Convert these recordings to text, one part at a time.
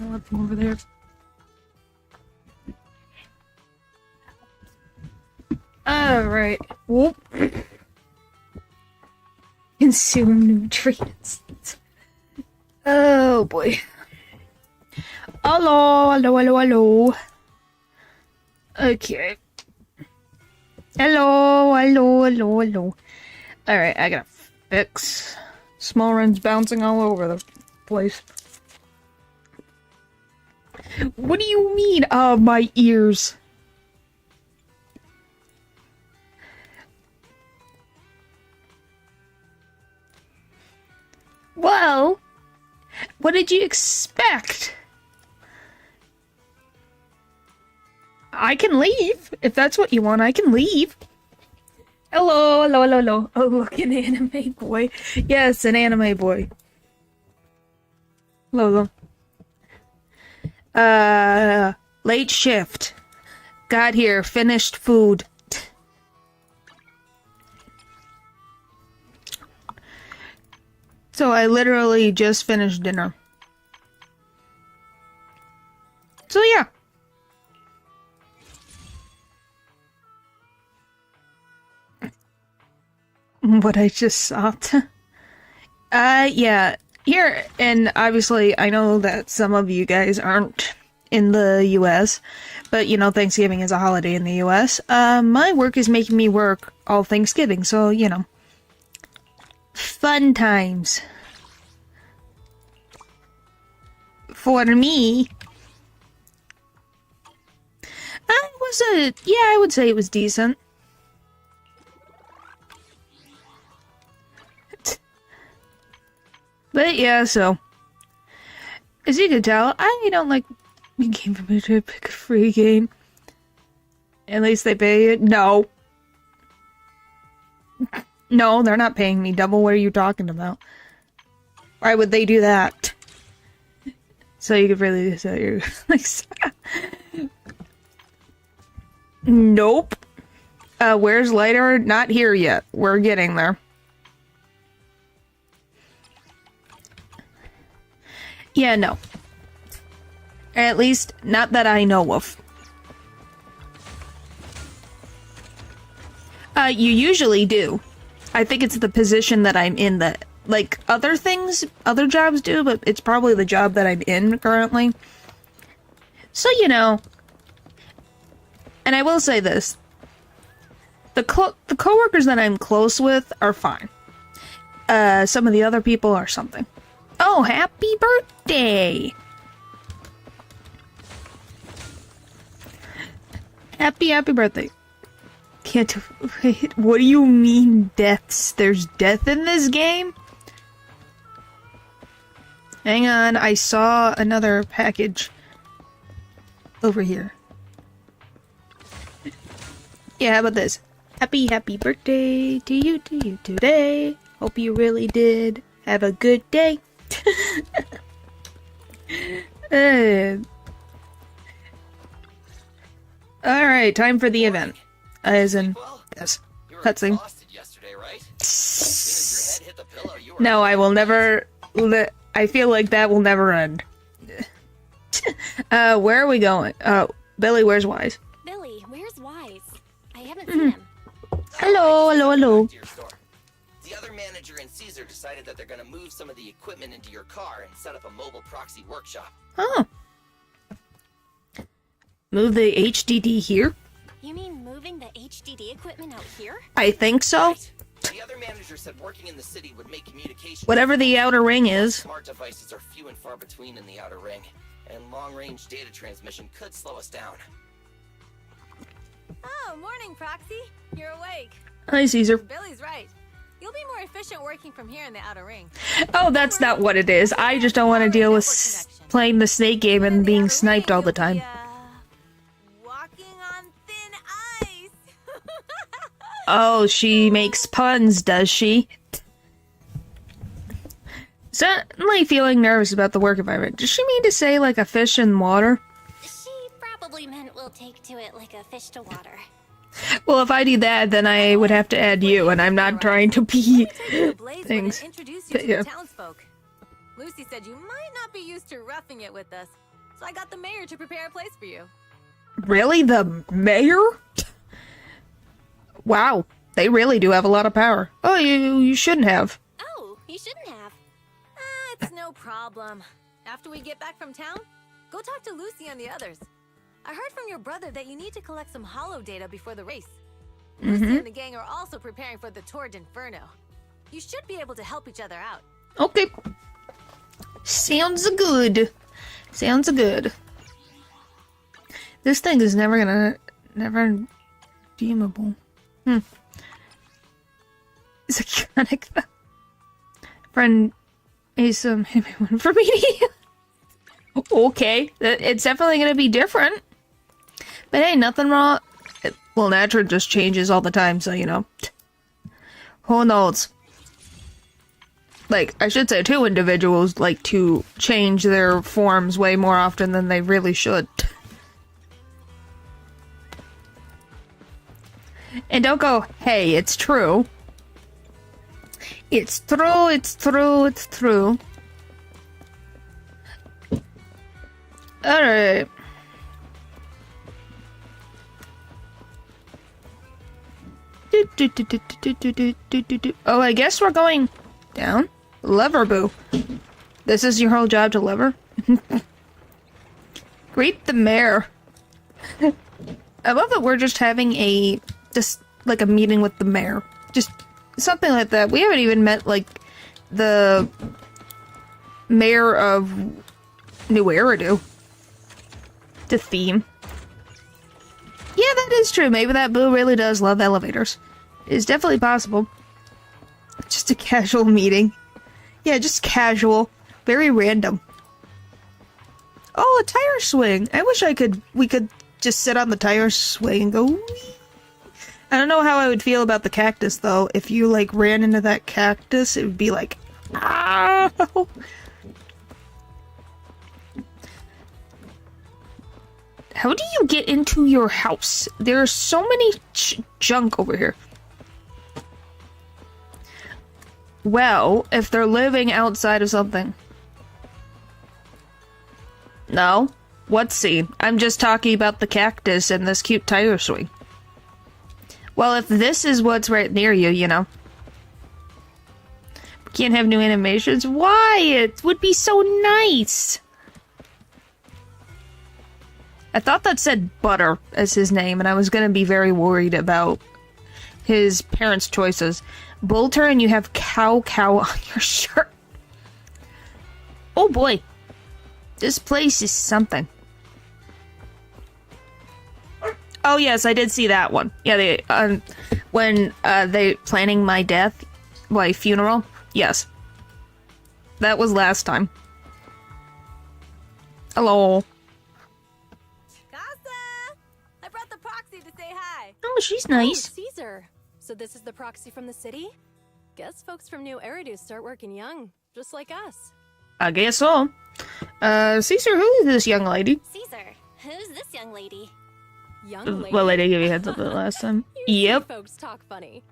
I left them over there. Alright. Whoop. Consume nutrients. Oh boy. Hello, hello, hello, hello. Okay. Hello, hello, hello, hello. Alright, I gotta fix. Small run's bouncing all over the place. What do you mean? My ears. Well, what did you expect? I can leave. If that's what you want, I can leave. Hello, hello, hello, hello. Oh, look, an anime boy. Yes, an anime boy. Hello. Late shift. Got here, finished food. So I literally just finished dinner. So yeah. What I just saw. Yeah. Here, and obviously I know that some of you guys aren't in the US, but you know, Thanksgiving is a holiday in the US. My work is making me work all Thanksgiving, so you know. Fun times. For me. I would say it was decent. But yeah, so. As you can tell, I don't like game for me to pick a free game. At least they pay it. No. No, they're not paying me double. What are you talking about? Why would they do that? So you could really say you're like. Nope. Where's lighter? Not here yet. We're getting there. Yeah, no. At least, not that I know of. You usually do. I think it's the position that I'm in that, like, other things, other jobs do, but it's probably the job that I'm in currently. So, you know. And I will say this. The coworkers that I'm close with are fine. Some of the other people are something. Oh, happy birthday! Happy birthday. Can't wait. What do you mean deaths? There's death in this game? Hang on, I saw another package over here. Yeah, how about this? Happy birthday to you today. Hope you really did have a good day. Alright, time for the event. As in, yes, cutscene. No, I will never. I feel like that will never end. Where are we going? Oh, Billy, where's Wise? Billy, where's Wise? I haven't seen him. Hello, hello, hello. The other manager and Caesar decided that they're gonna move some of the equipment into your car and set up a mobile proxy workshop. Oh. Move the HDD here? You mean moving the HDD equipment out here? I think so. Right. The other manager said working in the city would make communication. Whatever the outer ring is. Smart devices are few and far between in the outer ring, and long-range data transmission could slow us down. Oh, morning, Proxy. You're awake. Hi, Caesar. Billy's right. You'll be more efficient working from here in the outer ring. Oh, that's not what it is. I just don't want to deal with playing the snake game and being sniped all the time. Walking on thin ice. Oh, she makes puns, does she? Suddenly feeling nervous about the work environment. Does she mean to say like a fish in water? She probably meant we'll take to it like a fish to water. Well, if I do that, then I would have to add you, and I'm not trying to be things. Introduce you to the townsfolk. Lucy said you might not be used to roughing it with us, so I got the mayor to prepare a place for you. Really? The mayor? Wow. They really do have a lot of power. Oh, you shouldn't have. Oh, you shouldn't have. It's no problem. After we get back from town, go talk to Lucy and the others. I heard from your brother that you need to collect some holo data before the race. Lucy and the gang are also preparing for the Tour d'Inferno. You should be able to help each other out. Okay. Sounds good. Sounds good. This thing is never deemable. It's iconic though. Friend is one for me. Okay, it's definitely gonna be different. But hey, nothing wrong. Well, nature just changes all the time, so you know. Who knows? Like, I should say, two individuals like to change their forms way more often than they really should. And don't go, hey, it's true. It's true, it's true, it's true. Alright. Oh, I guess we're going down. Lever boo. This is your whole job to lever? Greet the mayor. I love that we're just having just like a meeting with the mayor. Just something like that. We haven't even met like the mayor of New Eridu. The theme. Yeah, that is true. Maybe that boo really does love elevators. It's definitely possible. Just a casual meeting. Yeah, just casual. Very random. Oh, a tire swing. I wish we could just sit on the tire swing and go wee. I don't know how I would feel about the cactus though. If you like ran into that cactus, it would be like, ah. How do you get into your house? There's so many junk over here. Well, if they're living outside of something. No? What scene? I'm just talking about the cactus and this cute tire swing. Well, if this is what's right near you, you know. Can't have new animations? Why? It would be so nice. I thought that said Butter as his name, and I was gonna be very worried about his parents' choices. Bolter, and you have cow on your shirt. Oh boy. This place is something. Oh yes, I did see that one. Yeah, they when they planning my death, my funeral. Yes. That was last time. Hello. I brought the proxy to say hi. Oh, she's nice. Oh, Caesar. So this is the proxy from the city? Guess folks from New Eridu start working young, just like us. I guess so. Caesar, who is this young lady? Caesar, who's this young lady? Young lady? Well, I did give you a heads up the last time. You Yep. see folks talk funny.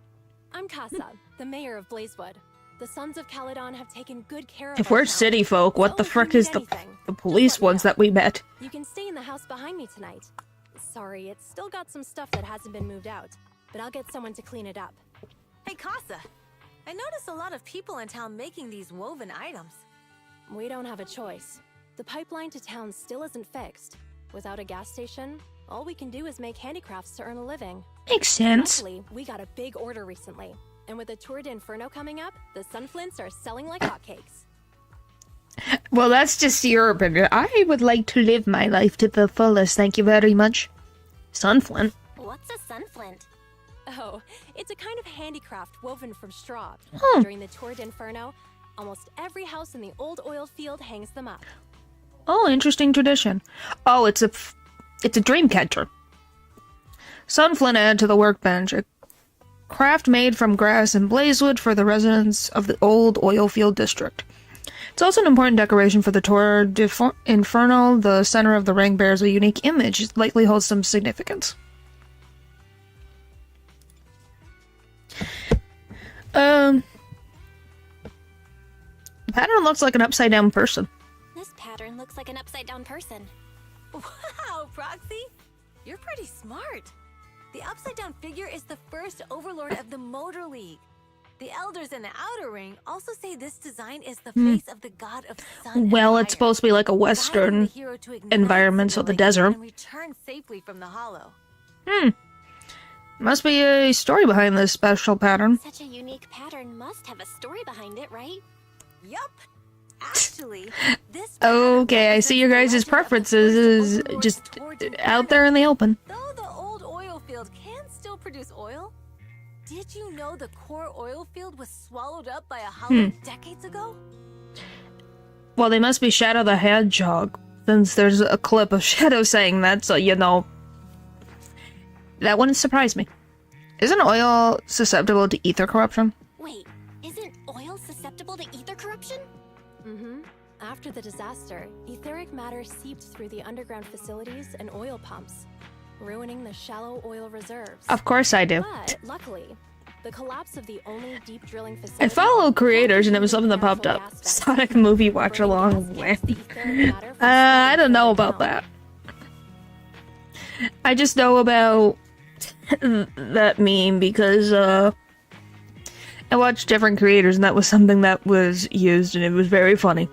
I'm Casa, the mayor of Blazewood. The sons of Calydon have taken good care of If our we're town. city folk, what So the if you frick need is the anything, police just let me ones know. that we met? You can stay in the house behind me tonight. Sorry, it's still got some stuff that hasn't been moved out, but I'll get someone to clean it up. Hey, Casa. I noticed a lot of people in town making these woven items. We don't have a choice. The pipeline to town still isn't fixed. Without a gas station, all we can do is make handicrafts to earn a living. Makes sense. Luckily, we got a big order recently. And with the Tour d'Inferno coming up, the sunflints are selling like hotcakes. Well, that's just your opinion. I would like to live my life to the fullest, thank you very much. Sunflint. What's a sunflint? Oh, it's a kind of handicraft woven from straw. Hmm. During the Tour d'Inferno, almost every house in the old oil field hangs them up. Oh, interesting tradition. Oh, it's a dream catcher. Sunflint add to the workbench. A craft made from grass and blazewood for the residents of the old oil field district. It's also an important decoration for the Tour d'Inferno. The center of the ring bears a unique image. It likely holds some significance. The pattern looks like an upside down person. This pattern looks like an upside down down person. Wow, Proxy! You're pretty smart. The upside down figure is the first overlord of the Motor League. The elders in the Outer Ring also say this design is the face of the god of sun. Well, and it's fire, supposed to be like a guiding Western the hero to ignite environment, so the Cinderlake desert. and return safely from the hollow. Must be a story behind this special pattern. Such a unique pattern must have a story behind it, right? Yup. Actually, this Okay, I see your guys' represents the preferences is overlord's just torch and out there in the open. Though the old oil field can still produce oil, did you know the core oil field was swallowed up by a hollow decades ago? Well, they must be Shadow the Hedgehog, since there's a clip of Shadow saying that, so you know. That wouldn't surprise me. Isn't oil susceptible to ether corruption? Wait, isn't oil susceptible to ether corruption? Mm-hmm. After the disaster, etheric matter seeped through the underground facilities and oil pumps, ruining the shallow oil reserves. Of course I do. But luckily, the collapse of the only deep drilling facility. I follow creators and it was something that popped up. Sonic movie watch along. I don't know about that. I just know about that meme because I watched different creators and that was something that was used and it was very funny.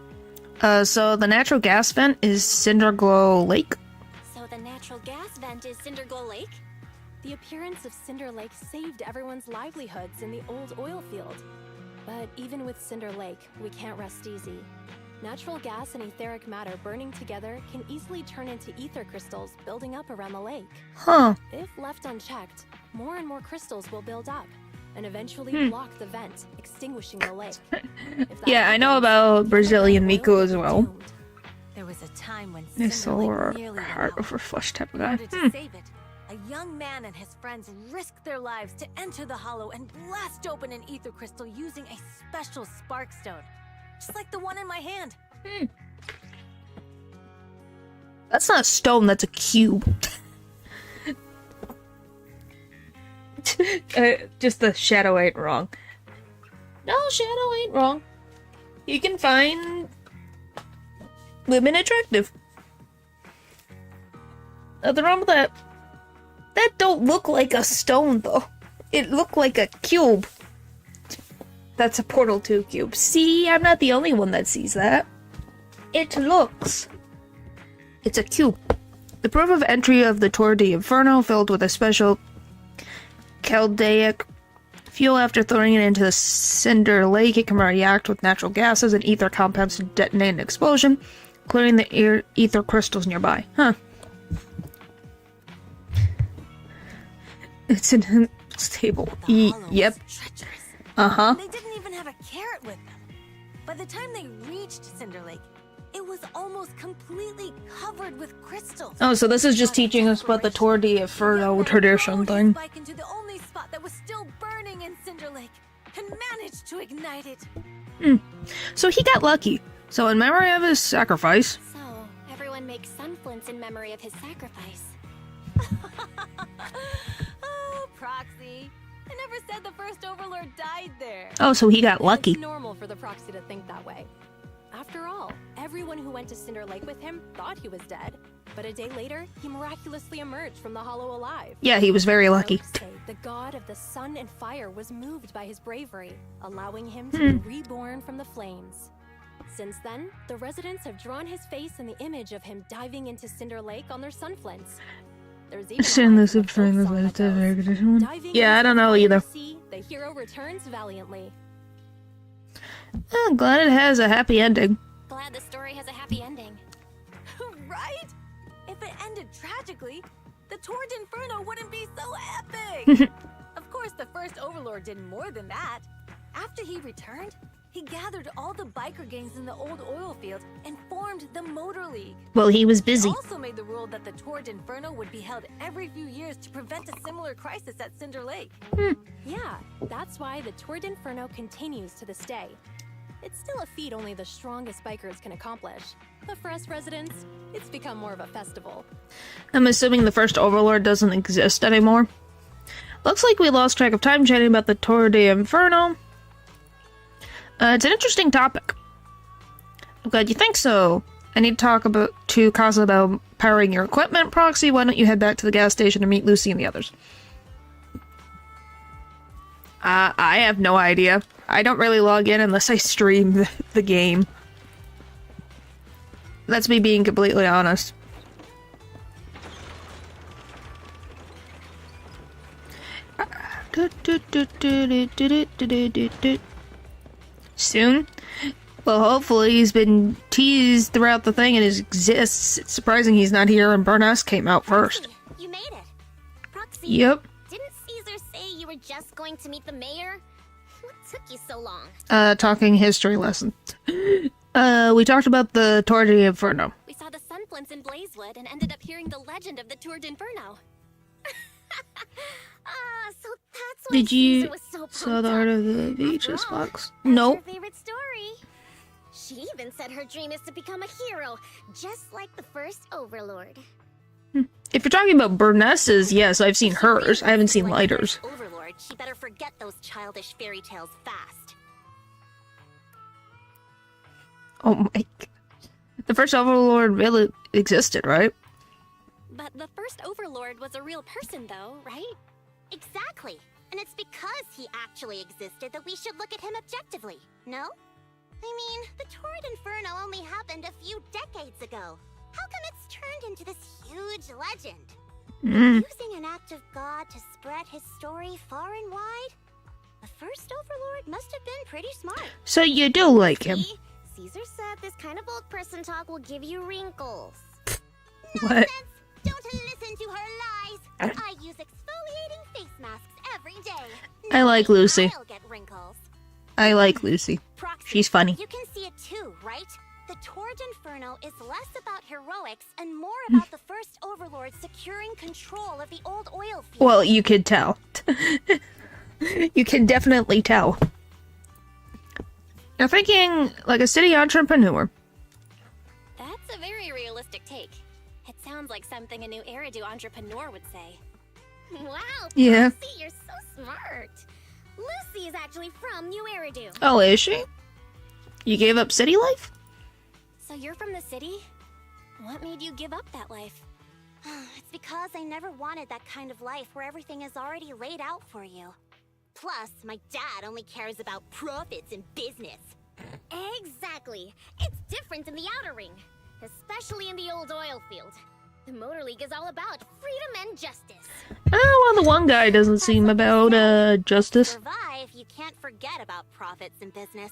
So the natural gas vent is Cinderglow Lake. So the natural gas vent is Cinderglow Lake? The appearance of Cinder Lake saved everyone's livelihoods in the old oil field. But even with Cinder Lake, we can't rest easy. Natural gas and etheric matter burning together can easily turn into ether crystals building up around the lake. Huh. If left unchecked, more and more crystals will build up and eventually block the vent, extinguishing the lake. If that Yeah, I know happens, about the Brazilian oil Miku will as be well. Doomed. There was a time when I Cinder saw Lake her nearly went heart out. over flesh type of In guy. order to save it, a young man and his friends risked their lives to enter the hollow and blast open an ether crystal using a special spark stone, just like the one in my hand. That's not a stone, that's a cube. Just the Shadow ain't wrong. No, Shadow ain't wrong. You can find women attractive. Nothing wrong with that. That don't look like a stone, though. It looked like a cube. That's a Portal 2 cube. See, I'm not the only one that sees that. It looks. It's a cube. The proof of entry of the Tour de Inferno filled with a special caldeic fuel. After throwing it into the Cinder Lake, it can react with natural gases and ether compounds to detonate an explosion, including the ether crystals nearby. Huh. It's in its table. The hollow Yep. was treacherous. Uh-huh. They didn't even have a carrot with them. By the time they reached Cinder Lake, it was almost completely covered with crystals. Oh, so this is just teaching us about the Tour de Inferno tradition thing. Spike into the only spot that was still burning in Cinder Lake and managed to ignite it. So he got lucky. So in memory of his sacrifice, So, everyone makes sunflints in memory of his sacrifice. Oh, Proxy. I never said the first Overlord died there. oh, so he got lucky. It's normal for the proxy to think that way. After all, everyone who went to Cinder Lake with him thought he was dead. But a day later, he miraculously emerged from the hollow alive. Yeah, he was very lucky. Folks say the god of the sun and fire was moved by his bravery, allowing him to be reborn from the flames. Since then, the residents have drawn his face and the image of him diving into Cinder Lake on their sunflints. There's even a Send line this from up a for folk the song that last goes, very good one. "Diving Yeah, I into don't the know fiery either. sea, the hero returns valiantly." I'm glad it has a happy ending. Glad the story has a happy ending. Right? If it ended tragically, the Tour d'Inferno wouldn't be so epic. Of course, the first Overlord did more than that. After he returned, he gathered all the biker gangs in the old oil field and formed the Motor League. Well, he was He busy. also made the rule that the Tour d'Inferno would be held every few years to prevent a similar crisis at Cinder Lake. Yeah, that's why the Tour d'Inferno continues to this day. It's still a feat only the strongest bikers can accomplish. But for us residents, it's become more of a festival. I'm assuming the first Overlord doesn't exist anymore. Looks like we lost track of time chatting about the Tour de Inferno. It's an interesting topic. I'm glad you think so. I need to talk to Casa about powering your equipment. Proxy, why don't you head back to the gas station to meet Lucy and the others? I have no idea. I don't really log in unless I stream the game. That's me being completely honest. Soon? Well, hopefully he's been teased throughout the thing and it exists. It's surprising he's not here and Burness came out first. You made it. Proxy. Yep. Didn't Caesar say you were just going to meet the mayor? What took you so long? Talking history lesson. We talked about the Tour de Inferno. We saw the sunflints in Blazewood and ended up hearing the legend of the Tour d'Inferno. So that's why Did you Caesar was so saw the pumped Art up. of the Beaches After all, box? that's Nope. her favorite story. She even said her dream is to become a hero, just like the first Overlord. If you're talking about Burness's, yes, I've seen hers. I haven't seen Like the Lighter's. first Overlord, she better forget those childish fairy tales fast. Oh my god. The first Overlord really existed, right? But the first Overlord was a real person, though, right? Exactly. And it's because he actually existed that we should look at him objectively, no? I mean, the Torrid Inferno only happened a few decades ago. How come it's turned into this huge legend? Using an act of God to spread his story far and wide? The first Overlord must have been pretty smart. So you do like him. See? Caesar said this kind of old person talk will give you wrinkles. What? Nonsense! Don't listen to her lies! I use exfoliating face masks every day. I like Maybe Lucy. I'll get wrinkles. I like Lucy. Proxy, She's funny. You can see it too, right? The Torrid Inferno is less about heroics and more about the first Overlord securing control of the old oil field. Well, you could tell. You can definitely tell. You're thinking like a city entrepreneur. That's a very realistic take. It sounds like something a new Eridu entrepreneur would say. Wow, Yeah. Proxy, you're so smart. Lucy is actually from New Eridu. Oh, is she? You gave up city life? So you're from the city? What made you give up that life? It's because I never wanted that kind of life where everything is already laid out for you. Plus, my dad only cares about profits and business. Exactly. It's different in the Outer Ring, especially in the old oil field. The Motor League is all about freedom and justice. Oh, well, the one guy doesn't seem about, To justice. survive, you can't forget about profits in business.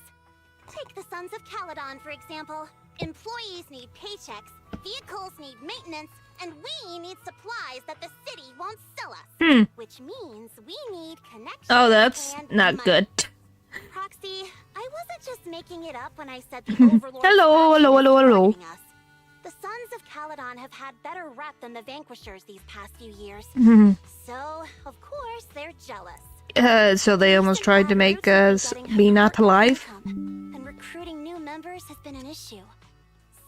Take the Sons of Calydon, for example. Employees need paychecks, vehicles need maintenance, and we need supplies that the city won't sell us. Which means we need connections. Oh, that's and not money. good. Proxy, I wasn't just making it up when I said the Overlord. Hello. The Sons of Calydon have had better rep than the Vanquishers these past few years. So, of course, they're jealous. So they almost tried to make us be not alive? And recruiting new members has been an issue.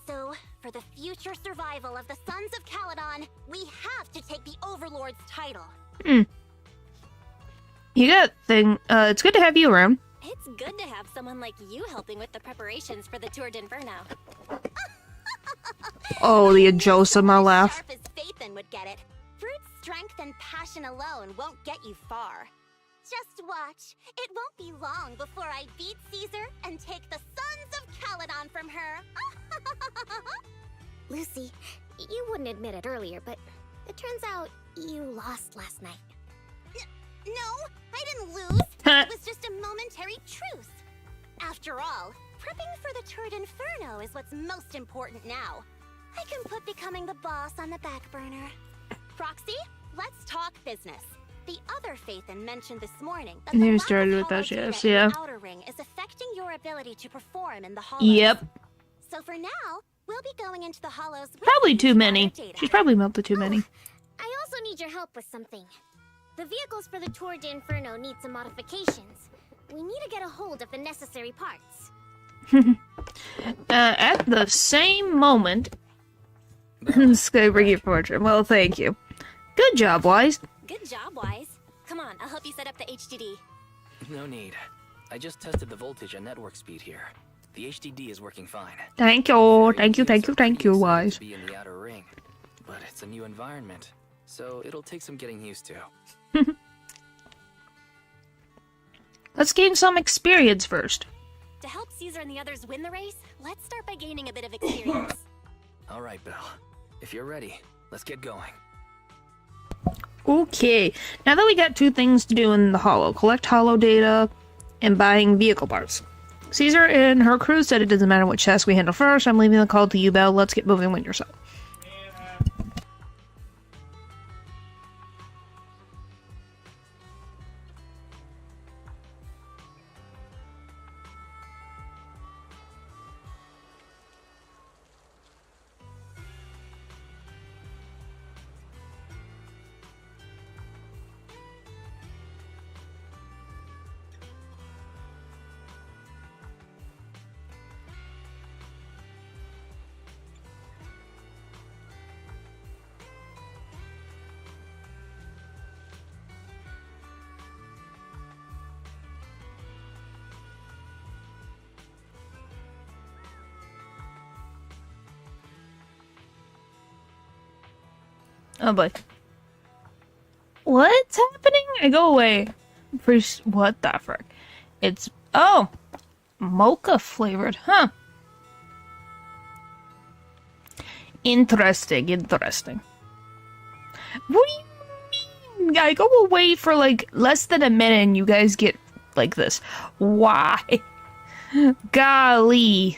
So, for the future survival of the Sons of Calydon, we have to take the Overlord's title. You got thing. It's good to have you around. It's good to have someone like you helping with the preparations for the Tour d'Inferno. Oh, the Ajosama laugh. Sharp as Phaethon would get it. Brute strength and passion alone won't get you far. Just watch. It won't be long before I beat Caesar and take the Sons of Calydon from her. Lucy, you wouldn't admit it earlier, but it turns out you lost last night. No, I didn't lose. It was just a momentary truce. After all, prepping for the Tour d'Inferno is what's most important now. I can put becoming the boss on the back burner. Proxy, let's talk business. The other Phaethon mentioned this morning that the You lack started of with that, hollow data yes, in yeah. the Outer Ring is affecting your ability to perform in the Hollows. Yep. So for now, we'll be going into the Hollows with Probably too these many. water data. She's probably melted too many. I also need your help with something. The vehicles for the Tour d'Inferno need some modifications. We need to get a hold of the necessary parts. At the same moment... Skybring your fortune. Well, thank you. Good job, Wise. Good job, Wise. Come on, I'll help you set up the HDD. No need. I just tested the voltage and network speed here. The HDD is working fine. Thank you, thank you, Wise. To be in the outer ring, but it's a new environment, so it'll take some getting used to. Let's gain some experience first. To help Caesar and the others win the race, let's start by gaining a bit of experience. All right, Belle. If you're ready, let's get going. Okay, now that we got 2 things to do in the holo, collect holo data and buying vehicle parts. Caesar and her crew said it doesn't matter which task we handle first. I'm leaving the call to you, Belle. Let's get moving with yourself. Oh boy. What's happening? I go away. What the frick? It's... Oh! Mocha flavored, huh? Interesting. What do you mean? I go away for like less than a minute and you guys get like this. Why? Golly.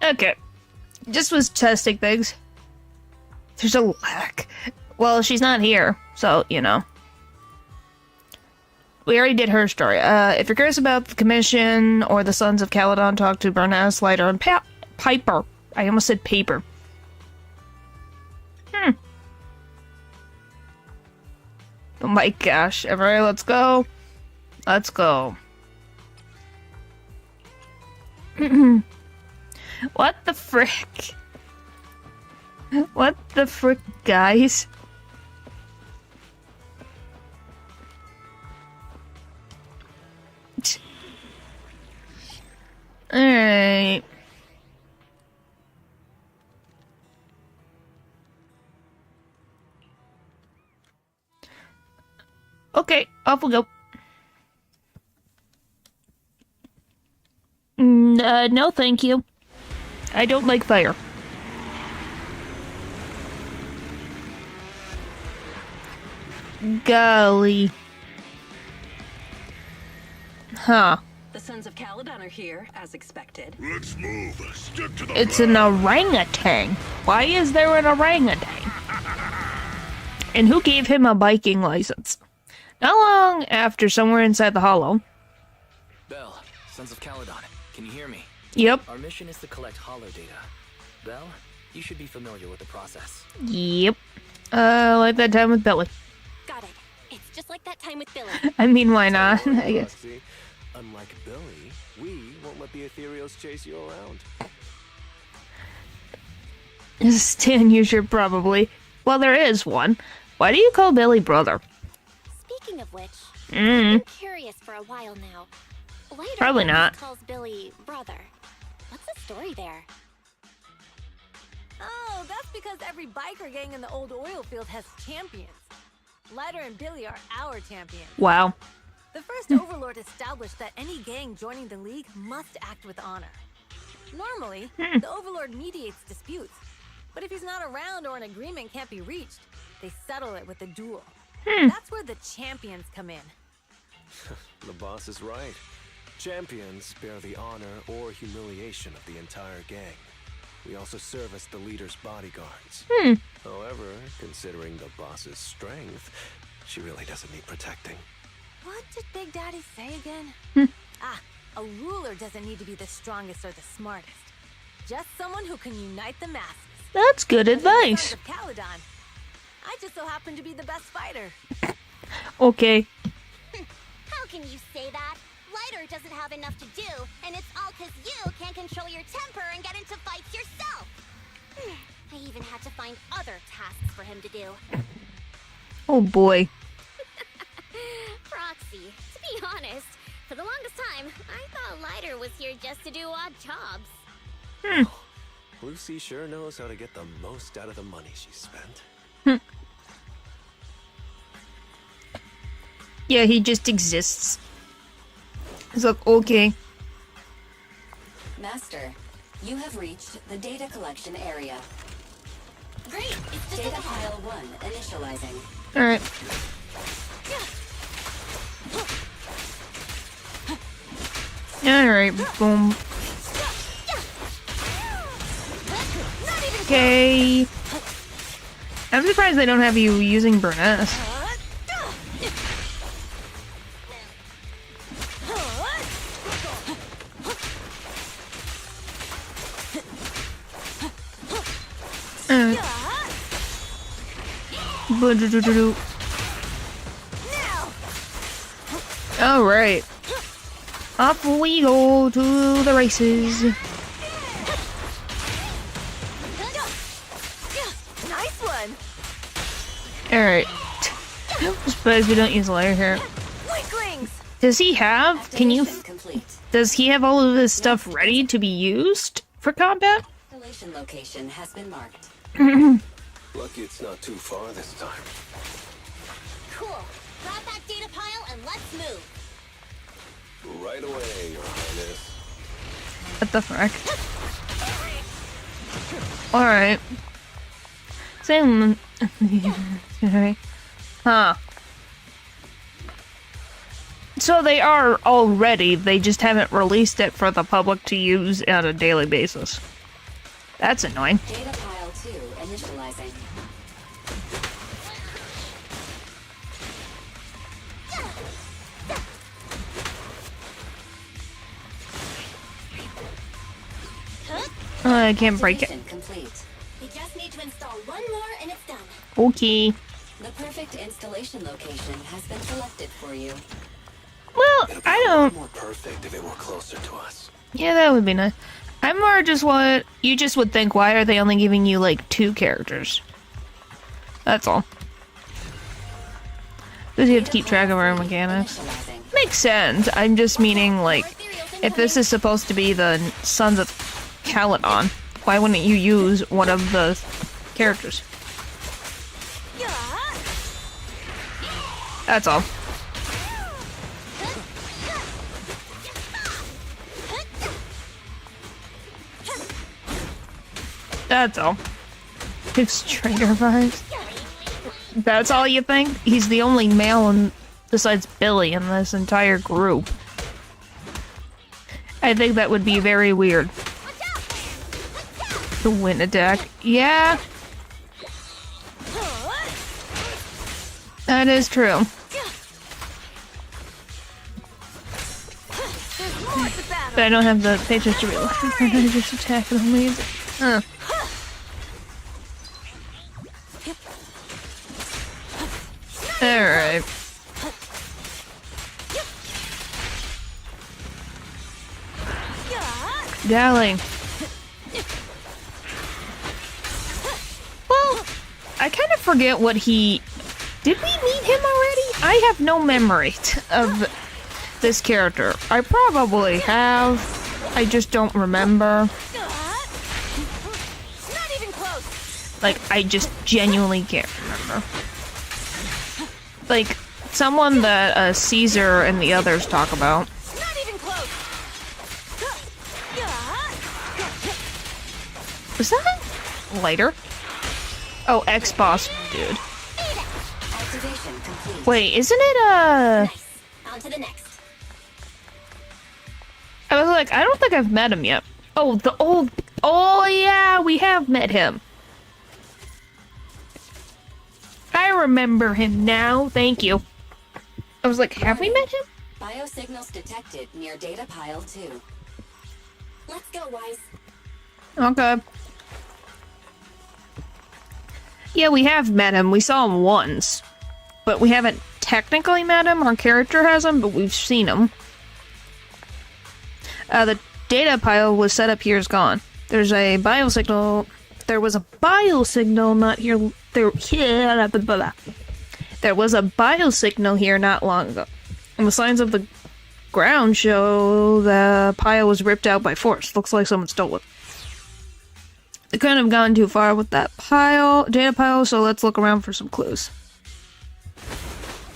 Okay. Just was testing things. There's a lack. Well, she's not here, so, you know. We already did her story. If you're curious about the commission or the Sons of Calydon, talk to Burnhouse, Slider, and Piper. I almost said paper. Oh my gosh. Everybody, let's go. Let's go. What the frick? What the frick, guys? Alright. Okay, off we go. No thank you. I don't like fire. Golly. Huh. The Sons of Calydon are here, as expected. Let's move. Stick to the It's an orangutan. Why is there an orangutan? And who gave him a biking license? Not long after, somewhere inside the hollow. Belle, Sons of Calydon, can you hear me? Yep. Our mission is to collect holo data. Belle, you should be familiar with the process. Yep. Like that time with Billy. Got it. It's just like that time with Billy. I mean, why not? I guess. Roxy. Unlike Billy, we won't let the ethereals chase you around. Stan, you should probably. Well, there is one. Why do you call Billy brother? Speaking of which, I've been curious for a while now. Lighter Probably always not. calls Billy brother. What's the story there? Oh, that's because every biker gang in the old oil field has champions. Lighter and Billy are our champions. Wow. The first overlord established that any gang joining the league must act with honor. Normally, the overlord mediates disputes, but if he's not around or an agreement can't be reached, they settle it with a duel. That's where the champions come in. The boss is right. Champions bear the honor or humiliation of the entire gang. We also serve as the leader's bodyguards. However, considering the boss's strength, she really doesn't need protecting. What did Big Daddy say again? A ruler doesn't need to be the strongest or the smartest. Just someone who can unite the masses. That's good Under the advice. sons of Calydon. I just so happen to be the best fighter. Okay. How can you say that? Lighter doesn't have enough to do, and it's all because you can't control your temper and get into fights yourself. I even had to find other tasks for him to do. Oh boy. Roxy, to be honest, for the longest time, I thought Lighter was here just to do odd jobs. Lucy sure knows how to get the most out of the money she spent. Yeah, he just exists. It's like, okay. Master, you have reached the data collection area. Great, it's just Data pile 1 initializing. Alright. Alright, boom. Okay. I'm surprised they don't have you using Burness. Alright. Up we go to the races. Nice one. Alright. Suppose we don't use lighter here. Weaklings. Does he have? Can you? Activation complete. Does he have all of this stuff ready to be used for combat? Installation location has been marked. Lucky it's not too far this time. cool. Grab that data pile and let's move. Right away, Your Highness. What the frick? Alright. Same. Alright. Huh. So they are already, they just haven't released it for the public to use on a daily basis. That's annoying. Data pile 2 initializing. I can't break it. Activation complete. We just need to install one more and it's done. Okay. The perfect installation location has been selected for you. Well, It'd be I a lot don't. more perfect if it were closer to us. Yeah, that would be nice. I'm more just what you just would think. Why are they only giving you like 2 characters? That's all. Does you have to keep track of our mechanics? Initializing. Makes sense. I'm just meaning like, if this is supposed to be the Sons of Calydon, why wouldn't you use one of the characters? That's all. That's all. It's traitor vibes. That's all you think? He's the only male besides Billy in this entire group. I think that would be very weird. The wind attack. Yeah. That is true. But I don't have the patience to realize I just attack them leads. Alright. Darling. Well, I kind of forget what he... Did we meet him already? I have no memory of this character. I probably have. I just don't remember. Not even close. Like, I just genuinely can't remember. Like, someone that Caesar and the others talk about. Not even close. Was that lighter? Oh, X-Boss dude. Activation complete. Wait, isn't it Nice. On to the next. I was like, I don't think I've met him yet. Oh, the old Oh yeah, we have met him. I remember him now. Thank you. I was like, have we met him? Biosignals detected near data pile 2. Let's go, Wise. Okay. Yeah, we have met him. We saw him once. But we haven't technically met him. Our character hasn't, but we've seen him. The data pile was set up here is gone. There's a biosignal. There was a biosignal not here. There was a biosignal here not long ago. And the signs of the ground show the pile was ripped out by force. Looks like someone stole it. They couldn't have gone too far with that data pile, so let's look around for some clues.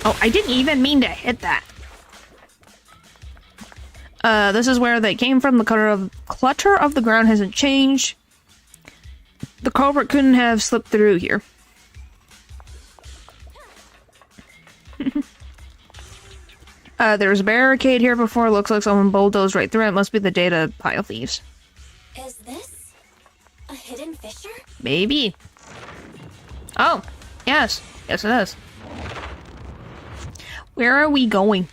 Oh, I didn't even mean to hit that. This is where they came from. The clutter of the ground hasn't changed. The culprit couldn't have slipped through here. There was a barricade here before. Looks like someone bulldozed right through it. Must be the data pile thieves. Is this a hidden fissure? Maybe. Oh, yes. Yes, it is. Where are we going?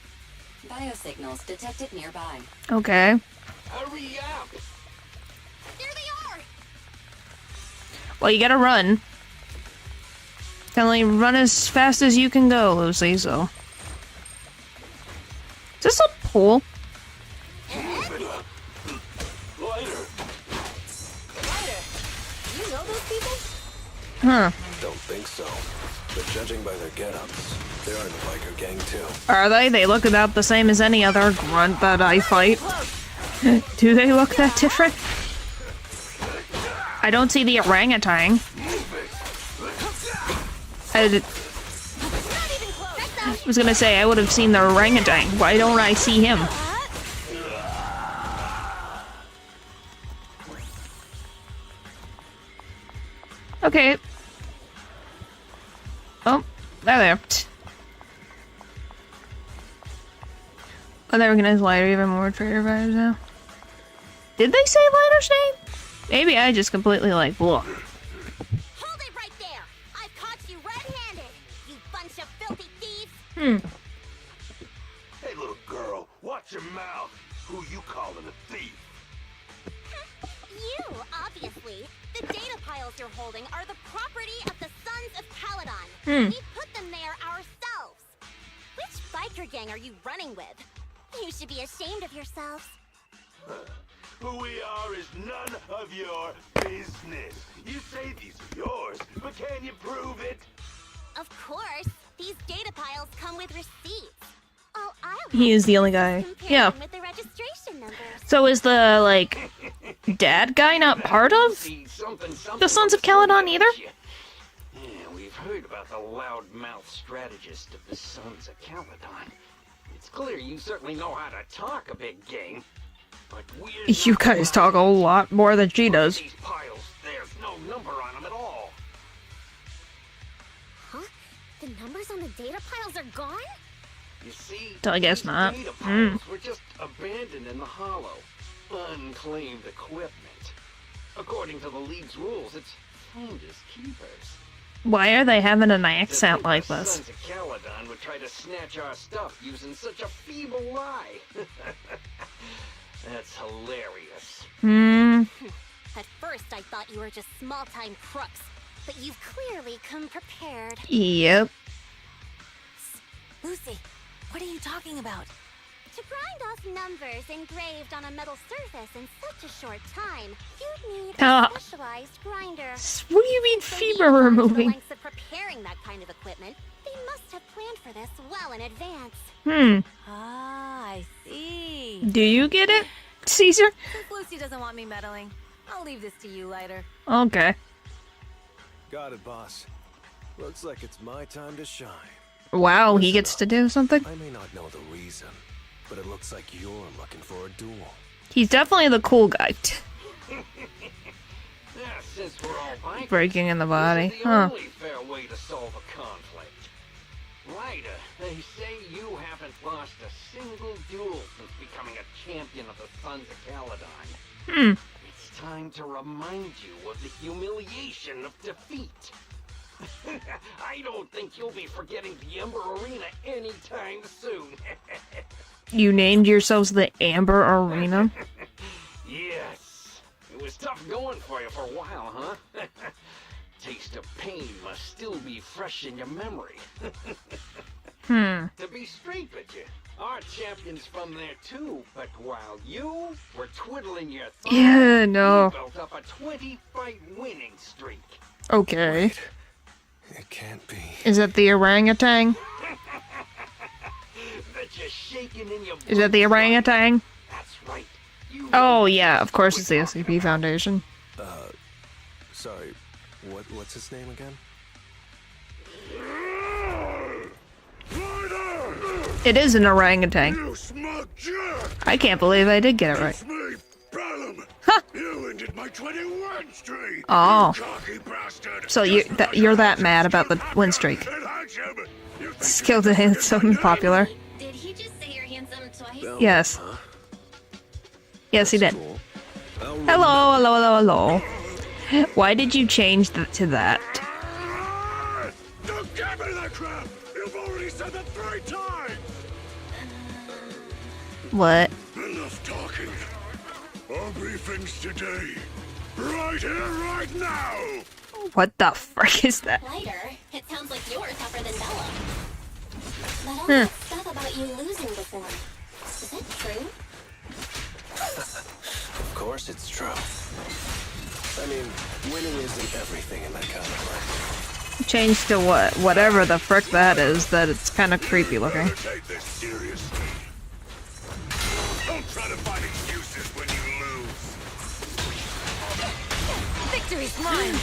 Biosignals detected nearby. Okay. Hurry up! There they are! Well, you gotta run. Can only run as fast as you can go, Lucy, so. Is this a pool? You know those people? Huh. Don't think so. But judging by their get-ups, they're in the biker gang too. Are they? They look about the same as any other grunt that I fight. Do they look that different? I don't see the orangutan. I was gonna say, I would have seen the orangutan. Why don't I see him? Okay. Oh, there. Oh, they recognize Lighter even more traitor vibes now. Did they say Lighter's name? Maybe I just completely like, look. Hold it right there! I've caught you red-handed, you bunch of filthy thieves! Hey, little girl, watch your mouth. Who you calling a thief? You, obviously. The data piles you're holding are the property of the Sons of Calydon. We put them there ourselves. Which biker gang are you running with? You should be ashamed of yourselves. Who we are is none of your business. You say these are yours, but can you prove it? Of course, these data piles come with receipts. Oh, He is the only guy. Yeah. with the registration numbers. So is the, like, dad guy not part of the Sons of Calydon either? Yeah, we've heard about the loudmouth strategist of the Sons of Calydon. It's clear you certainly know how to talk a big game. But You guys talk a lot more than she does. These piles, there's no number on them at all. Huh? The numbers on the data piles are gone? You see, I guess these not. data piles were just abandoned in the hollow. Unclaimed equipment. According to the League's rules, it's finders keepers. Why are they having an To accent think like the this? Sons of Calydon would try to snatch our stuff using such a feeble lie. That's hilarious. At first, I thought you were just small-time crooks, but you've clearly come prepared. Yep. Lucy, what are you talking about? To grind off numbers engraved on a metal surface in such a short time, you'd need a specialized grinder. What do you mean So femur you've gone to the removing? lengths of preparing that kind of equipment. They must have planned for this well in advance. Ah, I see. Do you get it, Caesar? Since Lucy doesn't want me meddling, I'll leave this to you, Lighter. Okay. Got it, boss. Looks like it's my time to shine. Wow, he gets to do something? I may not know the reason, but it looks like you're looking for a duel. He's definitely the cool guy. Yeah, since we're all bikers, Breaking in the body. this is the Huh. only fair way to solve a conflict. Ryder, they say you haven't lost a single duel since becoming a champion of the Sons of Calydon. It's time to remind you of the humiliation of defeat. I don't think you'll be forgetting the Ember Arena anytime soon. You named yourselves the Amber Arena? Yes. It was tough going for you for a while, huh? Taste of pain must still be fresh in your memory. To be straight with you, our champion's from there too, but while you were twiddling your thumbs, Yeah, no. you built up a 20-fight winning streak. Okay. Wait. It can't be. Is that the orangutan? That you're shaking in your Is that the orangutan? That's right. You Oh, yeah, of course it's the SCP Foundation. Sorry. What's his name again? It is an orangutan. You smug jerk! I can't believe I did get it right. It's me, Bellum! Huh. You ended my 21 streak! Oh. You cocky bastard! So you're that mad about the win streak. Skilled and handsome and popular. Did he just say you're handsome twice? Yes. Huh? Yes, he did. Cool. Hello. Why did you change to that? Don't give me that crap! You've already said that 3 times! What? Enough talking. Our briefings today. Right here, right now! What the frick is that? Lighter, it sounds like you're tougher than Bella. But all that stuff about you losing before, is it true? Of course it's true. I mean, winning isn't everything in that kind of life. Change to what? Whatever the frick that is, that it's kind of creepy looking. Take this seriously. Don't try to find excuses when you lose. Victory's mine!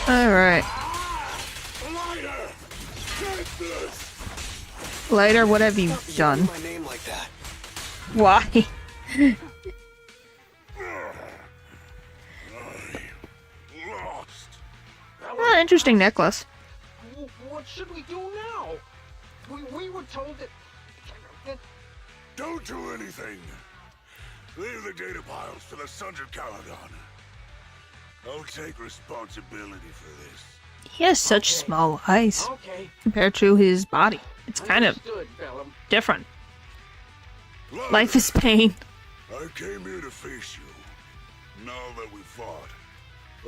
Alright. Lighter! Take this! Later, what have you done? My name like that. Why? Lost. Oh, interesting necklace. What should we do now? We were told that... Don't do anything. Leave the data piles to the Sons of Calydon. I'll take responsibility for this. He has such small eyes Okay. compared to his body. It's kind of Understood, Bellum. different. Lighter, Life is pain. I came here to face you. Now that we fought,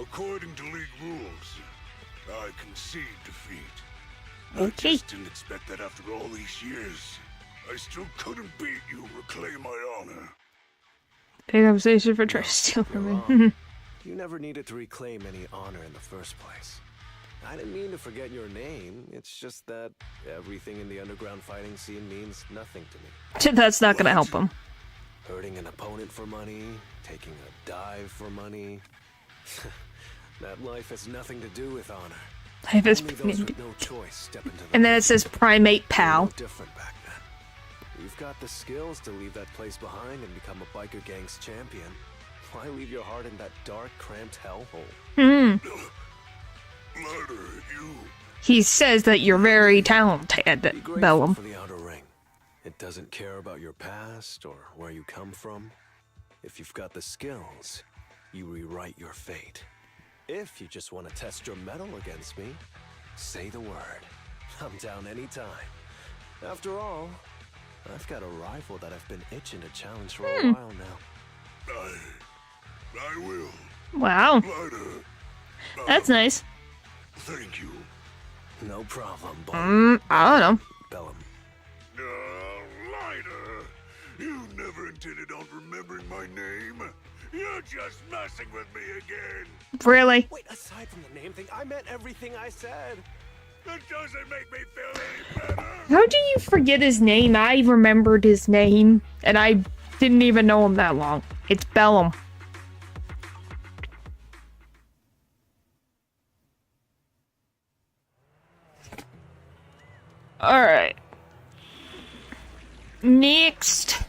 according to League rules, I concede defeat. I Okay. just didn't expect that after all these years. I still couldn't beat you, reclaim my honor. Big conversation for trying to steal from me. wrong. You never needed to reclaim any honor in the first place. I didn't mean to forget your name. It's just that everything in the underground fighting scene means nothing to me. That's not gonna help him. Hurting an opponent for money, taking a dive for money. That life has nothing to do with honor. Life is Only those with no choice step into the And then it says primate pal. No different back then. You've got the skills to leave that place behind and become a biker gang's champion. Why leave your heart in that dark, cramped hellhole? Lighter, you. He says that you're very talented, Be grateful Bellum. for the outer ring. It doesn't care about your past or where you come from. If you've got the skills, you rewrite your fate. If you just want to test your mettle against me, say the word. I'm down anytime. After all, I've got a rival that I've been itching to challenge for a while now. I will. Wow, Lighter. that's nice. Thank you. No problem, boy. I don't know. Bellum. Lighter. You never intended on remembering my name. You're just messing with me again. Really? Wait, aside from the name thing, I meant everything I said. It doesn't make me feel any better. How do you forget his name? I remembered his name, and I didn't even know him that long. It's Bellum. Alright. Next.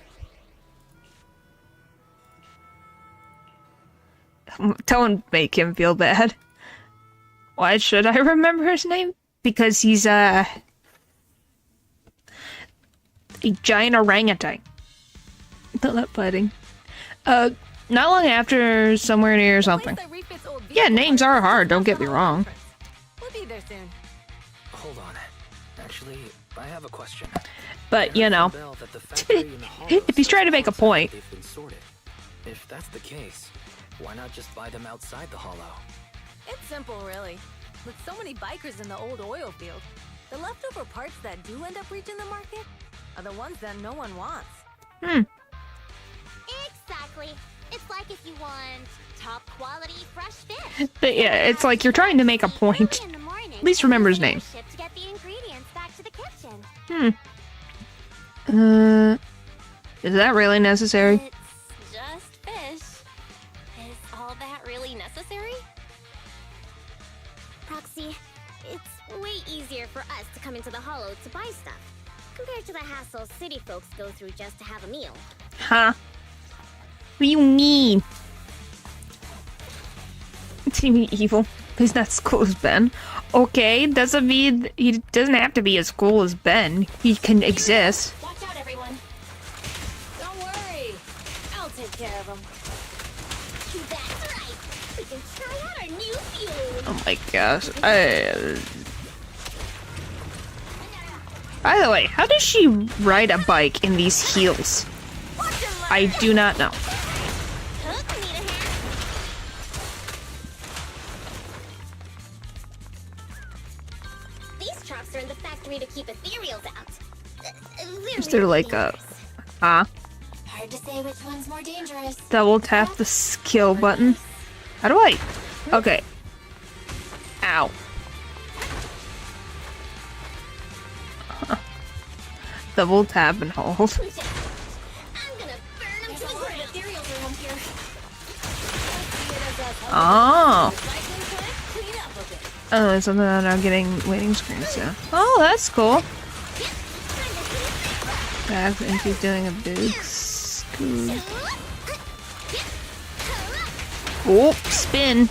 Don't make him feel bad. Why should I remember his name? Because he's a giant orangutan. Not fighting. Not long after, somewhere near something. Yeah, names are hard, don't get me wrong. We'll be there soon. Hold on. Actually, I have a question. But, you know, if he's trying to make a point. They've been sorted. If that's the case, why not just buy them outside the hollow? It's simple, really. With so many bikers in the old oil field, the leftover parts that do end up reaching the market are the ones that no one wants. Exactly. It's like if you want top quality fresh fish. But yeah, it's like you're trying to make a point. At least remember his name. To get the ingredients back to the kitchen. Is that really necessary? It's just fish. Is all that really necessary? Proxy, it's way easier for us to come into the hollow to buy stuff, compared to the hassle city folks go through just to have a meal. Huh? What do you mean? To be evil. He's not as cool as Ben. Okay, doesn't mean he doesn't have to be as cool as Ben. He can exist. Watch out, everyone. Don't worry. I'll take care of them. That's right. We can try out our new fuel. Oh my gosh. By the way, how does she ride a bike in these heels? I do not know. These trucks are in the factory to keep ethereals out. Is there like a... Hard to say which one's more dangerous. Double tap the skill button. How do I... Okay. Ow. Double tap and hold. I'm gonna burn them to the ground. Ethereals around here. Oh. Oh, there's something that I'm getting waiting screens now. Oh, that's cool. Back and she's doing a big scoot. Oh, spin.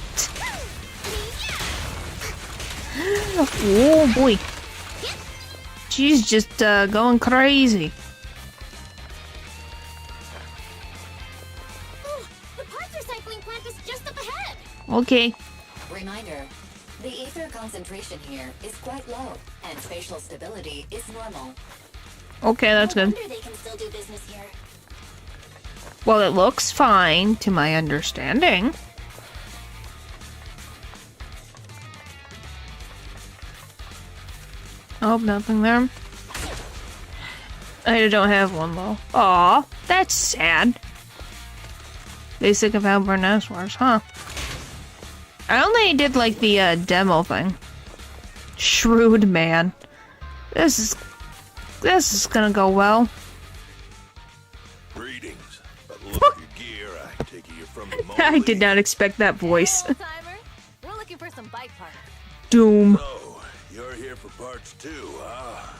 Oh boy. She's just going crazy. Oh, the parts recycling plant is just up ahead. Okay. Reminder, the ether concentration here is quite low, and spatial stability is normal. Okay, that's good. No wonder they can still do business here. Well, it looks fine to my understanding. Oh, nothing there. I don't have one though. Aw, that's sad. Basic of how Burness works, huh? I only did like the demo thing. Shrewd man. This is gonna go well. Greetings. By the look of your gear, I take it you're from the I did not expect that voice. Hey, old-timer. We're looking for some bike parts. Doom. So, you're here for parts too, huh?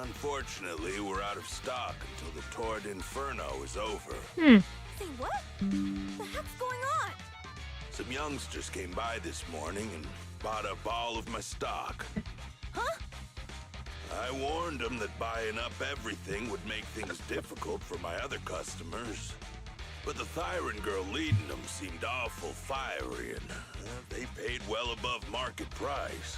Unfortunately, we're out of stock until the Torrid Inferno is over. Say what? The heck's going on? Some youngsters came by this morning and bought up all of my stock. Huh? I warned them that buying up everything would make things difficult for my other customers. But the Thyron girl leading them seemed awful fiery, and they paid well above market price.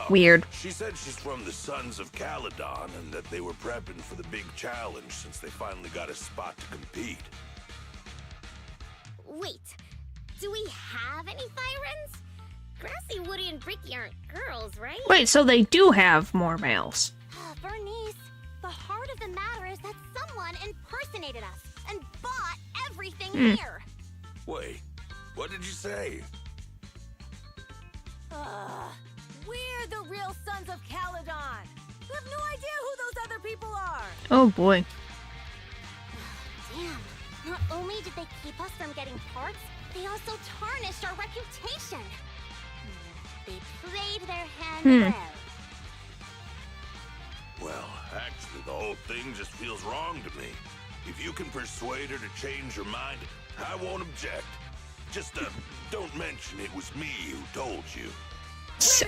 Weird. She said she's from the Sons of Calydon, and that they were prepping for the big challenge since they finally got a spot to compete. Wait, do we have any Thyrans? Grassy, Woody, and Bricky aren't girls, right? Wait, so they do have more males. Bernice, the heart of the matter is that someone impersonated us and bought everything here. Wait, what did you say? We're the real Sons of Calydon. We have no idea who those other people are. Oh boy. Damn, not only did they keep us from getting parts, they also tarnished our reputation. They played their hand well. Well, actually, the whole thing just feels wrong to me. If you can persuade her to change her mind, I won't object. Just, don't mention it was me who told you.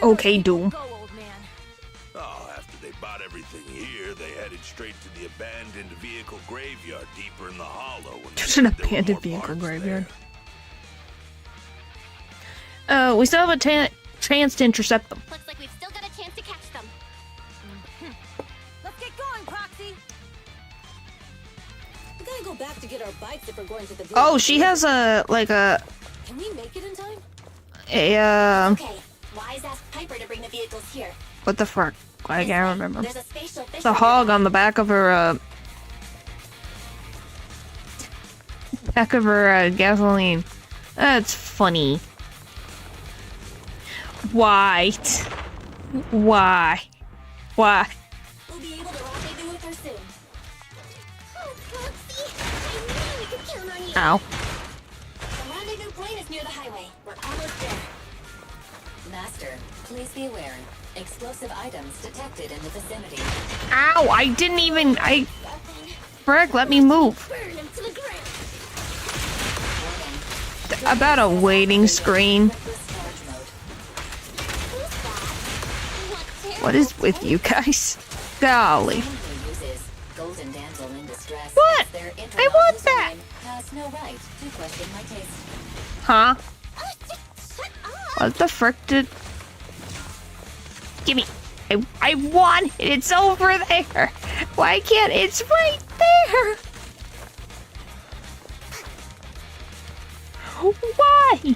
Okay, Doom. Go, old man. Oh, after they bought everything here, they headed straight to the abandoned vehicle graveyard deeper in the hollow. There's an abandoned vehicle graveyard. We still have a chance to intercept them. Looks like we've still got a chance to catch them. Let's get going, Proxy. We gotta go back to get our bikes if we're going to the. Oh, she has a Can we make it in time? Okay, wise ask Piper to bring the vehicles here. What the fuck? I can't remember. There's a spatial fish. It's a hog on the back of her gasoline. That's funny. Why? Why? We'll be able to rendezvous with her soon. Oh, Proxy, I knew we could count on you. Ow. The rendezvous point is near the highway. We're almost there. Master, please be aware. Explosive items detected in the vicinity. Ow! I didn't even. Frick, let me move. Burn him to the ground. Warning. About a waiting screen. What is with you guys? Golly. What? I want that! Has no right to question my taste. Huh? What the frick did... Gimme. I want it. It's over there. Why can't... It's right there. Why?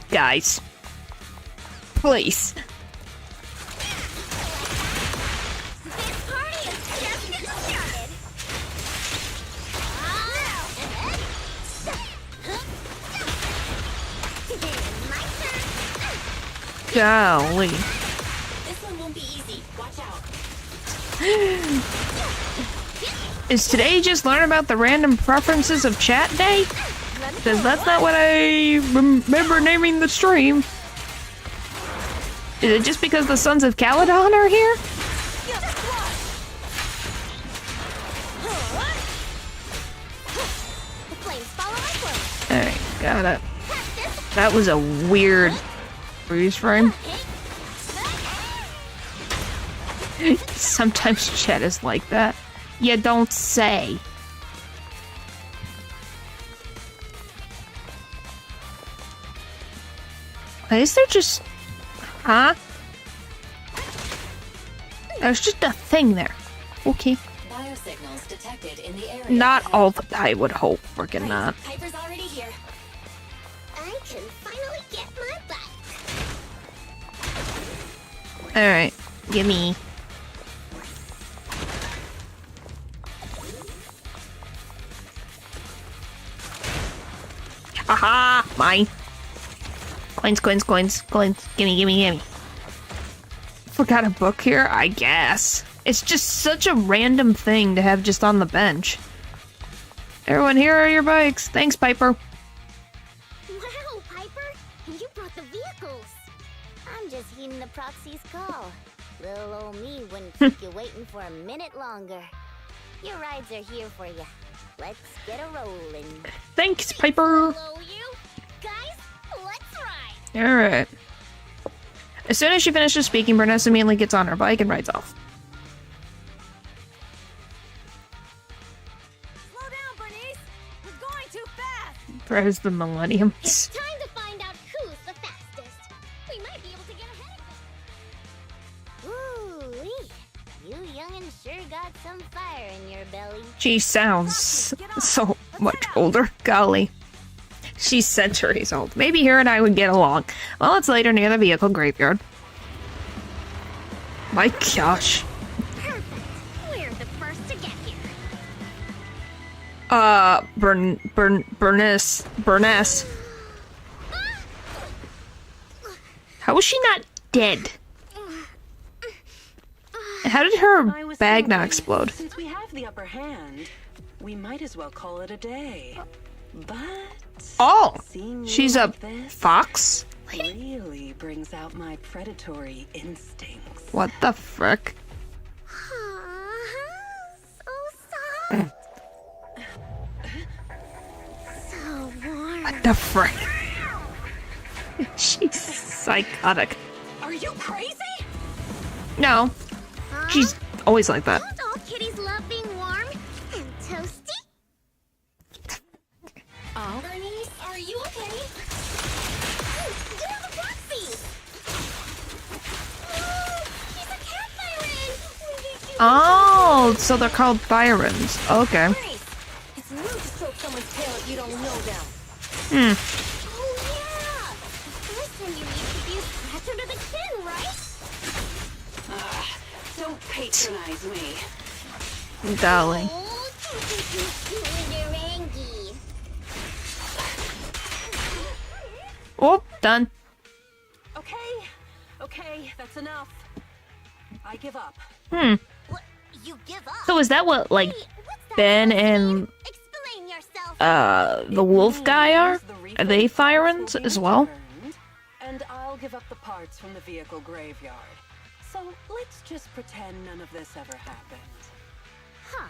Guys. Please. This party is just getting started. My turn. Golly. This one won't be easy. Watch out. Is today just learn about the random preferences of chat day? Because that's not what I remember naming the stream. Is it just because the Sons of Calydon are here? The flames follow my Alright, got it. That was a weird freeze frame. Sometimes chat is like that. You don't say. Why is there just... Huh? There's just a thing there. Okay. Biosignals detected in the area. Not all the... I would hope freaking not. Piper's already here. I can finally get my bike. Alright. Gimme. Haha! Mine. Coins, coins, coins, coins. Gimme, gimme, gimme. Forgot a book here? I guess. It's just such a random thing to have just on the bench. Everyone, here are your bikes. Thanks, Piper. Wow, Piper! You brought the vehicles! I'm just heeding the proxy's call. Little old me wouldn't keep you waiting for a minute longer. Your rides are here for you. Let's get a rolling. Thanks, Piper. Hello, you guys. Let's ride. Alright. As soon as she finishes speaking, Bernessa immediately gets on her bike and rides off. Slow down, Bernice. We're going too fast. There's the Millenniums. It's time to find out who's the fastest. We might be able to get ahead of them. Ooh, you young'uns sure got some fire in your belly. She sounds so much older. Golly. She's centuries old. Maybe her and I would get along. Well, it's later near the vehicle graveyard. My gosh. Perfect. We're the first to get here. Berness. How is she not dead? How did her bag not explode? Since we have the upper hand, we might as well call it a day. But Oh! seeing She's you a like this fox? really brings out my predatory instincts. What the frick? So soft. So warm. What the frick? She's psychotic. you crazy? No. She's always like that. Don't all kitties love being warm and toasty? Oh, Bernice, are you okay? Oh, you're the Roxy! Oh, he's a cat siren! Oh, so they're called Thyrans. Okay. It's rude to stroke someone's tail if you don't know them. Oh yeah! First time you meet people, you scratch under the chin, right? Don't patronize me. Darling. Oh, you think you're Angie. Oh, done. Okay, that's enough. I give up. What? You give up? So is that what, like, Wait, what's that Ben supposed to mean? and Explain yourself. the wolf guy are? Are they Thyrans as well? And I'll give up the parts from the vehicle graveyard. So let's just pretend none of this ever happened. Huh.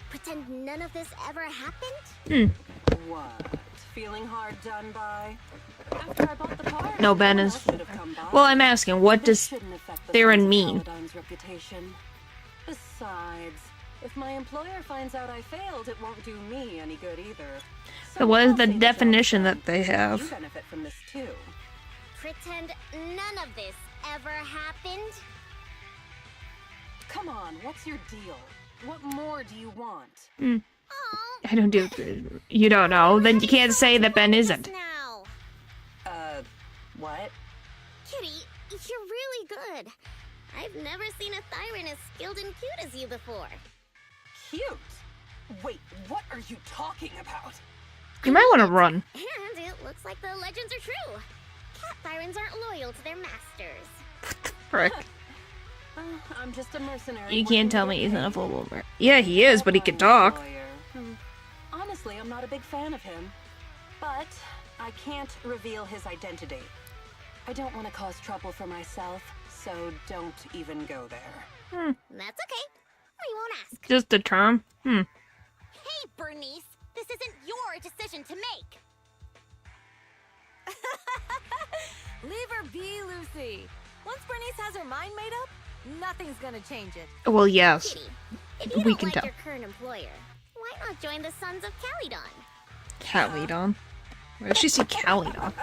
Pretend none of this ever happened? What? Feeling hard done by? After I bought the parts, No, Ben someone is... else should have come by. Well, I'm asking, what This does shouldn't affect the Theron sons of mean? Calydon's reputation. Besides, if my employer finds out I failed, it won't do me any good either. So what is I'll the see job definition done. that they You have? benefit from this too. Pretend none of this ever happened? Come on, what's your deal? What more do you want? Oh, I don't do... You don't know. Then you can't say that Ben isn't. now. What? Kitty, you're really good. I've never seen a Thyran as skilled and cute as you before. Cute? Wait, what are you talking about? You might want to run. And it looks like the legends are true. Cat Thyrans aren't loyal to their masters. Frick. I'm just a mercenary. You can't working tell to me get he's paid. not a full boomer. Yeah, he is, but he can talk. Honestly, I'm not a big fan of him. But I can't reveal his identity. I don't want to cause trouble for myself, so don't even go there. That's okay. We won't ask. Just a term? Hey, Bernice, this isn't your decision to make. Leave her be, Lucy. Once Bernice has her mind made up, nothing's gonna change it. Well, yes. Kitty, if you We don't can like tell. your current employer, why not join the Sons of Calydon? Calydon. Where did she see Calydon?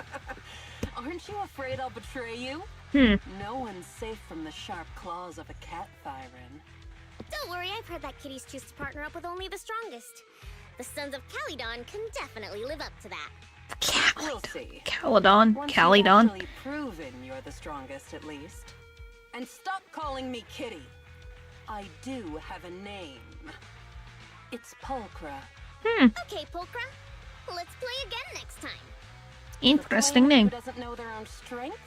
Aren't you afraid I'll betray you? No one's safe from the sharp claws of a cat Thyran. Don't worry, I've heard that kitties choose to partner up with only the strongest. The Sons of Calydon can definitely live up to that. We'll see. Calydon? Once you've Calydon? actually proven you're the strongest, at least. And stop calling me Kitty. I do have a name. It's Pulchra. Okay, Pulchra, let's play again next time. Interesting Who name. doesn't know their own strength?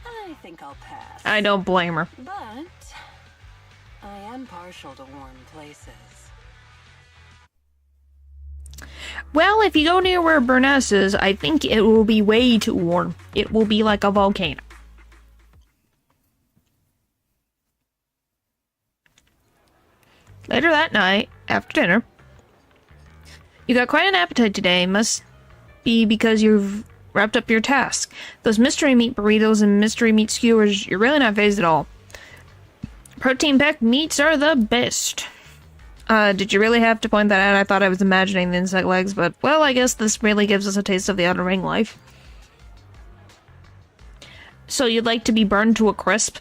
I think I'll pass. I don't blame her. But I am partial to warm places. Well, if you go near where Burness is, I think it will be way too warm. It will be like a volcano. Later that night, after dinner, you got quite an appetite today. Must be because you've wrapped up your task. Those mystery meat burritos and mystery meat skewers, you're really not phased at all. Protein-packed meats are the best. Did you really have to point that out? I thought I was imagining the insect legs, but, well, I guess this really gives us a taste of the Outer Ring life. So you'd like to be burned to a crisp?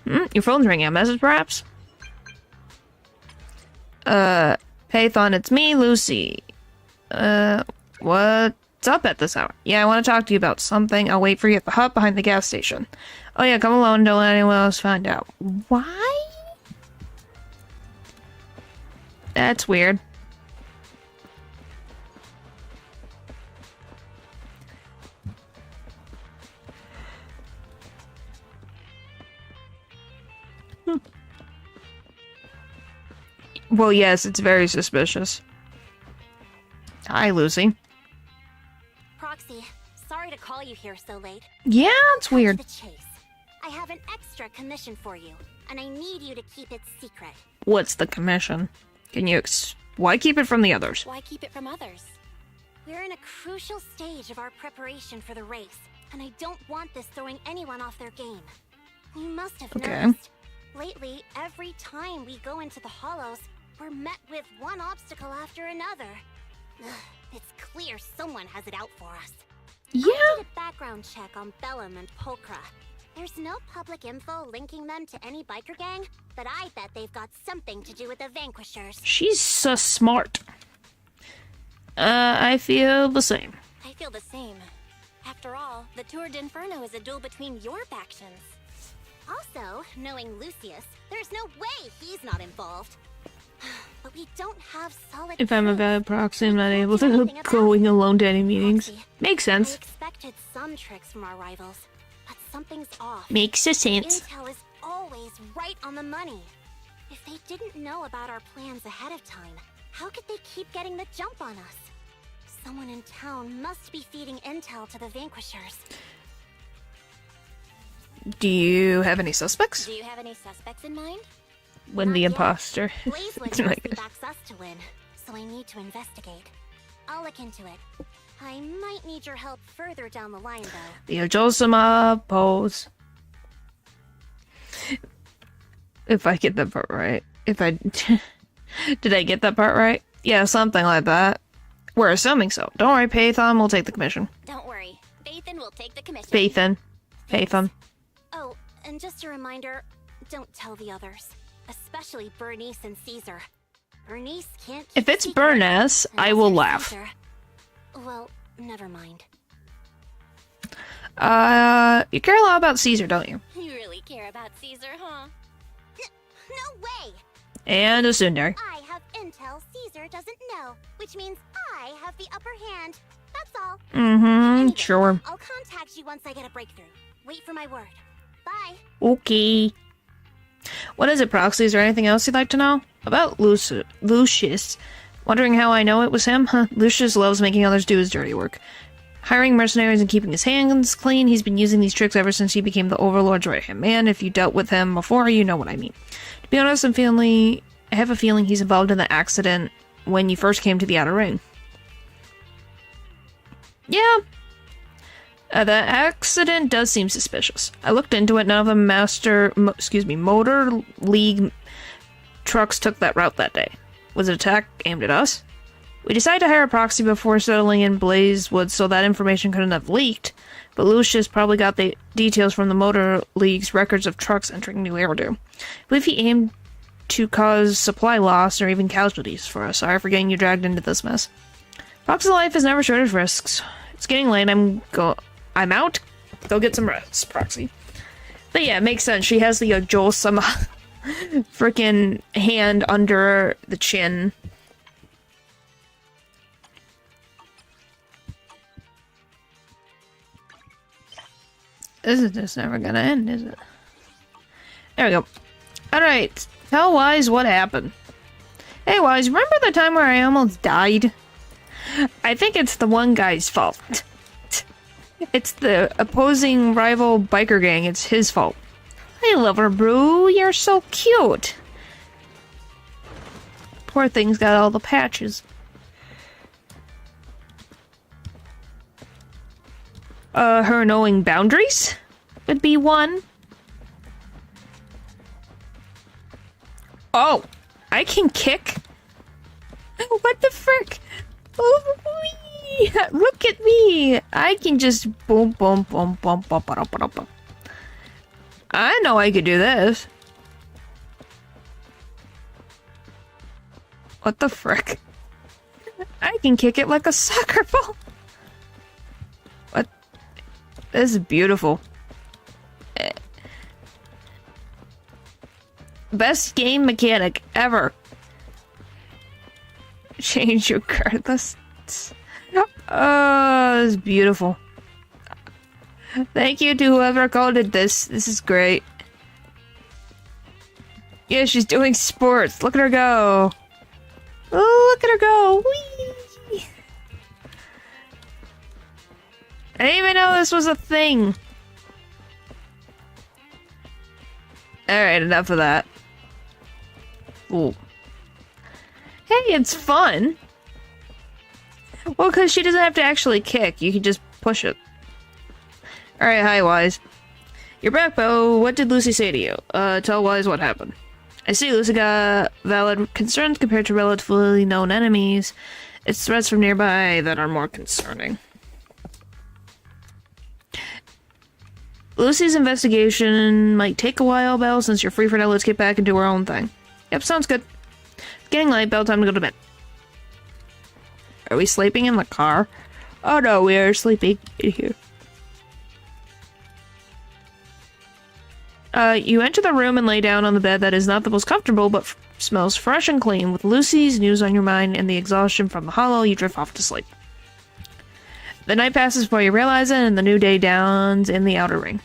Your phone's ringing. A message, perhaps? Python, it's me, Lucy. What's up at this hour? Yeah, I want to talk to you about something. I'll wait for you at the hut behind the gas station. Oh yeah, come alone, don't let anyone else find out. Why? That's weird. Well, yes, it's very suspicious. Hi, Lucy. Proxy, sorry to call you here so late. Yeah, it's weird. The chase. I have an extra commission for you, and I need you to keep it secret. What's the commission? Can you why keep it from the others? Why keep it from others? We're in a crucial stage of our preparation for the race, and I don't want this throwing anyone off their game. You must have Okay. noticed. Lately, every time we go into the hollows, we're met with one obstacle after another. Ugh, it's clear someone has it out for us. Yeah. I did a background check on Bellum and Polkra. There's no public info linking them to any biker gang, but I bet they've got something to do with the Vanquishers. She's so smart. I feel the same. I feel the same. After all, the Tour d'Inferno is a duel between your factions. Also, knowing Lucius, there's no way he's not involved. But we don't have solid If I'm a proof. valid proxy, I'm not able to going alone to any meetings. Makes I sense. expected some tricks from our rivals, but something's off. Makes sense. Intel is always right on the money. If they didn't know about our plans ahead of time, how could they keep getting the jump on us? Someone in town must be feeding intel to the Vanquishers. Do you have any suspects? Do you have any suspects in mind? When Not the yet. imposter. Blazewood I mostly guess. backs us to win, so I need to investigate. I'll look into it. I might need your help further down the line, though. The Ojosama pose. If I get that part right. If I... Did I get that part right? Yeah, something like that. We're assuming so. Don't worry, Pathan will take the commission. Don't worry, Bathan will take the commission. Pathan. Pathan. Oh, and just a reminder, don't tell the others. Especially Bernice and Caesar. Bernice can't keep If it's secrets, Burness, and I as will for laugh. Caesar, well, never mind. You care a lot about Caesar, don't you? You really care about Caesar, huh? No way! And a Sundari. I have intel Caesar doesn't know, which means I have the upper hand. That's all. Mm-hmm, sure. I'll contact you once I get a breakthrough. Wait for my word. Bye. Okay. What is it, Proxy? Is there anything else you'd like to know? About Lucius. Wondering how I know it was him? Huh. Lucius loves making others do his dirty work. Hiring mercenaries and keeping his hands clean, he's been using these tricks ever since he became the Overlord's right-hand man. If you dealt with him before, you know what I mean. To be honest, I have a feeling he's involved in the accident when you first came to the Outer Ring. Yeah. The accident does seem suspicious. I looked into it. None of the Motor League trucks took that route that day. Was it an attack aimed at us? We decided to hire a proxy before settling in Blazewood so that information couldn't have leaked, but Lucius probably got the details from the Motor League's records of trucks entering New Eridu. I believe he aimed to cause supply loss or even casualties for us. Sorry for getting you dragged into this mess. Proxy life is never short of risks. It's getting late. I'm out. Go get some rest, Proxy. But yeah, it makes sense. She has the Ojosama freaking hand under the chin. This is just never gonna end, is it? There we go. Alright. Tell Wise what happened. Hey Wise, remember the time where I almost died? I think it's the one guy's fault. It's the opposing rival biker gang. It's his fault. Hey, Lover Brew, you're so cute. Poor thing's got all the patches. Her knowing boundaries would be one. Oh, I can kick? What the frick? Oh, wee. Look at me. I can just boom, boom, boom, boom, boom, boom, boom, boom. I know I could do this. What the frick? I can kick it like a soccer ball. What? This is beautiful. Best game mechanic ever. Change your card list. Oh, this is beautiful. Thank you to whoever coded this. This is great. Yeah, she's doing sports. Look at her go. Oh, look at her go. Whee! I didn't even know this was a thing. Alright, enough of that. Ooh. Hey, it's fun. Well, because she doesn't have to actually kick. You can just push it. Alright, hi, Wise. You're back, Bo. What did Lucy say to you? Tell Wise what happened. I see Lucy got valid concerns compared to relatively known enemies. It's threats from nearby that are more concerning. Lucy's investigation might take a while, Belle, since you're free for now. Let's get back and do our own thing. Yep, sounds good. It's getting late, Belle. Time to go to bed. Are we sleeping in the car? Oh no, we are sleeping in here. You enter the room and lay down on the bed that is not the most comfortable, but smells fresh and clean. With Lucy's news on your mind and the exhaustion from the hollow, you drift off to sleep. The night passes before you realize it, and the new day dawns in the outer ring.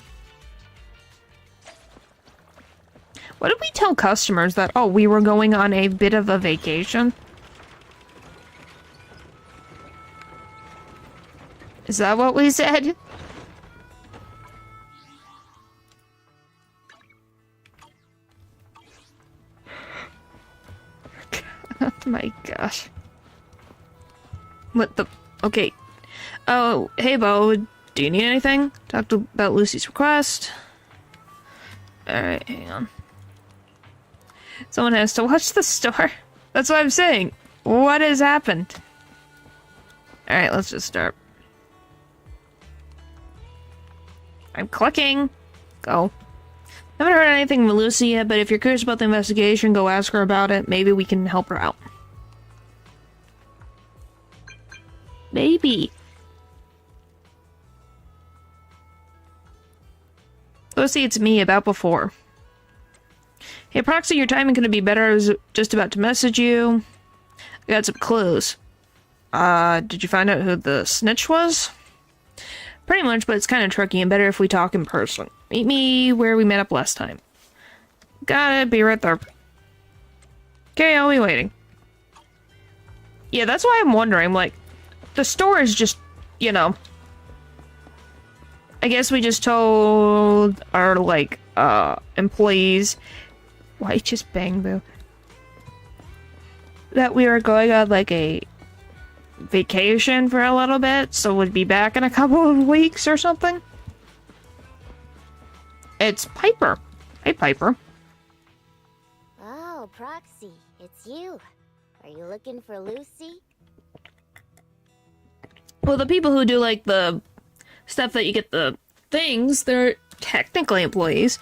What did we tell customers? That, oh, we were going on a bit of a vacation? Is that what we said? Oh my gosh. What the... Okay. Oh, hey Bo, do you need anything? Talked about Lucy's request. Alright, hang on. Someone has to watch the store. That's what I'm saying. What has happened? Alright, let's just start. I'm clicking. Go. Haven't heard anything from Lucy yet, but if you're curious about the investigation, go ask her about it. Maybe we can help her out. Maybe. Lucy, it's me, about before. Hey, Proxy, your timing couldn't be better. I was just about to message you. I got some clues. Did you find out who the snitch was? Pretty much, but it's kind of tricky and better if we talk in person. Meet me where we met up last time. Got it, be right there. Okay, I'll be waiting. Yeah, that's why I'm wondering, like, the store is just, you know... I guess we just told our, like, employees... Why just bang, boo? That we were going on, like, a vacation for a little bit, so we'd be back in a couple of weeks or something. It's Piper. Hey, Piper. Oh, Proxy, it's you. Are you looking for Lucy? Well, the people who do, like, the stuff that you get the things, they're technically employees.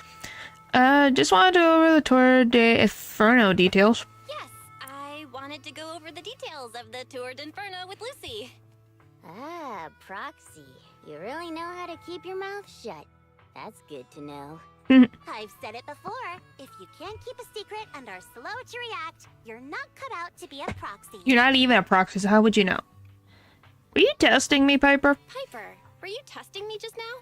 Just wanted to go over the Tour de Inferno details. Yes, I wanted to go over the details of the Tour d'Inferno with Lucy. Ah, Proxy. You really know how to keep your mouth shut. That's good to know. I've said it before. If you can't keep a secret and are slow to react, you're not cut out to be a proxy. You're not even a proxy, so how would you know? Were you testing me, Piper? Piper, were you testing me just now?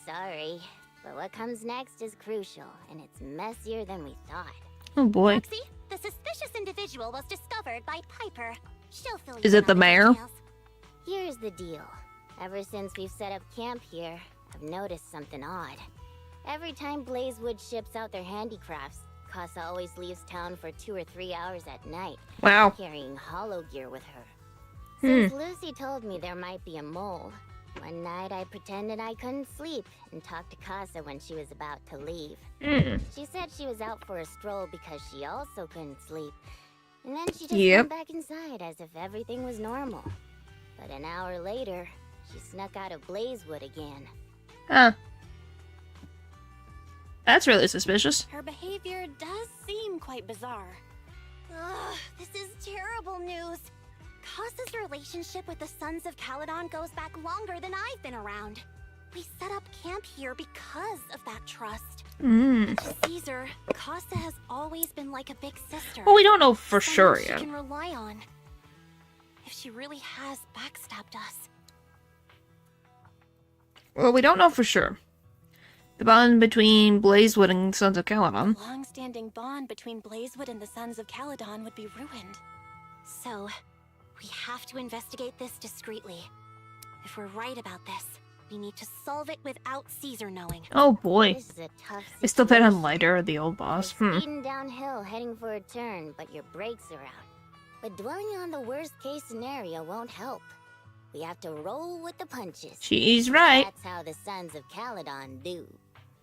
Sorry. But what comes next is crucial, and it's messier than we thought. Oh boy. Proxy, the suspicious individual was discovered by Piper. She'll fill you Is it in the on mayor? details. Here's the deal. Ever since we've set up camp here, I've noticed something odd. Every time Blazewood ships out their handicrafts, Casa always leaves town for 2 or 3 hours at night. Wow. Carrying hollow gear with her. Since Lucy told me there might be a mole, one night I pretended I couldn't sleep and talked to Casa when she was about to leave. She said she was out for a stroll because she also couldn't sleep. And then she just went back inside as if everything was normal. But an hour later, she snuck out of Blazewood again. Huh. That's really suspicious. Her behavior does seem quite bizarre. Ugh, this is terrible news. Casa's relationship with the Sons of Calydon goes back longer than I've been around. We set up camp here because of that trust. To Caesar, Casa has always been like a big sister. Well, we don't know for sure Someone yet. she can rely on. If she really has backstabbed us. Well, we don't know for sure. The bond between Blazewood and Sons of Calydon. The long-standing bond between Blazewood and the Sons of Calydon would be ruined. So, we have to investigate this discreetly. If we're right about this, we need to solve it without Caesar knowing. Oh boy. This is a tough Is still that on Lighter, the old boss? You're speeding downhill, heading for a turn, but your brakes are out. But dwelling on the worst-case scenario won't help. We have to roll with the punches. She's right. That's how the sons of Calydon do.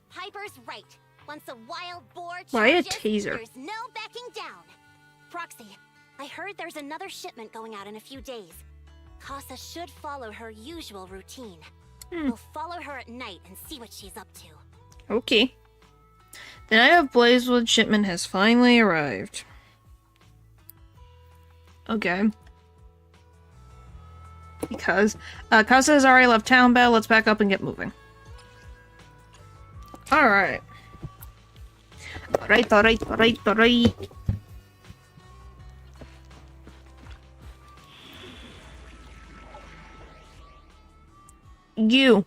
Piper's right. Once a wild boar Why a charges, taser? there's no backing down. Proxy, I heard there's another shipment going out in a few days. Casa should follow her usual routine. We'll follow her at night and see what she's up to. Okay. The night of Blazewood shipment has finally arrived. Okay. Because Casa has already left town, Belle. Let's back up and get moving. Alright. Alright. You.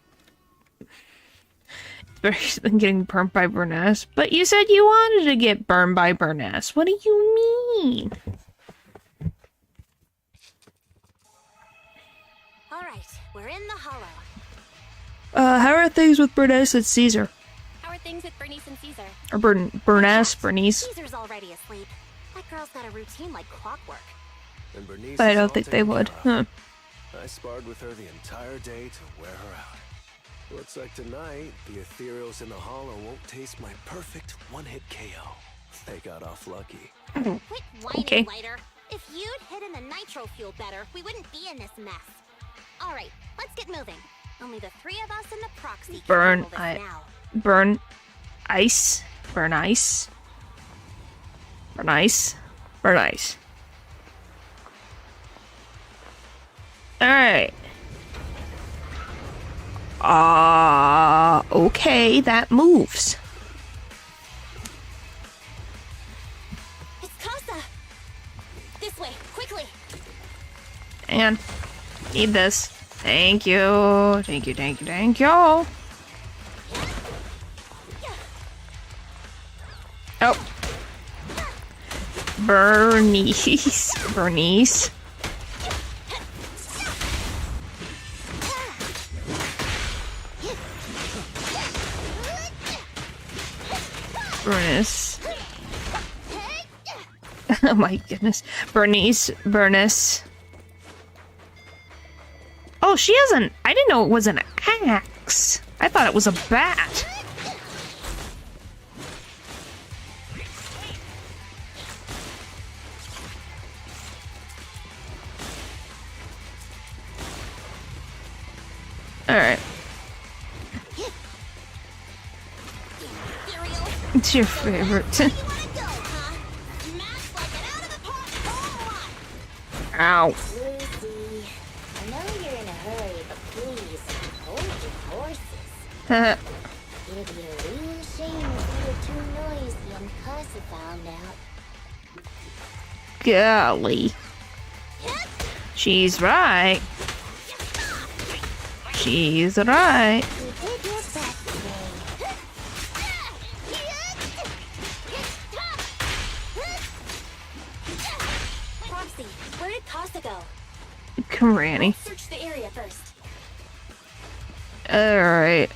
Barry's been getting burnt by Burness, but you said you wanted to get burned by Burness. What do you mean? Alright, we're in the hollow. How are things with Burness and Caesar? How are things with Bernice and Caesar? Or Bernice? Caesar's already asleep. That girl's got a routine like clockwork. And Bernice But I is don't all think they taken would. care of. Huh. I sparred with her the entire day to wear her out. Looks like tonight, the ethereals in the hollow won't taste my perfect one-hit KO. They got off lucky. Quit whining, Okay. Lighter. If you'd hidden the nitro fuel better, we wouldn't be in this mess. Alright, let's get moving. Only the three of us and the proxy can Burn handle this now. Burn ice. Burn ice. Burn ice. Burn ice. Alright. Okay, that moves. It's Casa! This way, quickly! And need this. Thank you. Oh. Bernice. Bernice. Oh my goodness. Bernice. Oh, she has an... I didn't know it was an axe. I thought it was a bat. Alright. It's your favorite. Ow. Lucy, I know you're in a hurry, but please, hold your horses. It'd be a real shame if you were too noisy and Casa found out. Golly. She's right. She's right. You did your best today. Proxy, where did Casa go? Come, Ranny. Search the area first. Alright.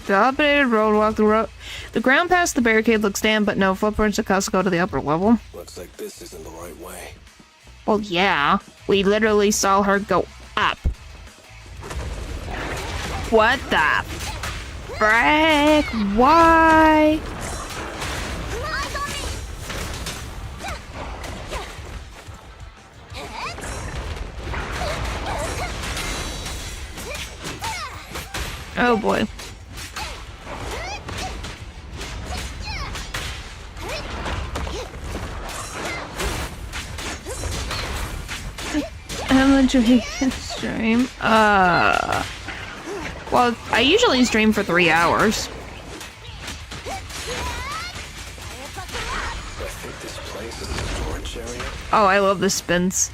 The updated road walk the road. The ground past the barricade looks damp, but no footprints of Casa go to the upper level. Looks like this isn't the right way. Well, yeah. We literally saw her go up. What the frick? Why? Oh boy. Elementary stream. Well, I usually stream for 3 hours. Oh, I love the spins.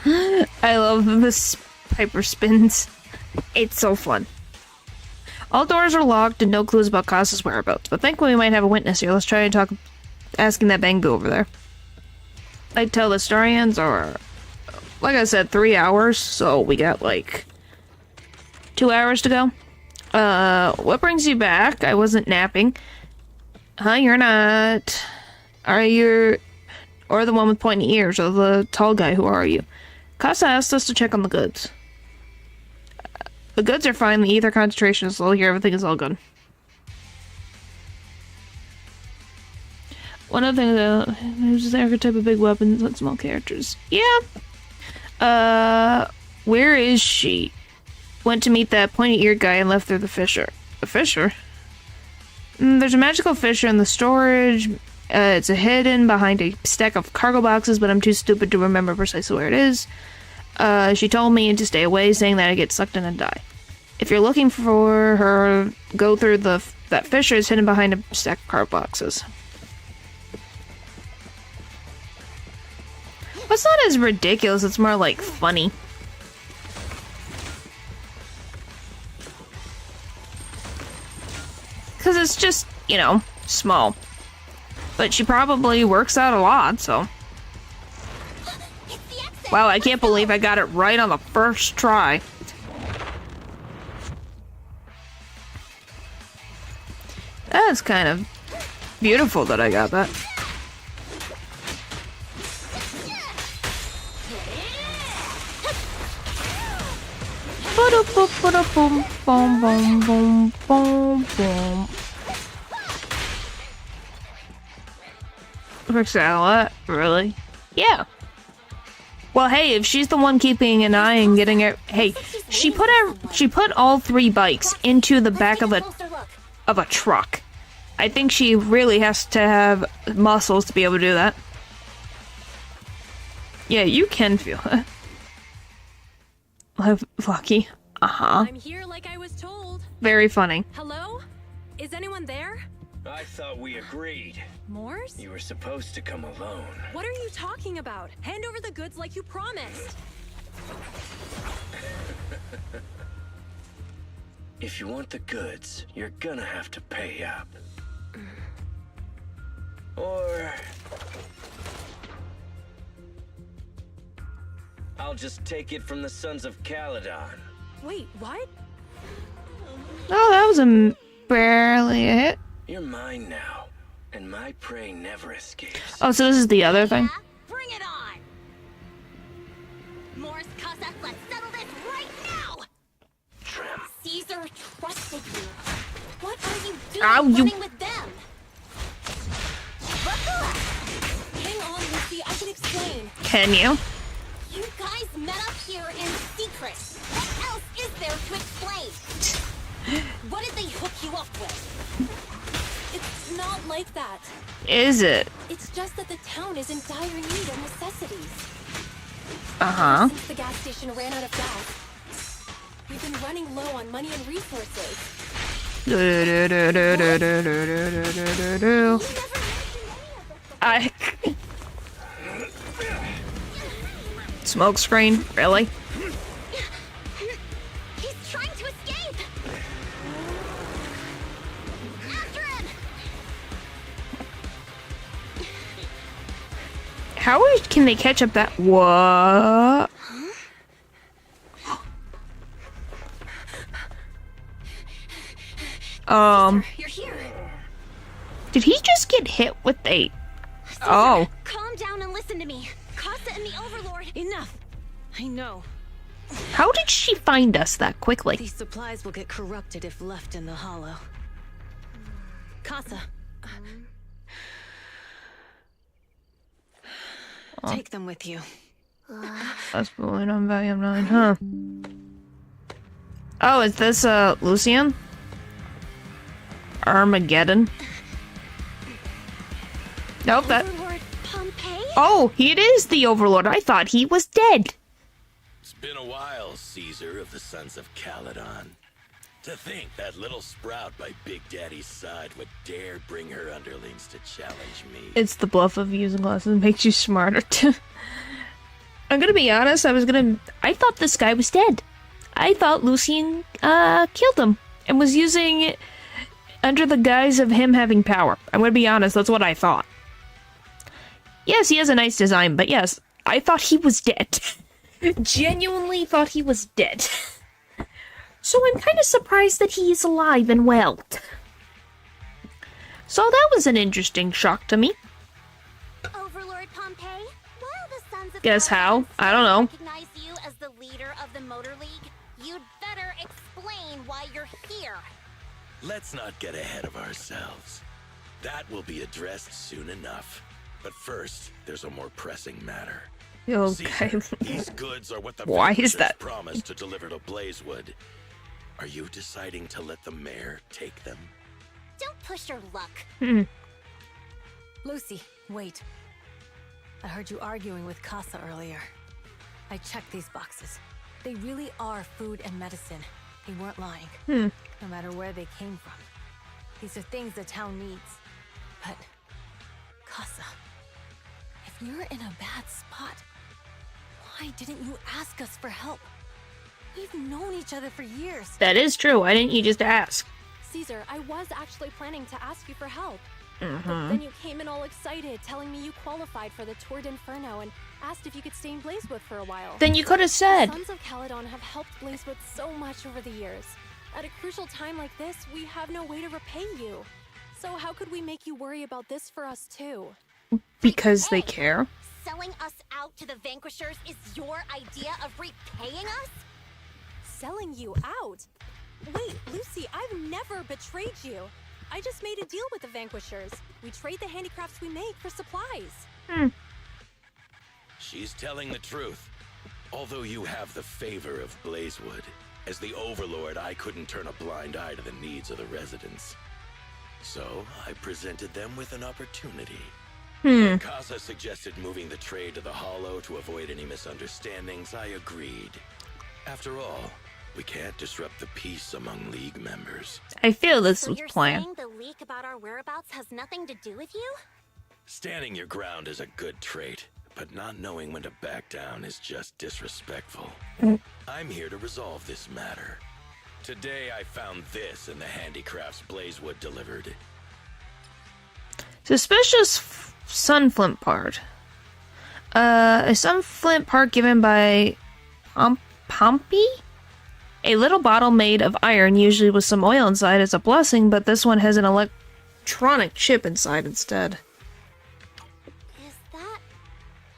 I love the Piper spins. It's so fun. All doors are locked and no clues about Casa's whereabouts, but thankfully we might have a witness here. Let's try and talk, asking that Bangbu over there. I'd tell the story ends are, like I said, 3 hours, so we got like 2 hours to go. What brings you back? I wasn't napping. Huh, you're not. Are you, or the one with pointy ears, or the tall guy, who are you? Casa asked us to check on the goods. The goods are fine, the ether concentration is low here, everything is all good. One of the things, there's the archetype of big weapons and small characters. Yeah. Where is she? Went to meet that pointy-eared guy and left through the fissure. The fissure? There's a magical fissure in the storage. It's hidden behind a stack of cargo boxes, but I'm too stupid to remember precisely where it is. She told me to stay away, saying that I get sucked in and die. If you're looking for her, go through that fissure is hidden behind a stack of cargo boxes. It's not as ridiculous, it's more like funny. Because it's just, you know, small. But she probably works out a lot, so. Wow, I can't believe I got it right on the first try. That's kind of beautiful that I got that. Boom, boom, boom, boom, boom, boom. Works out a lot, really? Yeah. Well, hey, if she's the one keeping an eye and getting it, hey, she put all 3 bikes into the back of a truck. I think she really has to have muscles to be able to do that. Yeah, you can feel it. Lucky. Uh-huh. I'm here like I was told. Very funny. Hello? Is anyone there? I thought we agreed. Morse? You were supposed to come alone. What are you talking about? Hand over the goods like you promised. If you want the goods, you're gonna have to pay up. Or I'll just take it from the Sons of Calydon. Wait, what? Oh, that was barely a hit. You're mine now, and my prey never escapes. Oh, so this is the other thing? Bring it on! Morse, Casa, let's settle this right now! Trim. Caesar trusted you. What are you doing running with them? Buckle up! Hang on, Lucy, I can explain. Can you? You guys met up here in secret. What else is there to explain? What did they hook you up with? It's not like that. Is it? It's just that the town is in dire need of necessities. Uh-huh. Since the gas station ran out of gas, we've been running low on money and resources. Smoke screen? Really? He's trying to escape! After him! How can they catch up that? What? You're here. Did he just get hit with a? Oh. Calm down and listen to me. Casa and the Overlord. Enough. I know. How did she find us that quickly? These supplies will get corrupted if left in the hollow. Casa. Take them with you. That's bullet on volume 9, huh? Oh, is this Lucian? Armageddon? Nope, that. Overlord Pompeii? Oh, it is the Overlord. I thought he was dead. It's been a while, Caesar of the Sons of Calydon. To think that little sprout by Big Daddy's side would dare bring her underlings to challenge me. It's the bluff of using glasses makes you smarter too. I'm gonna be honest, I thought this guy was dead. I thought Lucian killed him and was using it under the guise of him having power. I'm gonna be honest, that's what I thought. Yes, he has a nice design, but yes, I thought he was dead. Genuinely thought he was dead. So I'm kind of surprised that he is alive and well. So that was an interesting shock to me. Overlord Pompeii? While the Sons of Guess how? Calydon I don't know. recognize let's not get ahead of ourselves. That will be addressed soon enough. But first, there's a more pressing matter. Okay. Caesar, these goods are what the Why is vanquishers that? promised to deliver to Blazewood. Are you deciding to let the mayor take them? Don't push your luck. Lucy, wait. I heard you arguing with Casa earlier. I checked these boxes. They really are food and medicine. They weren't lying. No matter where they came from. These are things the town needs. But, Casa, if you're in a bad spot, why didn't you ask us for help? We've known each other for years. That is true. Why didn't you just ask? Caesar, I was actually planning to ask you for help. But then you came in all excited, telling me you qualified for the Tour d'Inferno and asked if you could stay in Blazewood for a while. Then you could have said. The Sons of Calydon have helped Blazewood so much over the years. At a crucial time like this, we have no way to repay you. So how could we make you worry about this for us too? Because they care. Selling us out to the Vanquishers is your idea of repaying us? Selling you out? Wait, Lucy, I've never betrayed you. I just made a deal with the Vanquishers. We trade the handicrafts we make for supplies. She's telling the truth. Although you have the favor of Blazewood, as the Overlord, I couldn't turn a blind eye to the needs of the residents. So, I presented them with an opportunity. When Casa suggested moving the trade to the Hollow to avoid any misunderstandings, I agreed. After all, we can't disrupt the peace among League members. I feel this So was you're planned. saying the leak about our whereabouts has nothing to do with you? Standing your ground is a good trait, but not knowing when to back down is just disrespectful. I'm here to resolve this matter. Today I found this in the handicrafts Blazewood delivered. Suspicious sunflint part. A sunflint part given by Pompey? A little bottle made of iron, usually with some oil inside, is a blessing, but this one has an electronic chip inside instead. Is that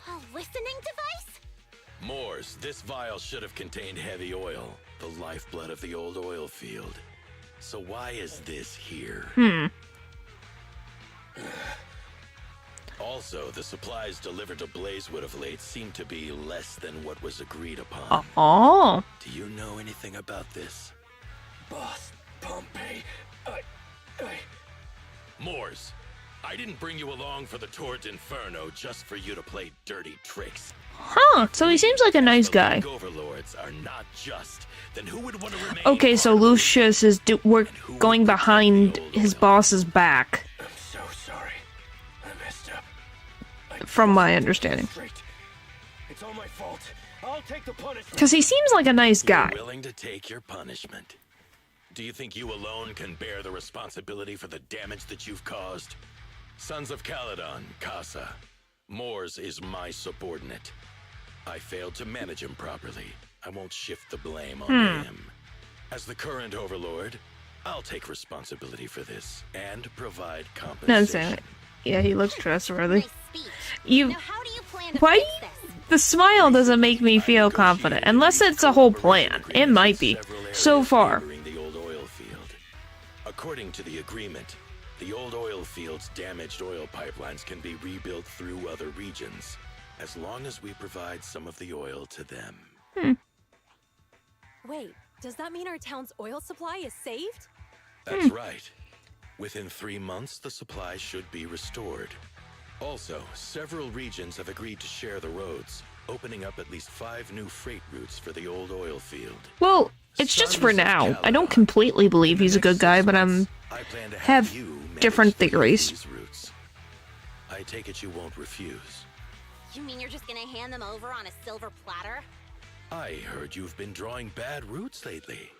a listening device? Moors, this vial should have contained heavy oil, the lifeblood of the old oil field. So why is this here? Also, the supplies delivered to Blazewood of late seem to be less than what was agreed upon. Oh. Do you know anything about this? Boss, Pompey, Moors, I didn't bring you along for the Tour d'Inferno just for you to play dirty tricks. Huh, so he seems like a nice guy. League overlords are not just. Then who would want to remain Okay, so part of Lucius is going behind his boss's back, I'm so sorry. I messed up. from my understanding. It's all my fault. I'll take the punishment. Because he seems like a nice guy. You're willing to take your punishment? Do you think you alone can bear the responsibility for the damage that you've caused? Sons of Calydon, Casa. Moors is my subordinate. I failed to manage him properly. I won't shift the blame on him. As the current overlord, I'll take responsibility for this and provide No, I'm compensation. saying it. Yeah, he looks trustworthy. Nice speech. You. Now how do you plan to Why? fix this? The smile doesn't make me feel confident, unless it's a whole plan. It might be. So far. The old oil field. According to the agreement, the old oil field's damaged oil pipelines can be rebuilt through other regions, as long as we provide some of the oil to them. Wait, does that mean our town's oil supply is saved? That's right. Within 3 months, the supply should be restored. Also, several regions have agreed to share the roads, opening up at least 5 new freight routes for the old oil field. Well, it's just for now. I don't completely believe he's a good guy, but I plan to have you manage different 3 of theories. these routes. I take it you won't refuse. You mean you're just gonna hand them over on a silver platter? I heard you've been drawing bad routes lately.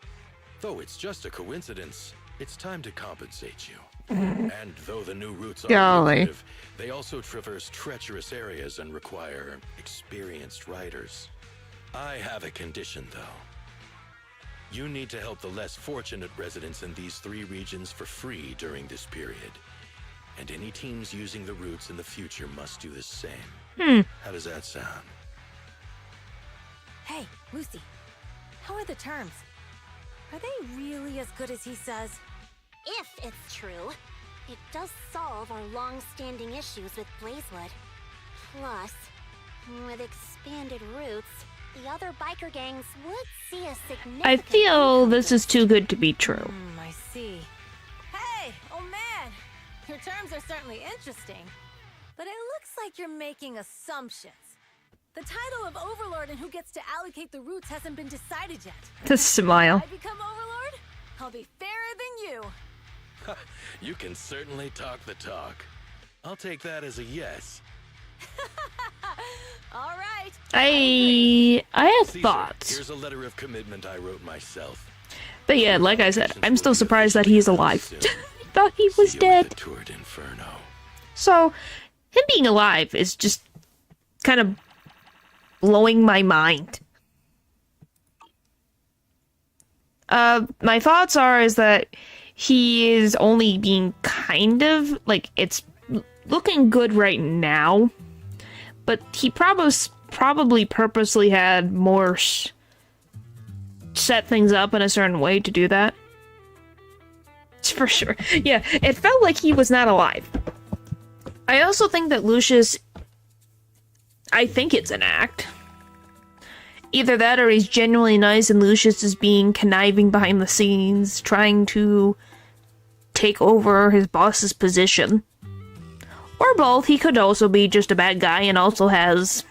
Though it's just a coincidence, it's time to compensate you. And though the new routes are Golly. lucrative, they also traverse treacherous areas and require experienced riders. I have a condition, though. You need to help the less fortunate residents in these 3 regions for free during this period. And any teams using the routes in the future must do the same. How does that sound? Hey, Lucy. How are the terms? Are they really as good as he says? if it's true, it does solve our long-standing issues with Blazewood. Plus, with expanded routes, the other biker gangs would see a significant... I feel this is too good to be true. I see. Hey, oh man! Your terms are certainly interesting, but it looks like you're making assumptions. The title of Overlord and who gets to allocate the routes hasn't been decided yet. The smile. If I become Overlord, I'll be fairer than you. You can certainly talk the talk. I'll take that as a yes. All right. I have Caesar, thoughts. Here's a letter of commitment I wrote myself. But yeah, like I said, I'm still surprised that he's alive. Thought he was dead. Inferno. So, him being alive is just kind of blowing my mind. My thoughts is that he is only being kind of, like, it's looking good right now, but he probably purposely had more set things up in a certain way to do that. For sure. Yeah, it felt like he was not alive. I also think that Lucius... I think it's an act. Either that or he's genuinely nice and Lucius is being conniving behind the scenes, trying to take over his boss's position. Or both. He could also be just a bad guy and also has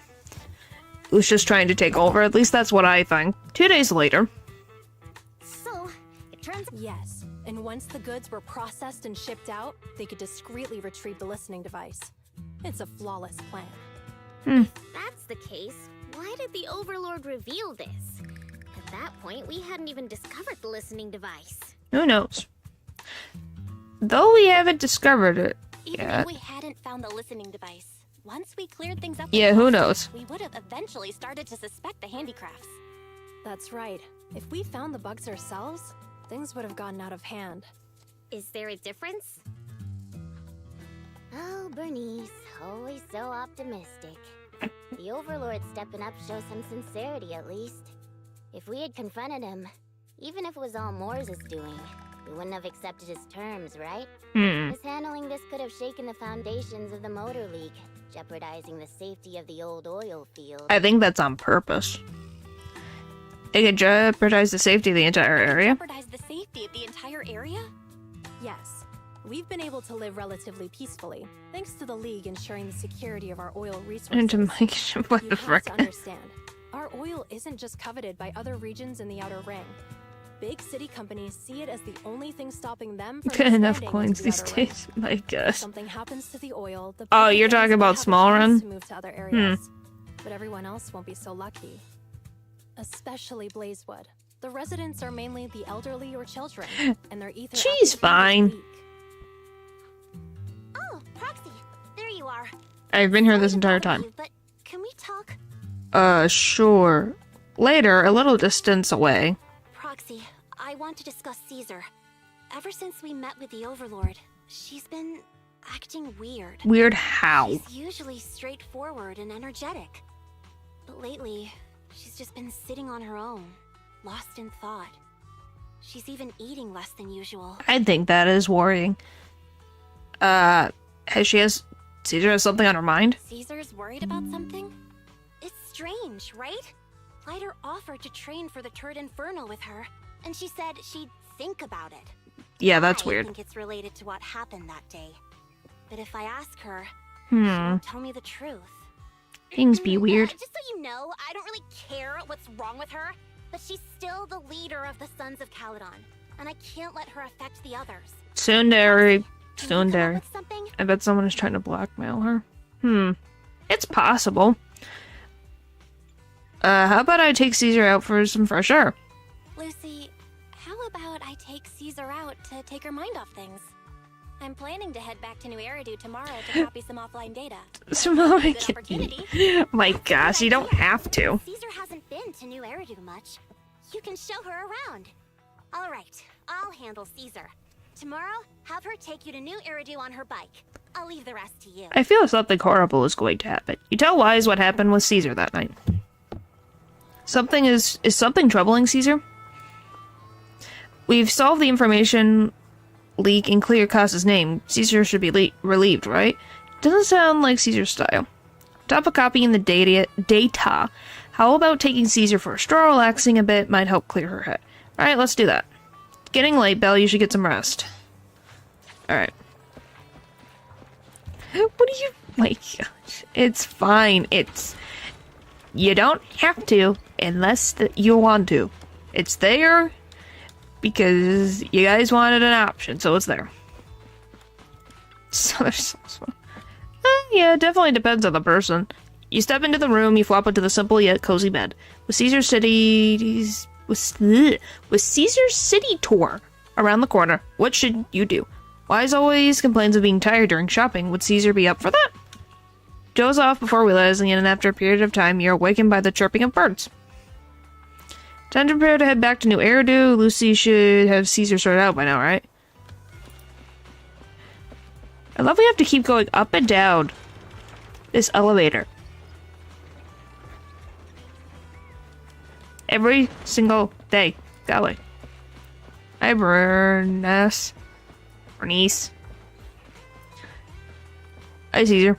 Lucius trying to take over. At least that's what I think. 2 days later. So, it turns... Yes, and once the goods were processed and shipped out, they could discreetly retrieve the listening device. It's a flawless plan. If that's the case, why did the Overlord reveal this? At that point, we hadn't even discovered the listening device. Who knows? Though we haven't discovered it Even yet. if we hadn't found the listening device, once we cleared things up... Yeah, who knows? We would have eventually started to suspect the handicrafts. That's right. If we found the bugs ourselves, things would have gotten out of hand. Is there a difference? Oh, Bernice, always so optimistic. The Overlord stepping up shows some sincerity, at least. If we had confronted him, even if it was all Moore's doing, we wouldn't have accepted his terms, right? Mishandling this could have shaken the foundations of the Motor League, jeopardizing the safety of the old oil field. I think that's on purpose. It could jeopardize the safety of the entire area. Jeopardize the safety of the entire area? Yes. We've been able to live relatively peacefully, thanks to the League ensuring the security of our oil resources. And to Mike, what You the have frick? to understand, our oil isn't just coveted by other regions in the Outer Ring. Big city companies see it as the only thing stopping them from Get enough expanding coins into the these Outer Ring. days, my If gosh. something happens to the oil, the Oh, big you're gangs talking might about have a Small chance Run? to move to other areas. But everyone else won't be so lucky. Especially Blazewood. The residents are mainly the elderly or children, and their ether She's activity is fine. weak. Oh, Proxy, there you are. I've been here this Sorry to entire bother time. you, but can we talk? Sure. Later, a little distance away. Proxy, I want to discuss Caesar. Ever since we met with the Overlord, she's been acting weird. Weird how? She's usually straightforward and energetic. But lately, she's just been sitting on her own, lost in thought. She's even eating less than usual. I think that is worrying. Caesar has something on her mind? Caesar's worried about something? It's strange, right? Lighter offered to train for the Turd Inferno with her, and she said she'd think about it. Yeah, that's I weird. think it's related to what happened that day. But if I ask her, she Hmm. won't tell me the truth. Things be weird. Just so you know, I don't really care what's wrong with her, but she's still the leader of the Sons of Calydon, and I can't let her affect the others. Tsundere. Can you come up Tsundere. with something? I bet someone is trying to blackmail her. It's possible. How about I take Caesar out for some fresh air? Lucy, how about I take Caesar out to take her mind off things? I'm planning to head back to New Eridu tomorrow to copy some offline data. Good opportunity. My gosh, you don't have to. Caesar hasn't been to New Eridu much. You can show her around. All right, I'll handle Caesar. Tomorrow, have her take you to New Eridu on her bike. I'll leave the rest to you. I feel something horrible is going to happen. You tell Wise what happened with Caesar that night. Is something troubling Caesar? We've solved the information leak and clear Casa's name, Caesar should be relieved, right? Doesn't sound like Caesar's style. Top of copying the data. How about taking Caesar for a stroll, relaxing a bit, might help clear her head. Alright, let's do that. It's getting late, Belle, you should get some rest. Alright. What do you... My gosh. It's fine. You don't have to, unless you want to. It's there, because you guys wanted an option, so it's there. So there's... yeah, it definitely depends on the person. You step into the room, you flop into the simple yet cozy bed. With Caesar's City tour around the corner, what should you do? Wise always complains of being tired during shopping. Would Caesar be up for that? Doze off before realizing it, and after a period of time, you're awakened by the chirping of birds. Time to prepare to head back to New Eridu. Lucy should have Caesar sorted out by now, right? I love we have to keep going up and down this elevator. Every single day. Golly. Hi, Bernice. Hi, Caesar.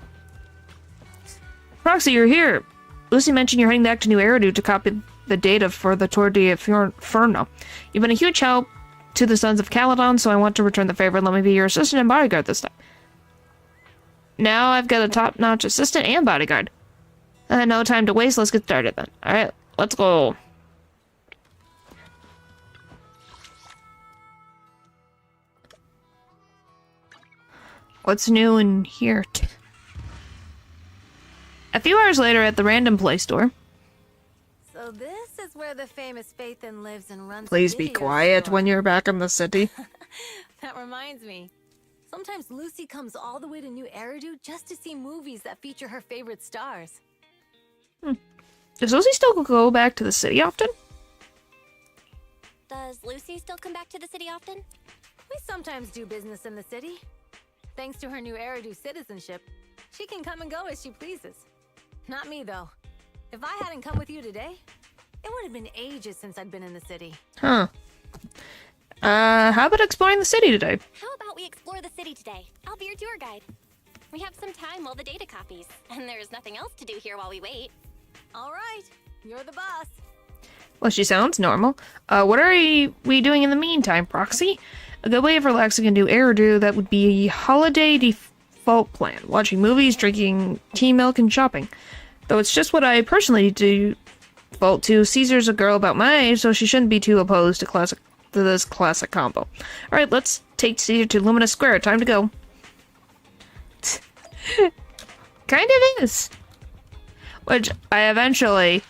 Proxy, you're here. Lucy mentioned you're heading back to New Eridu to copy the data for the Tour de Inferno. You've been a huge help to the Sons of Calydon, so I want to return the favor and let me be your assistant and bodyguard this time. Now I've got a top-notch assistant and bodyguard. No time to waste, let's get started then. Alright, let's go. What's new in here? A few hours later at the Random Play store. So this is where the famous Phaethon lives and runs. Please be quiet when you're back in the city. That reminds me. Sometimes Lucy comes all the way to New Eridu just to see movies that feature her favorite stars. Does Lucy still go back to the city often? Does Lucy still come back to the city often? We sometimes do business in the city. Thanks to her New Eridu citizenship, she can come and go as she pleases. Not me, though. If I hadn't come with you today, it would have been ages since I'd been in the city. Huh. How about exploring the city today? How about we explore the city today? I'll be your tour guide. We have some time while the data copies, and there's nothing else to do here while we wait. All right, you're the boss. Well, she sounds normal. What are we doing in the meantime, Proxy? A good way of relaxing in New Eridu, that would be a holiday default plan. Watching movies, drinking tea, milk, and shopping. Though it's just what I personally default to. Caesar's a girl about my age, so she shouldn't be too opposed to this classic combo. Alright, let's take Caesar to Luminous Square. Time to go. Kind of is. Which I eventually,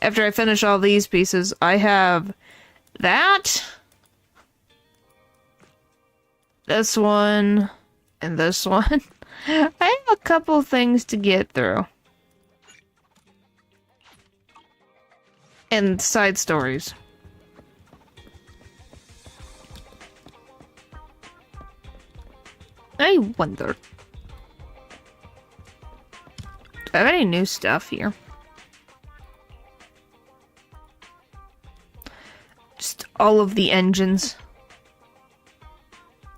after I finish all these pieces, I have that, this one, and this one. I have a couple things to get through. And side stories. I wonder. Do I have any new stuff here? Just all of the engines.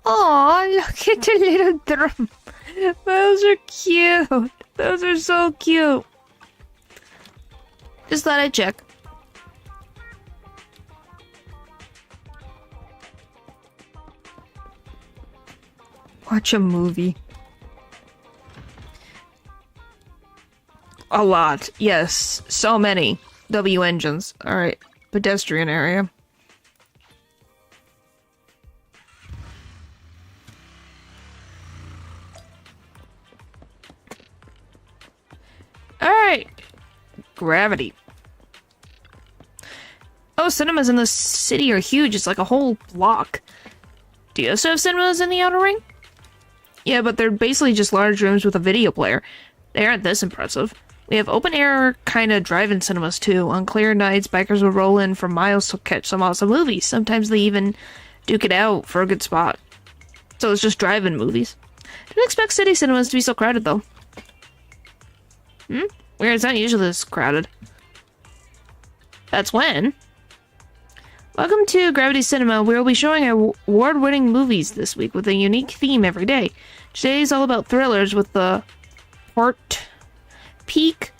Aw, look at the little drum. Those are cute. Those are so cute. Just thought I'd check. Watch a movie. A lot. Yes. So many. W engines. Alright. Pedestrian area. Alright. Gravity. Oh, cinemas in the city are huge. It's like a whole block. Do you also have cinemas in the Outer Ring? Yeah, but they're basically just large rooms with a video player. They aren't this impressive. We have open-air kind of drive-in cinemas, too. On clear nights, bikers will roll in for miles to catch some awesome movies. Sometimes they even duke it out for a good spot. So it's just drive-in movies. Didn't expect city cinemas to be so crowded, though. Weird, it's not usually this crowded. That's when Welcome to Gravity Cinema. We'll be showing award-winning movies this week with a unique theme every day. Today is all about thrillers with the Port Peak,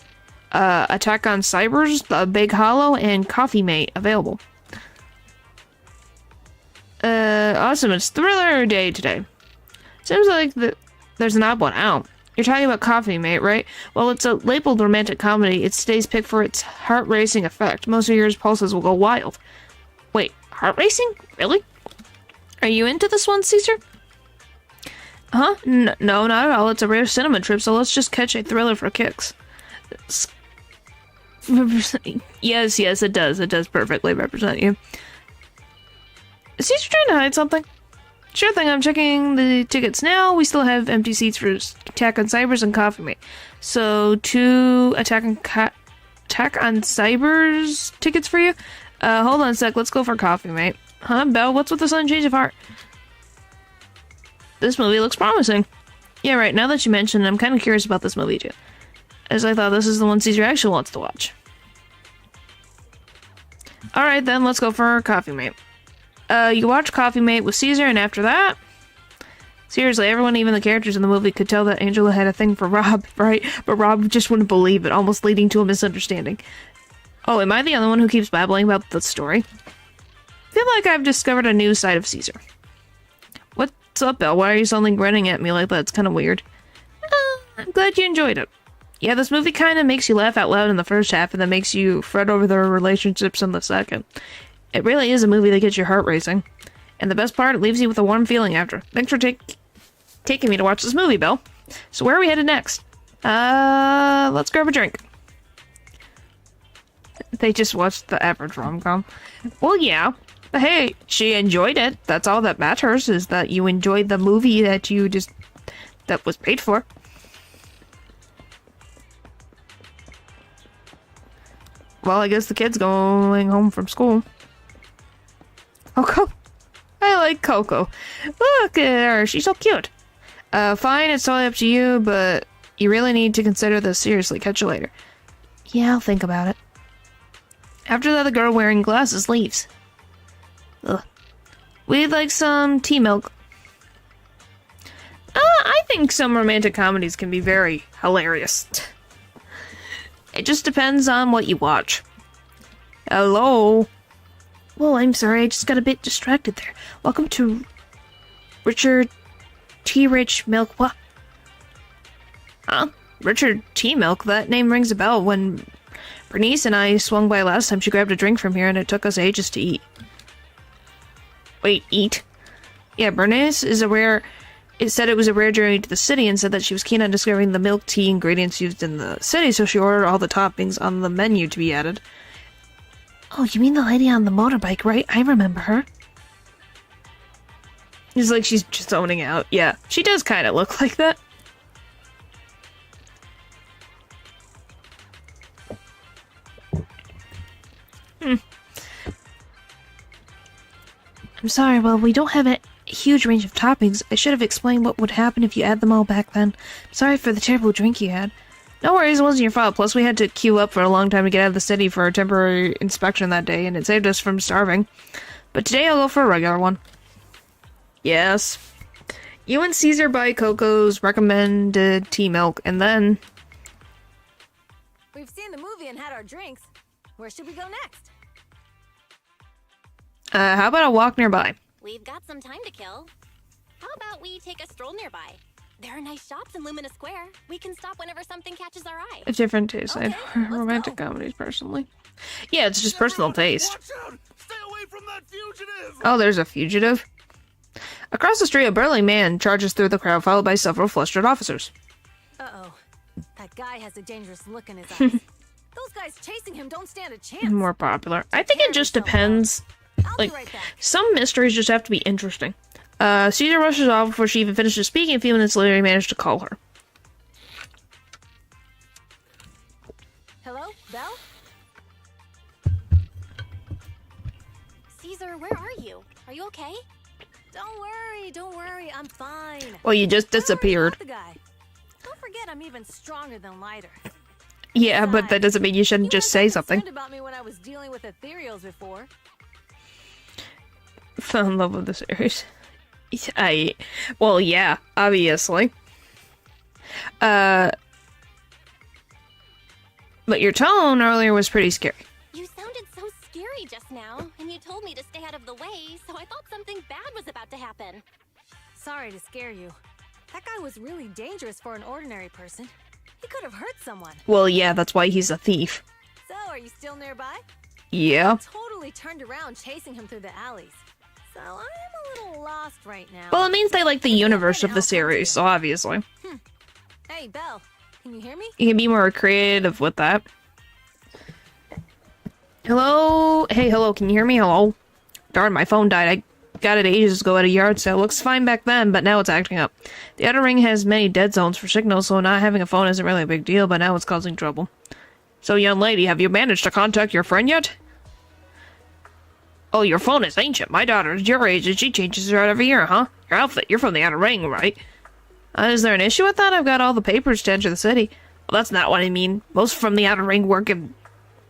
Attack on Cybers, The Big Hollow, and Coffee Mate available. Awesome. It's thriller day today. Seems like there's an odd one out. You're talking about Coffee Mate, right? Well, it's a labeled romantic comedy. It's today's pick for its heart-racing effect. Most of yours pulses will go wild. Wait, heart racing? Really? Are you into this one, Caesar? Huh? No, not at all. It's a rare cinema trip, so let's just catch a thriller for kicks. Yes, it does. It does perfectly represent you. Is Caesar trying to hide something? Sure thing, I'm checking the tickets now. We still have empty seats for Attack on Cybers and Coffee Mate. So, 2 Attack on Cybers tickets for you? Hold on a sec, let's go for Coffee Mate. Huh, Belle, what's with the sudden change of heart? This movie looks promising. Yeah, right, now that you mention it, I'm kind of curious about this movie too. As I thought this is the one Caesar actually wants to watch. Alright then, let's go for Coffee Mate. You watch Coffee Mate with Caesar, and after that... Seriously, everyone, even the characters in the movie, could tell that Angela had a thing for Rob, right? But Rob just wouldn't believe it, almost leading to a misunderstanding. Oh, am I the only one who keeps babbling about the story? I feel like I've discovered a new side of Caesar. What's up, Belle? Why are you suddenly grinning at me like that? It's kind of weird. I'm glad you enjoyed it. Yeah, this movie kind of makes you laugh out loud in the first half, and then makes you fret over their relationships in the second. It really is a movie that gets your heart racing. And the best part, it leaves you with a warm feeling after. Thanks for taking me to watch this movie, Belle. So where are we headed next? Let's grab a drink. They just watched the average rom-com. Well, yeah. Hey, she enjoyed it. That's all that matters, is that you enjoyed the movie that was paid for. Well, I guess the kid's going home from school. Coco? I like Coco. Look at her, she's so cute. Fine, it's totally up to you, but you really need to consider this seriously. Catch you later. Yeah, I'll think about it. After that, the girl wearing glasses leaves. Ugh. We'd like some tea milk. I think some romantic comedies can be very hilarious. It just depends on what you watch. Hello? Whoa, I'm sorry, I just got a bit distracted there. Welcome to Richard T. Rich Milk. What? Huh? Richard T. Milk? That name rings a bell. When Bernice and I swung by last time, she grabbed a drink from here and it took us ages to eat. Wait, eat? Yeah, Bernice is it said it was a rare journey to the city and said that she was keen on discovering the milk tea ingredients used in the city, so she ordered all the toppings on the menu to be added. Oh, you mean the lady on the motorbike, right? I remember her. It's like she's just zoning out. Yeah, she does kind of look like that. I'm sorry, well, we don't have a huge range of toppings. I should have explained what would happen if you add them all back then. Sorry for the terrible drink you had. No worries, it wasn't your fault. Plus, we had to queue up for a long time to get out of the city for a temporary inspection that day, and it saved us from starving. But today I'll go for a regular one. Yes. You and Caesar buy Coco's recommended tea milk, and then... We've seen the movie and had our drinks. Where should we go next? How about a walk nearby? We've got some time to kill. How about we take a stroll nearby? There are nice shops in Lumina Square. We can stop whenever something catches our eye. A different taste. Okay, I romantic comedies, personally. Yeah, it's just personal taste. Watch out! Stay away from that fugitive! Oh, there's a fugitive. Across the street, a burly man charges through the crowd, followed by several flustered officers. Uh-oh. That guy has a dangerous look in his eyes. Those guys chasing him don't stand a chance. More popular. I think it just depends. Like, some mysteries just have to be interesting. Caesar rushes off before she even finishes speaking. A few minutes later, he managed to call her. Hello, Belle? Caesar, where are you? Are you okay? Don't worry, I'm fine. Well, you just disappeared. The guy. Don't forget I'm even stronger than lighter. Yeah, but that doesn't mean you shouldn't just say something. About me when I was dealing with ethereals before. fell in love with the series. Well, yeah, obviously. But your tone earlier was pretty scary. You sounded so scary just now, and you told me to stay out of the way, so I thought something bad was about to happen. Sorry to scare you. That guy was really dangerous for an ordinary person. He could have hurt someone. Well, yeah, that's why he's a thief. So, are you still nearby? Yeah. I totally turned around chasing him through the alleys. So, I'm a little lost right now. Well, it means they like the universe of the series, so obviously. Hey, Belle. Can you hear me? You can be more creative with that. Hello? Hey, hello, can you hear me? Hello? Darn, my phone died. I got it ages ago at a yard sale. Looks fine back then, but now it's acting up. The Outer Ring has many dead zones for signals, so not having a phone isn't really a big deal, but now it's causing trouble. So, young lady, have you managed to contact your friend yet? Oh, your phone is ancient. My daughter is your age, and she changes it out every year, huh? Your outfit, you're from the Outer Ring, right? Is there an issue with that? I've got all the papers to enter the city. Well, that's not what I mean. Most from the Outer Ring work in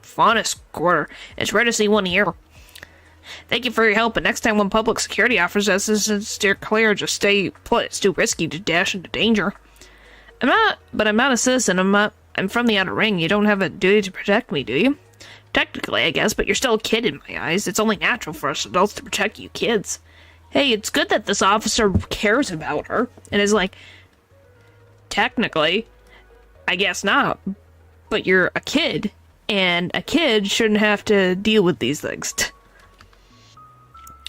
Faunus Quarter. It's rare to see one here. Thank you for your help, and next time when public security offers assistance, steer clear, just stay put. It's too risky to dash into danger. I'm not a citizen. I'm from the Outer Ring. You don't have a duty to protect me, do you? Technically, I guess, but you're still a kid in my eyes. It's only natural for us adults to protect you kids. Hey, it's good that this officer cares about her, and is like, technically, I guess not, but you're a kid, and a kid shouldn't have to deal with these things.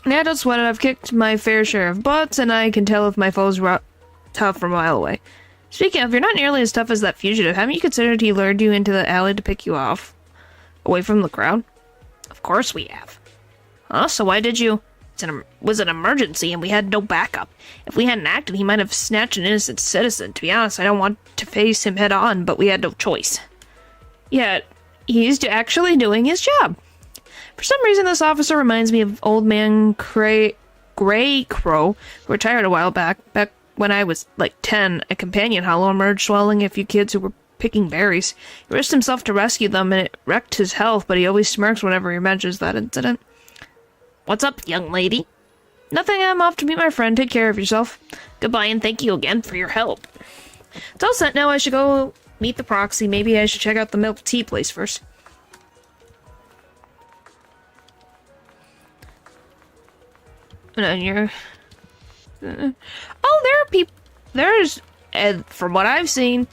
Now don't sweat it, I've kicked my fair share of butts, and I can tell if my foes were tough from a mile away. Speaking of, you're not nearly as tough as that fugitive. Haven't you considered he lured you into the alley to pick you off? Away from the crowd? Of course we have. Huh? So why did you... It was an emergency, and we had no backup. If we hadn't acted, he might have snatched an innocent citizen. To be honest, I don't want to face him head on, but we had no choice. Yet, he's actually doing his job. For some reason, this officer reminds me of old man Gray Crow, who retired a while back when I was like 10. A companion hollow emerged, swallowing a few kids who were picking berries. He risked himself to rescue them, and it wrecked his health, but he always smirks whenever he mentions that incident. What's up, young lady? Nothing, I'm off to meet my friend. Take care of yourself. Goodbye, and thank you again for your help. It's all set now. I should go meet the proxy. Maybe I should check out the milk tea place first. And you're... Oh, there are people... There's... from what I've seen,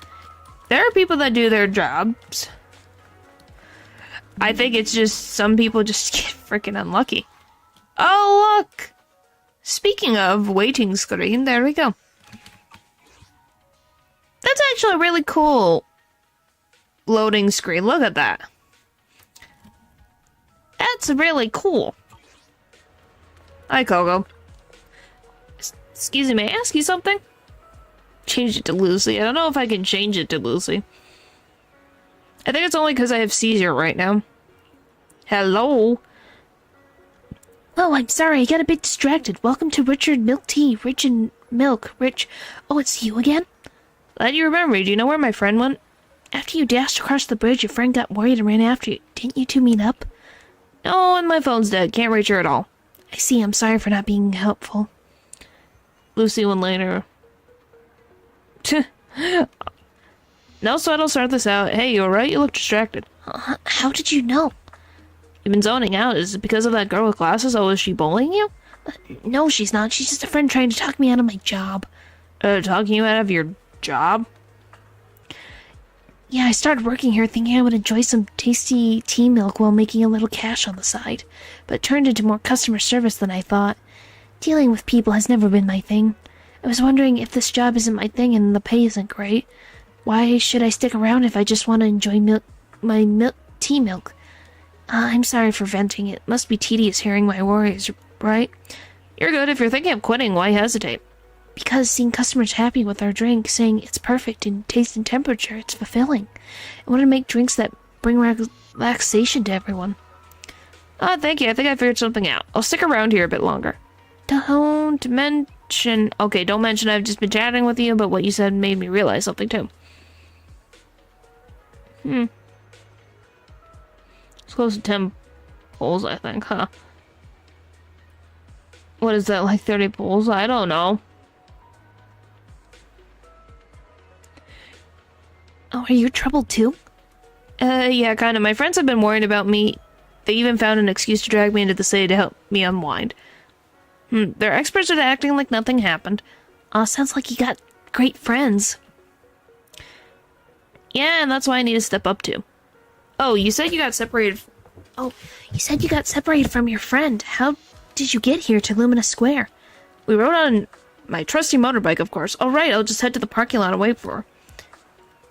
there are people that do their jobs. I think it's just some people just get freaking unlucky. Oh, look! Speaking of waiting screen, there we go. That's actually a really cool loading screen. Look at that. That's really cool. Hi, Coco. Excuse me, may I ask you something? Change it to Lucy. I don't know if I can change it to Lucy. I think it's only because I have seizure right now. Hello? Oh, I'm sorry, I got a bit distracted. Welcome to Richard Milk Tea. Rich in milk. Rich. Oh, it's you again? Glad you remember me. Do you know where my friend went? After you dashed across the bridge, your friend got worried and ran after you. Didn't you two meet up? No, and my phone's dead. Can't reach her at all. I see. I'm sorry for not being helpful. Lucy went later. No sweat, I'll start this out. Hey, you alright? You look distracted. How did you know? You've been zoning out. Is it because of that girl with glasses? Oh, is she bullying you? No, she's not. She's just a friend trying to talk me out of my job. Talking you out of your job? Yeah, I started working here thinking I would enjoy some tasty tea milk while making a little cash on the side. But it turned into more customer service than I thought. Dealing with people has never been my thing. I was wondering if this job isn't my thing and the pay isn't great. Why should I stick around if I just want to enjoy my tea milk? I'm sorry for venting. It must be tedious hearing my worries, right? You're good. If you're thinking of quitting, why hesitate? Because seeing customers happy with our drink, saying it's perfect in taste and temperature, it's fulfilling. I want to make drinks that bring relaxation to everyone. Oh, thank you. I think I figured something out. I'll stick around here a bit longer. Don't mention... Okay, don't mention I've just been chatting with you, but what you said made me realize something, too. It's close to 10 poles, I think, huh? What is that, like 30 pulls? I don't know. Oh, are you troubled too? Yeah, kinda. My friends have been worried about me. They even found an excuse to drag me into the city to help me unwind. They're experts at acting like nothing happened. Sounds like you got great friends. Yeah, and that's why I need to step up to. Oh, you said you got separated... Oh, you said you got separated from your friend. How did you get here to Lumina Square? We rode on my trusty motorbike, of course. Alright, I'll just head to the parking lot and wait for her.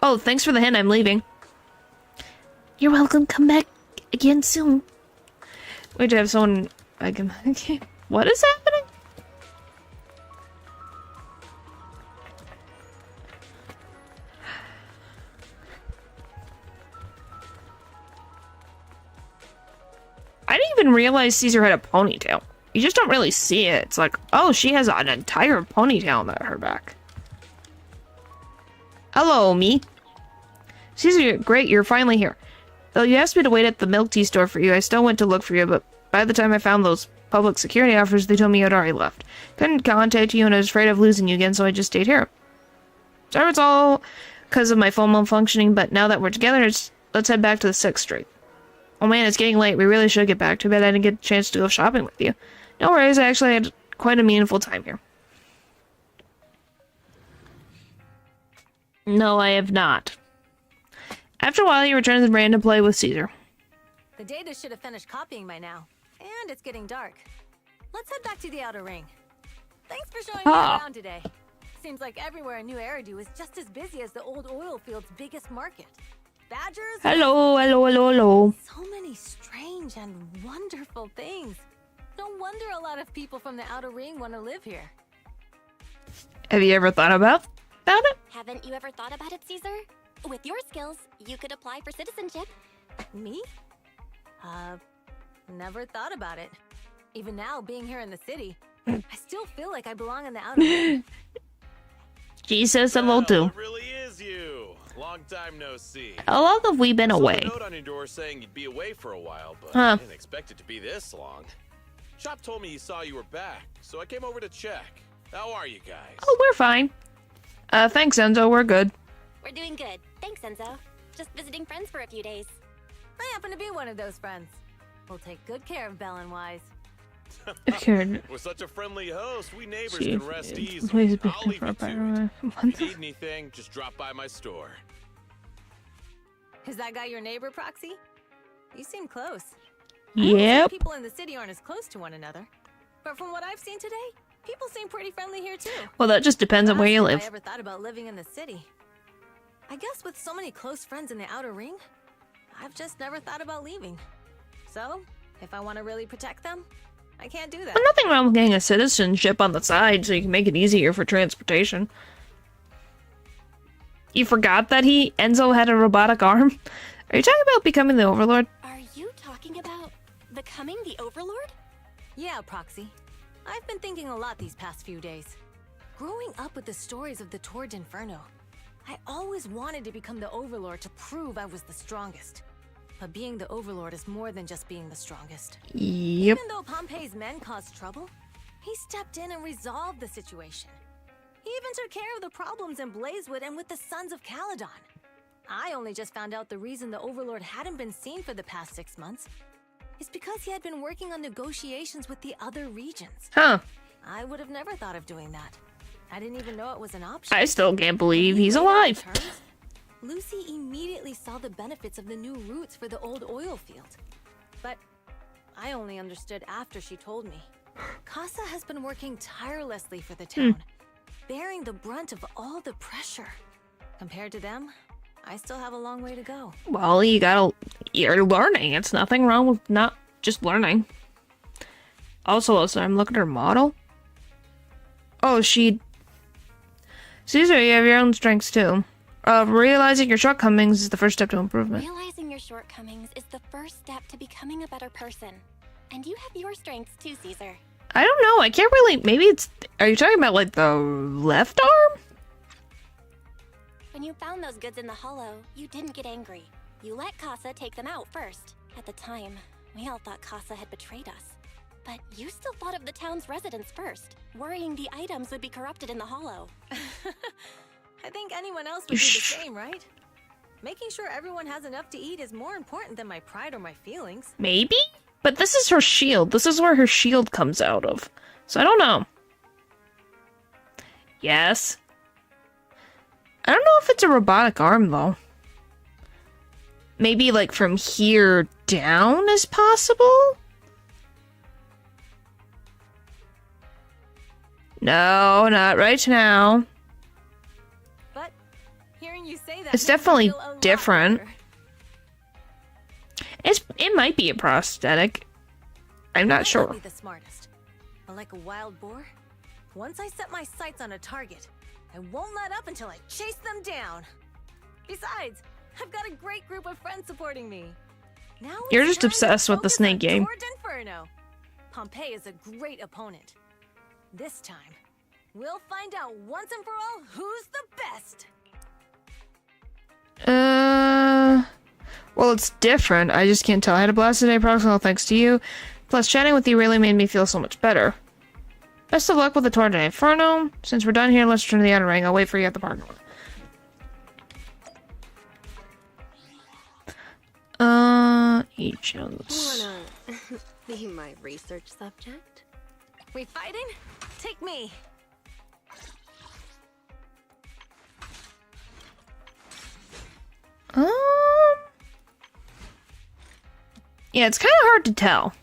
Oh, thanks for the hint. I'm leaving. You're welcome. Come back again soon. Wait to have someone... I can... Okay. What is happening? I didn't even realize Caesar had a ponytail. You just don't really see it. It's like, oh, she has an entire ponytail on her back. Hello, me. Caesar, great, you're finally here. Though you asked me to wait at the milk tea store for you, I still went to look for you, but by the time I found those public security officers, they told me you had already left. Couldn't contact you, and I was afraid of losing you again, so I just stayed here. Sorry it's all because of my phone malfunctioning, but now that we're together, let's head back to the 6th Street. Oh man, it's getting late. We really should get back. Too bad I didn't get a chance to go shopping with you. No worries, I actually had quite a meaningful time here. No, I have not. After a while, he returns and ran to play with Caesar. The data should have finished copying by now. And it's getting dark. Let's head back to the outer ring. Thanks for showing me around today. Seems like everywhere in New Eridu is just as busy as the old oil field's biggest market. Badgers? Hello, hello, hello, hello. So many strange and wonderful things. No wonder a lot of people from the outer ring want to live here. Have you ever thought about it? Haven't you ever thought about it, Caesar? With your skills, you could apply for citizenship. Me? Never thought about it. Even now, being here in the city, I still feel like I belong in the outer ring. She says hello too. It really is you. Long time no see. How long have we been away? I saw a note on your door saying you'd be away for a while, but I didn't expect it to be this long. Chop told me he saw you were back, so I came over to check. How are you guys? Oh, we're fine. Thanks, Enzo. We're good. We're doing good. Thanks, Enzo. Just visiting friends for a few days. I happen to be one of those friends. We'll take good care of Belle and Wise. With such a friendly host, we neighbors can rest easy. I'll leave you to it. If you need anything, just drop by my store. Is that guy your neighbor, Proxy? You seem close. Yep. People in the city aren't as close to one another. But from what I've seen today, people seem pretty friendly here too. Well, that just depends on where you live. I ever thought about living in the city. I guess with so many close friends in the outer ring, I've just never thought about leaving. So, if I want to really protect them, I can't do that. Well, nothing wrong with getting a citizenship on the side so you can make it easier for transportation. You forgot that Enzo had a robotic arm? Are you talking about becoming the Overlord? Are you talking about becoming the Overlord? Yeah, Proxy. I've been thinking a lot these past few days. Growing up with the stories of the Torrid Inferno, I always wanted to become the Overlord to prove I was the strongest. But being the Overlord is more than just being the strongest. Yep. Even though Pompey's men caused trouble, he stepped in and resolved the situation. He even took care of the problems in Blazewood and with the Sons of Calydon. I only just found out the reason the Overlord hadn't been seen for the past 6 months is because he had been working on negotiations with the other regions. Huh. I would have never thought of doing that. I didn't even know it was an option. I still can't believe he's alive. Lucy immediately saw the benefits of the new routes for the old oil field. But I only understood after she told me. Casa has been working tirelessly for the town, bearing the brunt of all the pressure. Compared to them, I still have a long way to go. Well, you're learning. It's nothing wrong with not just learning. Also, I'm looking at her model. Oh, Caesar, you have your own strengths too. Realizing your shortcomings is the first step to improvement. Realizing your shortcomings is the first step to becoming a better person. And you have your strengths too, Caesar. I don't know. I can't really... Maybe it's... Are you talking about, like, the left arm? When you found those goods in the hollow, you didn't get angry. You let Casa take them out first. At the time, we all thought Casa had betrayed us. But you still thought of the town's residents first, worrying the items would be corrupted in the hollow. I think anyone else would do the same, right? Making sure everyone has enough to eat is more important than my pride or my feelings. Maybe? But this is her shield. This is where her shield comes out of. So I don't know. Yes. I don't know if it's a robotic arm, though. Maybe, like, from here down is possible? No, not right now. But hearing you say that, It's definitely different. It might be a prosthetic. I'm not sure. Be the smartest. But like a wild boar, once I set my sights on a target, I won't let up until I chase them down. Besides, I've got a great group of friends supporting me. Now You're just obsessed with the snake game. Toward Inferno. Pompeii is a great opponent. This time, we'll find out once and for all who's the best. Well, it's different. I just can't tell. I had a blast today, proximal, thanks to you. Plus, chatting with you really made me feel so much better. Best of luck with the tour to Inferno. Since we're done here, let's return to the outer ring. I'll wait for you at the parking lot. Agents. Wanna be my research subject? We fighting? Take me. Yeah, it's kind of hard to tell.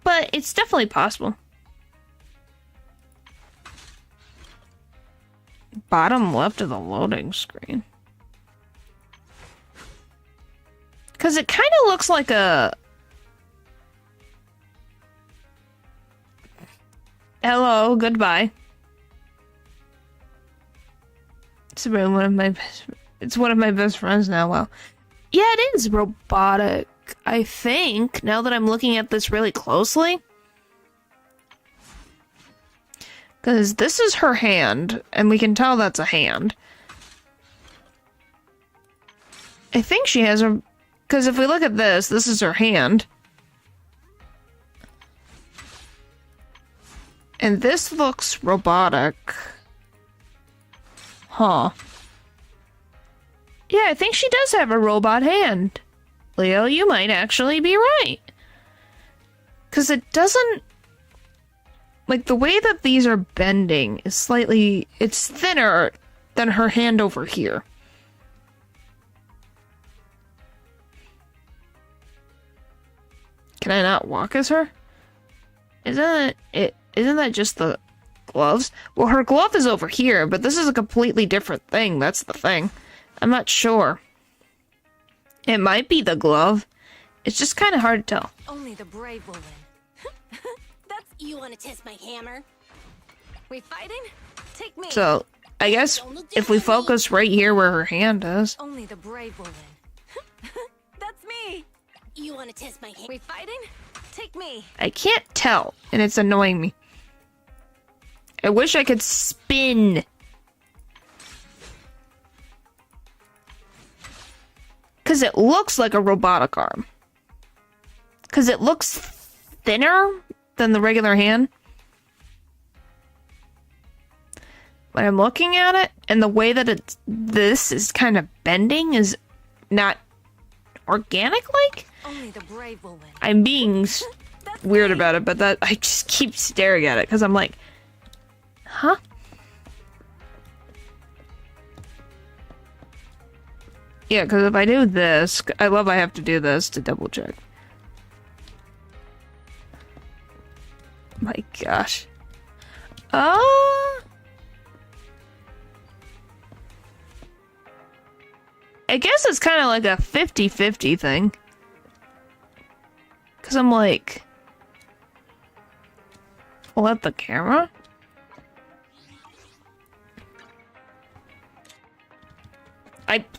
But it's definitely possible. Bottom left of the loading screen. Because it kind of looks like a... Hello, goodbye. It's really one of my best friends now. Well, yeah, it is robotic, I think, now that I'm looking at this really closely. Because this is her hand, and we can tell that's a hand. I think she has a... Because if we look at this, this is her hand. And this looks robotic. Huh. Yeah, I think she does have a robot hand. Leo, you might actually be right. Because it doesn't... Like, the way that these are bending is slightly... It's thinner than her hand over here. Can I not walk as her? Isn't that just the gloves? Well, her glove is over here, but this is a completely different thing. That's the thing. I'm not sure. It might be the glove. It's just kind of hard to tell. Only the brave will win. You want to test my hammer? We fighting? Take me. So, I guess if we focus right here where her hand is. Only the brave will win. That's me. You want to test my hammer? We fighting? Take me. I can't tell, and it's annoying me. I wish I could spin. Because it looks like a robotic arm. Because it looks thinner than the regular hand. When I'm looking at it, and the way that this is kind of bending is not organic-like. Only the brave will win. I'm being weird about it, but that I just keep staring at it because I'm like, huh? Yeah, because if I do this, I have to do this to double check. My gosh. I guess it's kind of like a 50-50 thing. Because I'm like... Pull up the camera?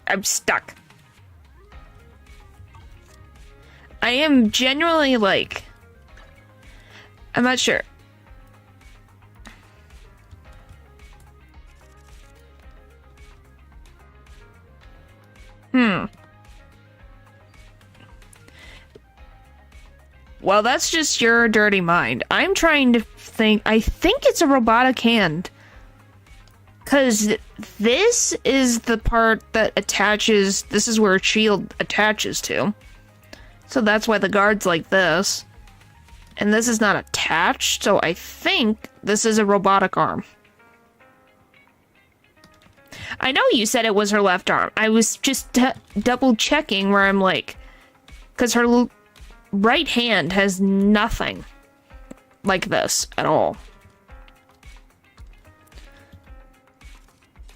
I'm stuck. I am genuinely like... I'm not sure. well, that's just your dirty mind. I'm trying to think. I think it's a robotic hand. Because this is the part that attaches. This is where a shield attaches to. So that's why the guard's like this. And this is not attached, so I think this is a robotic arm. I know you said it was her left arm. I was just double checking where I'm like... Because her right hand has nothing like this at all.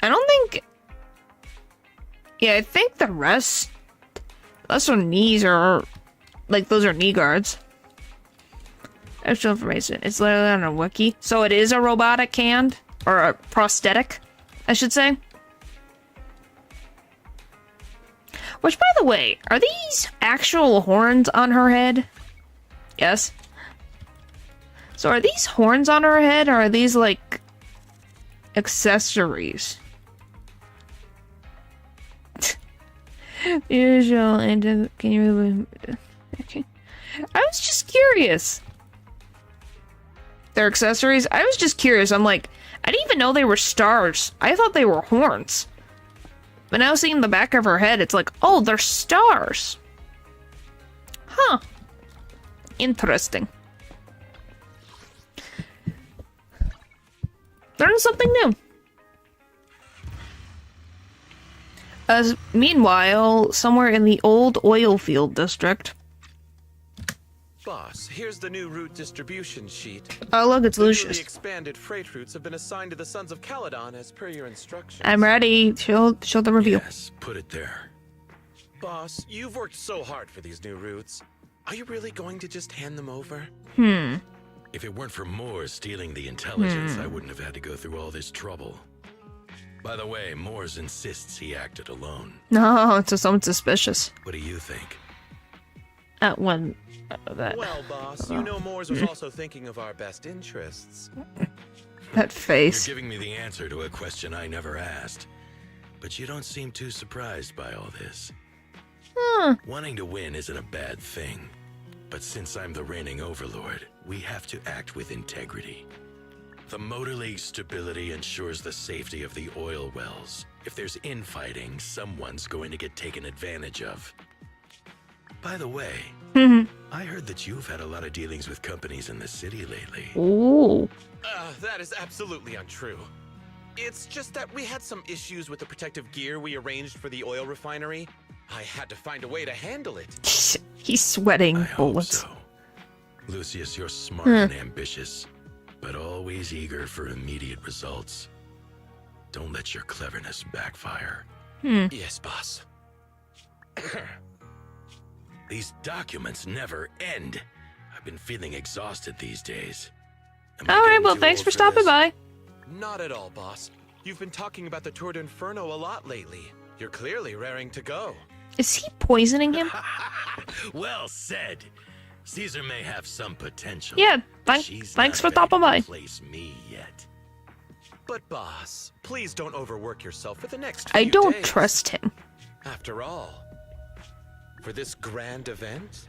I don't think... Yeah, I think the rest... Unless her knees are... Like, those are knee guards. Extra information. It's literally on a wiki. So it is a robotic hand? Or a prosthetic, I should say. Which, by the way, are these actual horns on her head? Yes. So are these horns on her head, or are these, like, accessories? Usual, and can you really... Okay. I was just curious. They're accessories? I was just curious. I'm like, I didn't even know they were stars. I thought they were horns. But now seeing the back of her head, it's like, oh, they're stars. Huh. Interesting. Learn something new. Meanwhile, somewhere in the old oil field district. Boss, here's the new route distribution sheet. Oh, look, it's Lucius. The expanded freight routes have been assigned to the Sons of Calydon as per your instructions. I'm ready. Show the review. Yes, put it there. Boss, you've worked so hard for these new routes. Are you really going to just hand them over? If it weren't for Moores stealing the intelligence, I wouldn't have had to go through all this trouble. By the way, Moores insists he acted alone. No, so someone's suspicious. What do you think? Well, boss, you know Moores was also thinking of our best interests. That face. You're giving me the answer to a question I never asked. But you don't seem too surprised by all this. Wanting to win isn't a bad thing. But since I'm the reigning overlord, we have to act with integrity. The Motor League's stability ensures the safety of the oil wells. If there's infighting, someone's going to get taken advantage of. By the way, I heard that you've had a lot of dealings with companies in the city lately. Ooh. That is absolutely untrue. It's just that we had some issues with the protective gear we arranged for the oil refinery. I had to find a way to handle it. He's sweating I bullets. hope so. Lucius, you're smart and ambitious, but always eager for immediate results. Don't let your cleverness backfire. Yes, boss. These documents never end. I've been feeling exhausted these days. Alright, well, thanks for stopping by. Not at all, boss. You've been talking about the Tour d'Inferno a lot lately. You're clearly raring to go. Is he poisoning him? Well said. Caesar may have some potential. Yeah, thanks for stopping by. Place me yet. But boss, please don't overwork yourself for the next I few don't days. trust him. After all, for this grand event,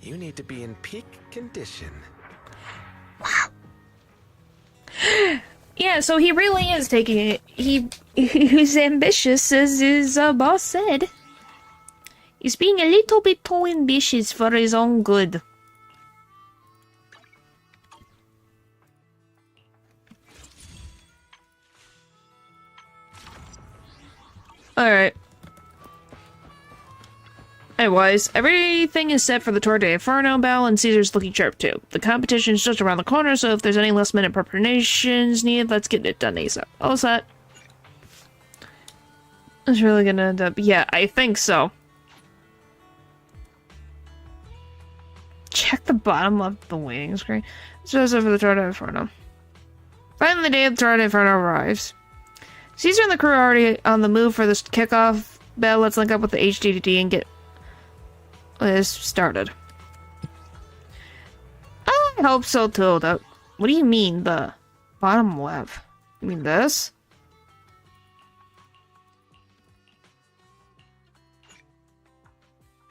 you need to be in peak condition. Wow. Yeah, so he really is taking it. He's ambitious, as his boss said. He's being a little bit too ambitious for his own good. Alright. Anyways, everything is set for the Tour d'Inferno bell, and Caesar's looking sharp too. The competition is just around the corner, so if there's any last minute preparations needed, let's get it done ASAP. All set. It's really gonna end up... Yeah, I think so. Check the bottom of the waiting screen. It's just for the Tour d'Inferno. Finally, the day of the Tour d'Inferno arrives. Caesar and the crew are already on the move for this kickoff bell. Let's link up with the HDD and get this started. I hope so too. What do you mean, the bottom left? You mean this?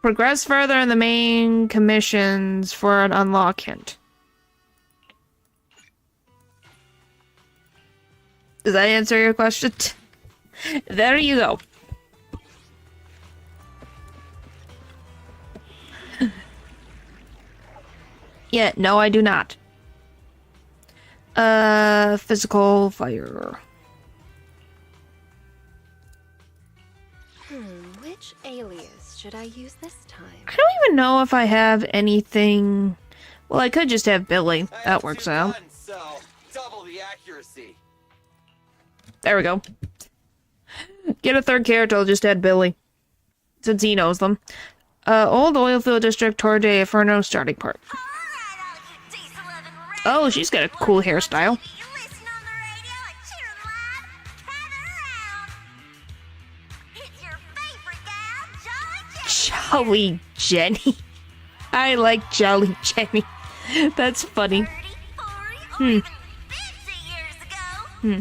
Progress further in the main commissions for an unlock hint. Does that answer your question? There you go. Yeah, no, I do not. Physical fire. Which alias should I use this time? I don't even know if I have anything. Well, I could just have Billy. That works out. Guns, so double the accuracy. There we go. Get a third character, I'll just add Billy. Since he knows them. Old Oilfield District, Torre Inferno starting part. Oh, she's got a cool hairstyle. Jolly Jenny. I like Jolly Jenny. That's funny. Hmm. Hmm.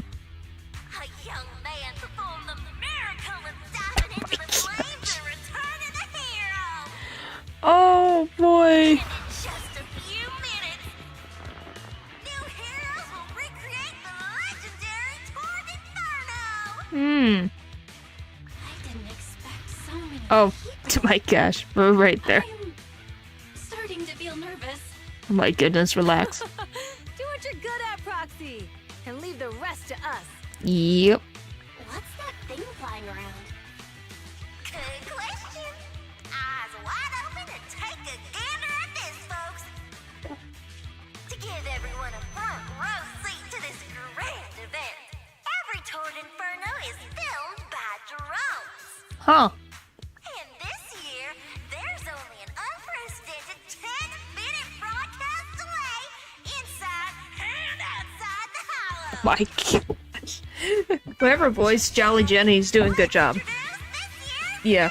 Oh boy. Hmm. Oh my gosh, we're right there. Starting to feel nervous. Oh my goodness, relax. Do what you're good at, Proxy, and leave the rest to us. Yep. What's that thing flying around? Good question. Eyes wide open and take a gander at this, folks. To give everyone a front row seat to this grand event, every Tord Inferno is filmed by drones. Huh. And this year, there's only an unprecedented 10-minute broadcast delay inside and outside the hollow. My gosh. Whoever voiced Jolly Jenny's doing a good job. Yeah.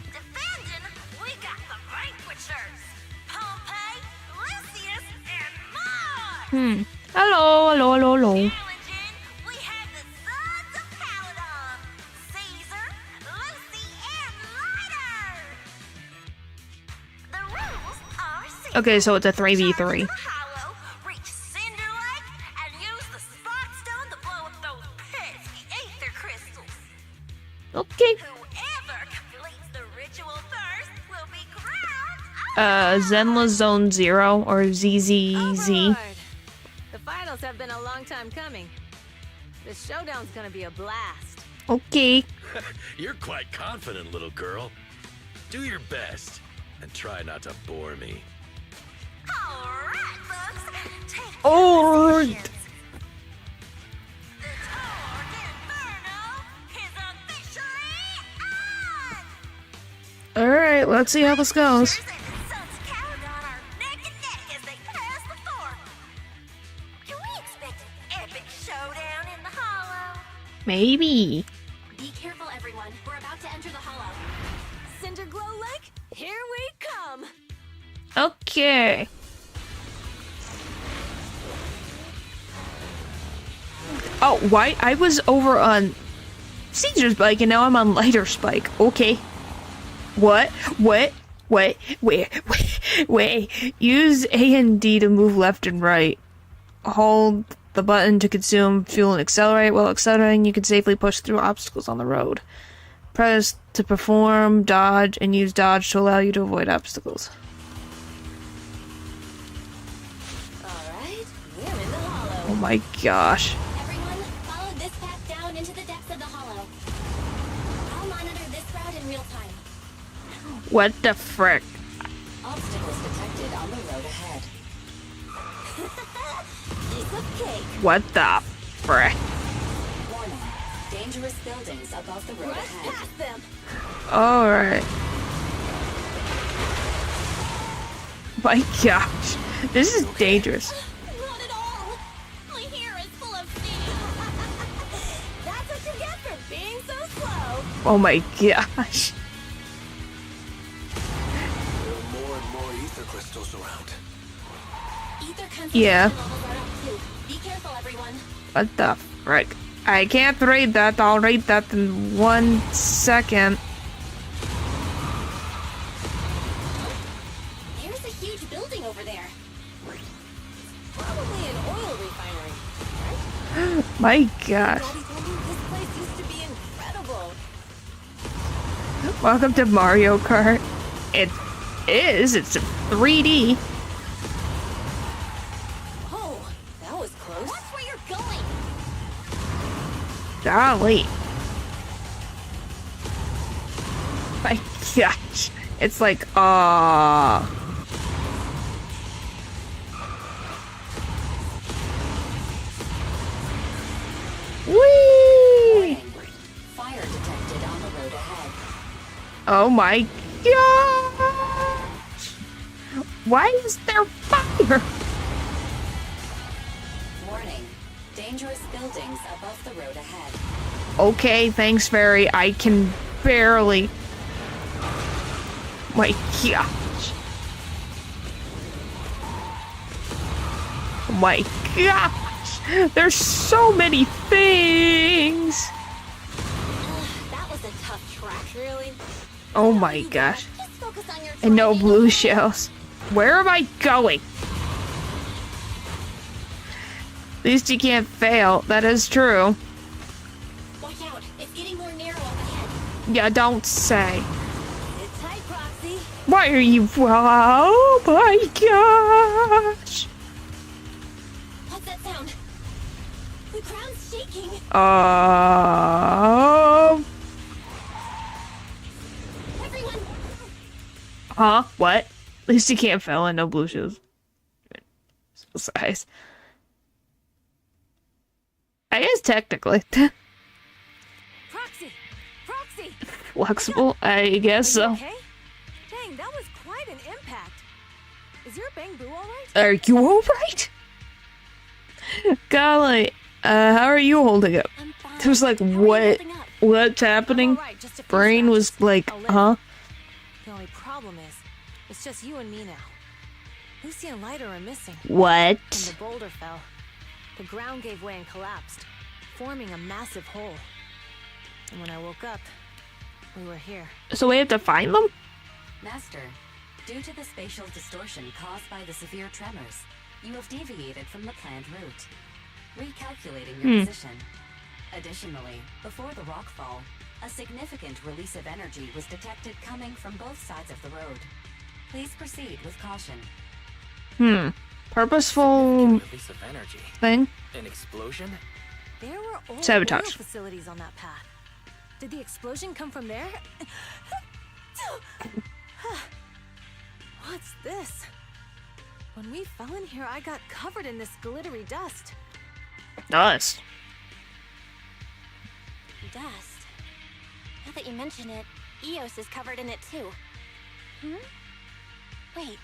Defending, we got the Vanquishers, Pompey, Lucius, and more. Hello. Challenging, we have the sons of Calydon, Caesar, Lucy, and Lighter. The rules are simple. Okay, so it's a 3v3. Charge to the hollow, reach Cinder Lake, and use the Spot Stone to blow up those pesky aether crystals. Okay. Whoever completes the ritual first will be crowned. Zenless Zone 0 or ZZZ. Overlord. The finals have been a long time coming. This showdown's gonna be a blast. Okay. You're quite confident, little girl. Do your best and try not to bore me. Alright, folks. Take All right. positions. The Tord Inferno is officially on! Alright, let's see how this goes. Sons of Calydon are neck and neck as they pass the fort. Can we expect an epic showdown in the hollow? Maybe. Be careful, everyone. We're about to enter the hollow. Cinderglow Lake, here we come. Okay. Oh, why? I was over on Caesar's bike and now I'm on Lighter's bike. Okay. What? Wait. Use A and D to move left and right. Hold the button to consume fuel and accelerate. While accelerating, you can safely push through obstacles on the road. Press to perform, dodge, and use dodge to allow you to avoid obstacles. Alright, we're in the hollow. Oh my gosh. Everyone, follow this path down into the depths of the hollow. I'll monitor this route in real time. What the frick? Obstacles detected on the road ahead. Piece of cake. What the frick? Warning. Dangerous buildings above the road Rush ahead. past them. Alright. My gosh. This is dangerous. Not at all. My hair is full of steam. That's what you get for being so slow. Oh my gosh. There are more and more ether crystals around. Ether concentration Yeah. levels are up too. Be careful, everyone. What the frick? I can't read that. I'll read that in 1 second. My gosh. Daddy told me this place used to be incredible. Welcome to Mario Kart. It is. It's 3D. Oh, that was close. Watch where you're going. Golly. My gosh. It's like, Whee! Fire detected on the road ahead. Oh my gosh! Why is there fire? Warning. Dangerous buildings above the road ahead. Okay, thanks, Fairy. I can barely. My gosh. Oh my gosh. There's so many things. That was a tough track. Really? Oh my gosh. Just focus on your And no driving, blue okay? shells. Where am I going? At least you can't fail. That is true. Watch out. It's getting more narrow up ahead. Yeah, don't say. Sit tight, Proxy. Why are you? Oh my gosh. What's that sound? The ground's shaking. Everyone, Huh? What? At least you can't fail and no blue shoes. Size. I guess technically. Proxy! Proxy! Flexible, I guess Are you so. okay? Dang, that was quite an impact. Is your bamboo alright? Are you alright? Golly, how are you holding up? I'm fine. It was like, How are you what? holding up? What's happening? Alright, just a few Brain was scratches. like, I'll live. huh? The only problem is, it's just you and me now. Lucy and Lighter are missing. What? When the boulder fell, the ground gave way and collapsed, forming a massive hole. And when I woke up, we were here. So we have to find them? Master, due to the spatial distortion caused by the severe tremors, you have deviated from the planned route, recalculating your position. Additionally, before the rockfall, a significant release of energy was detected coming from both sides of the road. Please proceed with caution. Purposeful Release of energy. thing? An explosion? There were old Sabotage. oil facilities on that path. Did the explosion come from there? What's this? When we fell in here, I got covered in this glittery dust. Dust. Dust. Now that you mention it, Eos is covered in it too. Wait,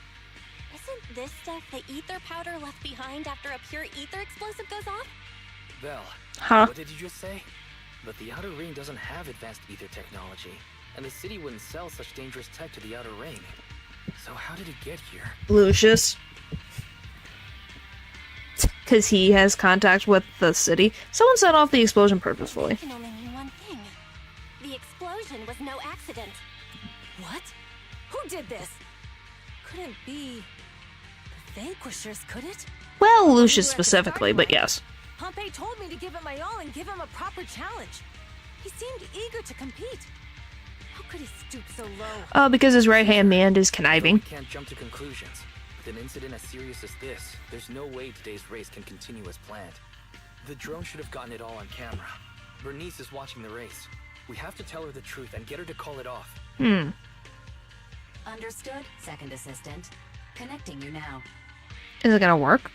isn't this stuff the ether powder left behind after a pure ether explosive goes off? Belle, Huh? what did you just say? But the Outer Ring doesn't have advanced ether technology, and the city wouldn't sell such dangerous tech to the Outer Ring. So how did it get here? Lucius. Because he has contact with the city. Someone set off the explosion purposefully. It can only mean one thing. The explosion was no accident. What? Who did this? Couldn't be the Vanquishers, could it? Well, Lucius specifically, but yes. Pompey told me to give it my all and give him a proper challenge. He seemed eager to compete. How could he stoop so low? Because his right-hand man is We conniving. can't jump to conclusions. With an incident as serious as this, there's no way today's race can continue as planned. The drone should have gotten it all on camera. Bernice is watching the race. We have to tell her the truth and get her to call it off. Understood, second assistant. Connecting you now. Is it gonna work?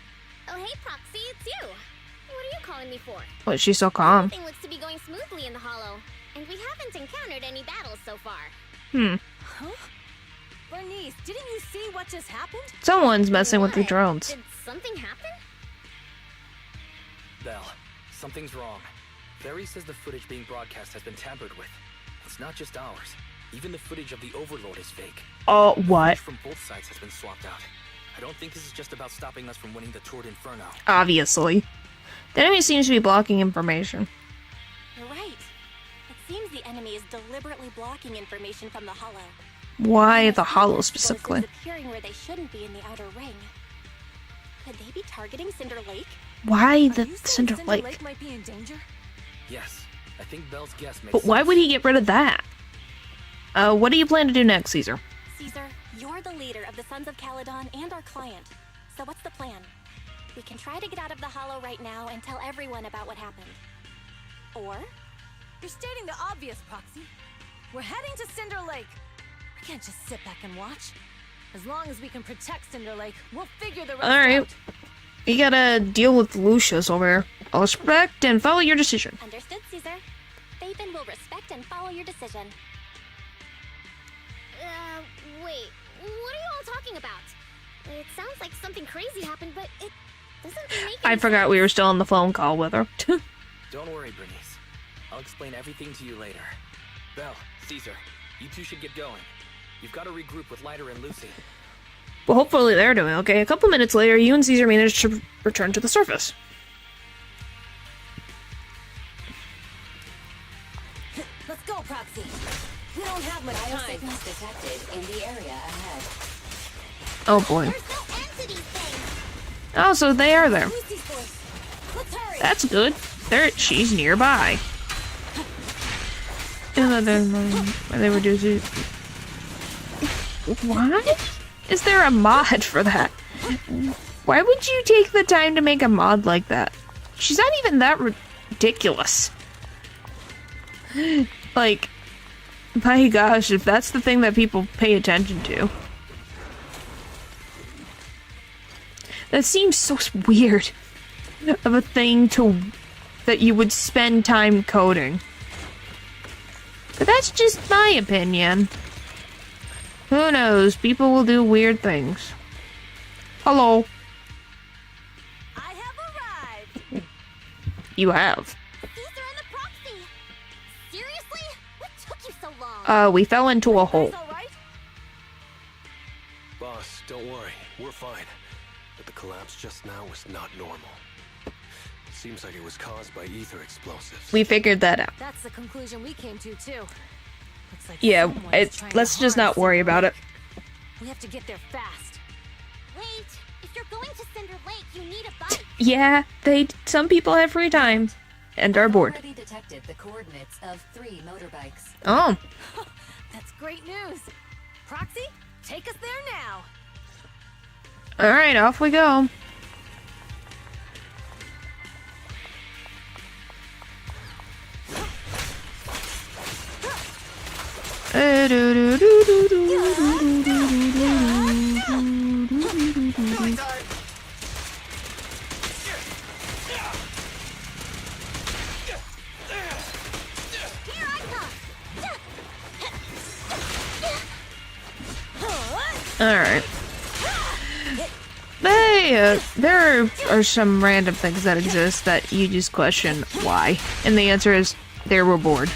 Oh, hey, Proxy, it's you. What are you calling me for? What, she's so calm. Everything looks to be going smoothly in the Hollow, and we haven't encountered any battles so far. Huh? Bernice, didn't you see what just happened? Someone's messing with the What? drones. Did something happen? Belle, something's wrong. Barry says the footage being broadcast has been tampered with. It's not just ours. Even the footage of the Overlord is fake. Oh, what? Footage from both sides has been swapped out. I don't think this is just about stopping us from winning the Tour d'Inferno. Obviously. The enemy seems to be blocking information. You're right. It seems the enemy is deliberately blocking information from the Hollow. Why the Unless Hollow ether specifically? explosives appearing where they shouldn't be in the Outer Ring. Could they be targeting Cinder Lake? Why Are the you saying Cinder Cinder Lake? Lake might be in danger? Yes, I think Belle's guess makes But why sense. would he get rid of that? What do you plan to do next, Caesar? Caesar, you're the leader of the Sons of Calydon and our client. So what's the plan? We can try to get out of the Hollow right now and tell everyone about what happened. Or You're stating the obvious, Proxy. We're heading to Cinder Lake. We can't just sit back and watch. As long as we can protect Cinder Lake, we'll figure the rest Alright. out. You gotta deal with Lucius over here. I'll respect and follow your decision. understood, Caesar. Faven will respect and follow your decision. Wait. What are you all talking about? It sounds like something crazy happened, but it doesn't make I any forgot sense. we were still on the phone call with her. Don't worry, Bernice. I'll explain everything to you later. Belle, Caesar, you two should get going. You've got to regroup with Lighter and Lucy. Well, hopefully they're doing okay. A couple minutes later, you and Caesar managed to return to the surface. Let's go, Proxy. We don't have much time. Biosignals detected in the area ahead. Oh boy. There's no end to these things. Oh, so they are there. Lucy's voice. Let's hurry. That's good. She's nearby. They were doing. Why is there a mod for that? Why would you take the time to make a mod like that? She's not even that ridiculous. Like, my gosh, if that's the thing that people pay attention to. That seems so weird of a thing that you would spend time coding. But that's just my opinion. Who knows? People will do weird things. Hello. I have arrived. You have. Caesar and the Proxy. Seriously? What took you so long? We fell into a hole. Guys all right? Boss, don't worry. We're fine. But the collapse just now was not normal. Seems like it was caused by ether explosives. We figured that out. That's the conclusion we came to, too. Looks like Yeah, someone is trying to let's just harm not worry Cinder about it. Lake. We have to get there fast. Wait. If you're going to Cinder Lake, you need a bike. Yeah, some people have free time and are bored. Already detected the coordinates of 3 motorbikes. Oh, That's great news. Proxy, take us there now. all right, off we go. Here I come. Alright. There are some random things that exist that you just question why. And the answer is, they were bored.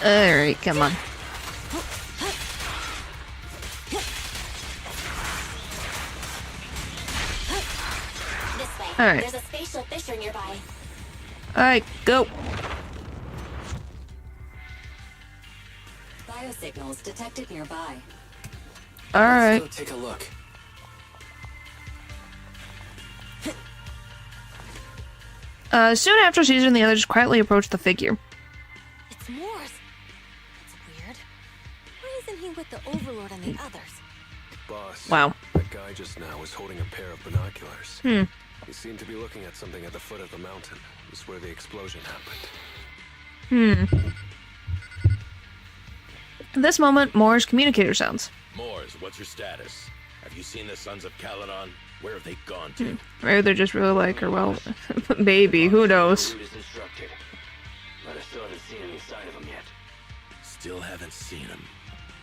Alright, come on. This way. All right. There's a spatial fissure nearby. Alright, go. Biosignals detected nearby. Alright. Let's go take a look. Soon after, Caesar and the others quietly approached the figure. It's Morse. That's weird. Why isn't he with the Overlord and the others? Boss. Wow. That guy just now was holding a pair of binoculars. Hmm. He seemed to be looking at something at the foot of the mountain. It's where the explosion happened. At this moment, Moore's communicator sounds. Moors, what's your status? Have you seen the Sons of Calydon? Where have they gone to? Maybe they're just really like her. Well, maybe, who knows? Route is instructed, but I still haven't seen any sign of him yet. Still haven't seen them.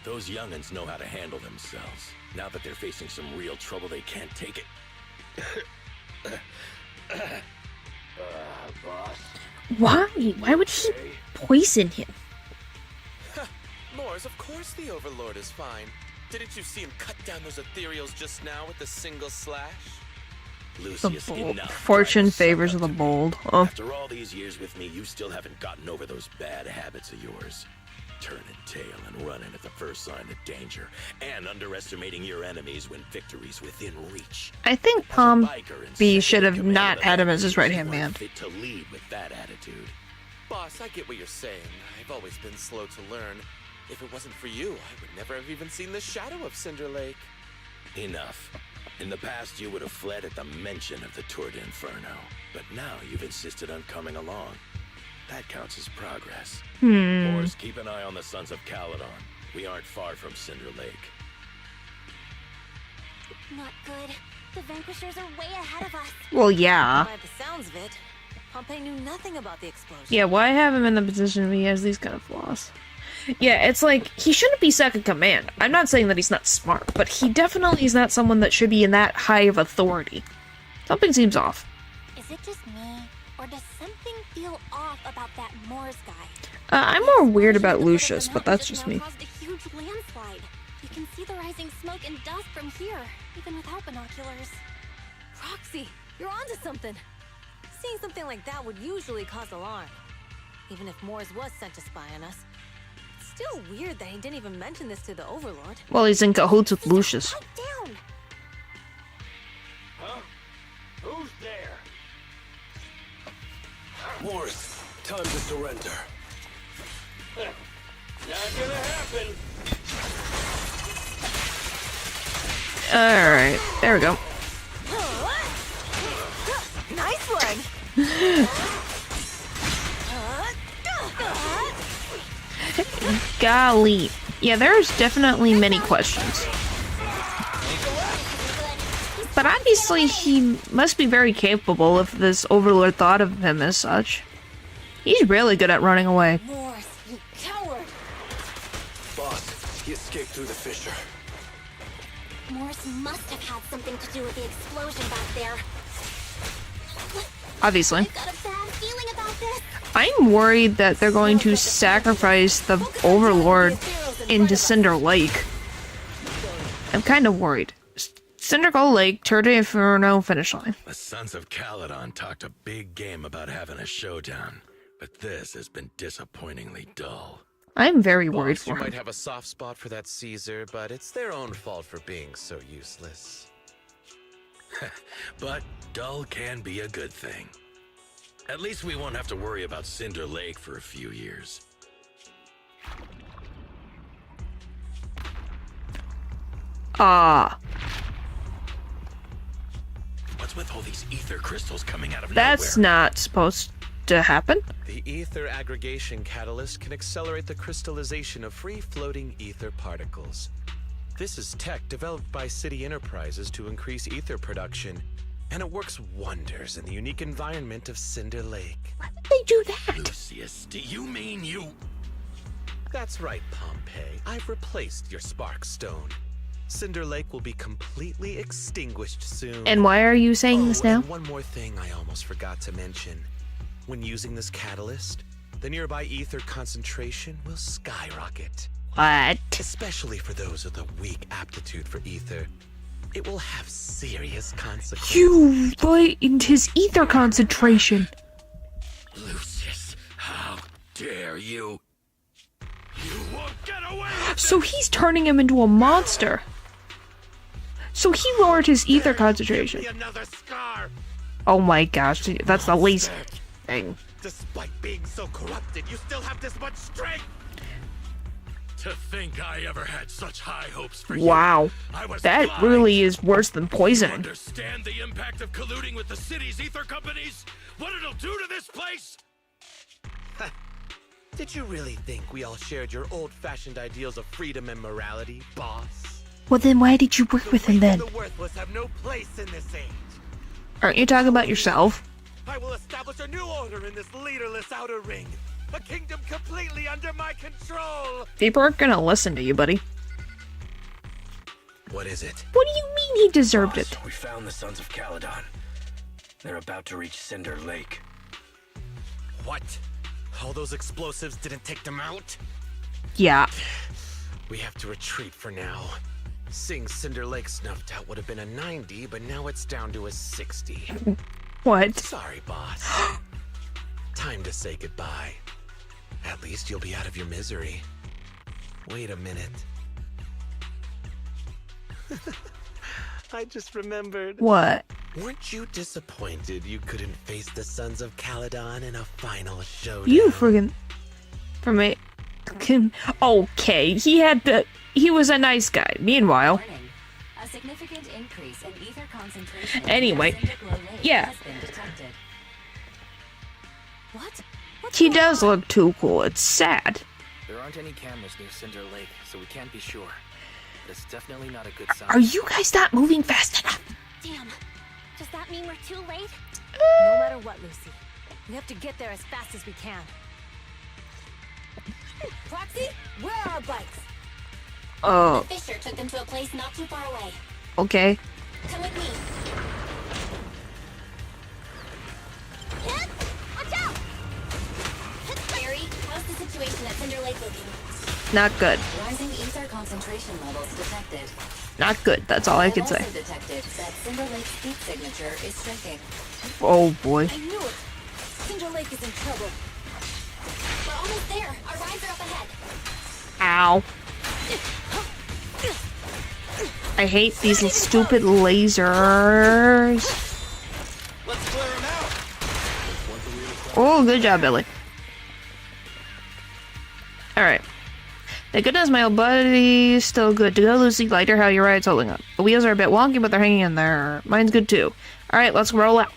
Those young'uns know how to handle themselves. Now that they're facing some real trouble, they can't take it. Boss. Why? Why would he poison him? Moors, of course the Overlord is fine. Didn't you see him cut down those ethereals just now with a single slash? Lucius, The enough. fortune Try to suck favors up the to me. bold. Oh. After all these years with me, you still haven't gotten over those bad habits of yours. turning tail and running at the first sign of danger, and underestimating your enemies when victory's within reach. I think Pompey should have not had him as his right-hand man. Fit to lead with that attitude. Boss, I get what you're saying. I've always been slow to learn. If it wasn't for you, I would never have even seen the shadow of Cinder Lake. Enough. In the past, you would have fled at the mention of the Tour d'Inferno, but now you've insisted on coming along. That counts as progress. Morse, keep an eye on the Sons of Calydon. We aren't far from Cinder Lake. Not good. The Vanquishers are way ahead of us. Well, yeah. By the sounds of it, Pompey knew nothing about the explosion. Yeah, why have him in the position where he has these kind of flaws? Yeah, it's like, he shouldn't be second command. I'm not saying that he's not smart, but he definitely is not someone that should be in that high of authority. Something seems off. Is it just me, or does something feel off about that Morse guy? I'm more weird about Lucius, but that's just me. Caused a huge landslide. You can see the rising smoke and dust from here, even without binoculars. Roxy, you're onto something. Seeing something like that would usually cause alarm. Even if Morse was sent to spy on us. It's still weird that he didn't even mention this to the Overlord. Well, he's in cahoots with Lucius. Pipe down. Huh? Who's there? Morris, time to surrender. Not gonna happen. Alright, there we go. Nice one! Golly. Yeah, there's definitely many questions. But obviously he must be very capable if this Overlord thought of him as such. He's really good at running away. Morse, you coward! Boss, he escaped through the fissure. Morse must have had something to do with the explosion back there. Obviously. I've got a bad feeling about this. I'm worried that they're going to sacrifice the Overlord into Cinder Lake. I'm kind of worried. Cinder Lake, Tour d'Inferno, finish line. The Sons of Calydon talked a big game about having a showdown, but this has been disappointingly dull. I'm very worried Boss, for you him. might have a soft spot for that Caesar, but it's their own fault for being so useless. But dull can be a good thing. At least we won't have to worry about Cinder Lake for a few years. What's with all these ether crystals coming out of That's nowhere? not supposed to happen. The ether aggregation catalyst can accelerate the crystallization of free-floating ether particles. This is tech developed by City Enterprises to increase ether production, and it works wonders in the unique environment of Cinder Lake. Why would they do that? Lucius, do you mean you... That's right, Pompey. I've replaced your spark stone. Cinder Lake will be completely extinguished soon. And why are you saying this now? And one more thing I almost forgot to mention. When using this catalyst, the nearby ether concentration will skyrocket. What? Especially for those with a weak aptitude for ether. It will have serious consequences. You lightened his ether concentration. Lucius, how dare you? You won't get away with So he's turning him into a monster. So he lowered his ether concentration. Another scar. Oh my gosh, that's the least thing. Despite being so corrupted, you still have this much strength. To think I ever had such high hopes for Wow. you. I was That blind. really is worse than You poisoning. understand the impact of colluding with the city's ether companies? What it'll do to this place? Did you really think we all shared your old-fashioned ideals of freedom and morality, boss? Well then why did you work with him then? The worthless have no place in this age. Aren't you talking about yourself? I will establish a new order in this leaderless outer ring. A kingdom completely under my control. People aren't gonna listen to you, buddy. What is it? What do you mean he deserved it? We found the Sons of Calydon. They're about to reach Cinder Lake. What? All those explosives didn't take them out? Yeah. We have to retreat for now. Seeing Cinder Lake snuffed out would have been a 90, but now it's down to a 60. What? Sorry, boss. Time to say goodbye. At least you'll be out of your misery. Wait a minute. I just remembered. What? Weren't you disappointed you couldn't face the Sons of Calydon in a final showdown? You friggin' for me. Okay, he was a nice guy. Meanwhile, Warning. A significant increase in ether concentration anyway, in Cinder Lake yeah. has been detected. What? What's he going does on? look too cool. It's sad. There aren't any cameras near Cinder Lake, so we can't be sure. That's definitely not a good sign. Are you guys not moving fast enough? Damn. Does that mean we're too late? No matter what, Lucy. We have to get there as fast as we can. Proxy, where are our bikes? Oh, Fisher took them to a place not too far away. okay. Come with me. Hip! Watch out! Barry, how's the situation at Cinder Lake looking? Not good. Rising ether concentration levels detected. Not good. That's all I can Also say. detected that Cinder Lake's heat signature is shrinking. Oh boy. I knew it. Cinder Lake is in trouble. We're almost there. Our rides are up ahead. Ow. I hate these stupid lasers. Let's clear him out. Oh, good job, Billy. Alright. Thank goodness my old buddy's still good to go. Lucy, lighter, how your ride's holding up. The wheels are a bit wonky, but they're hanging in there. Mine's good too. Alright, let's roll out.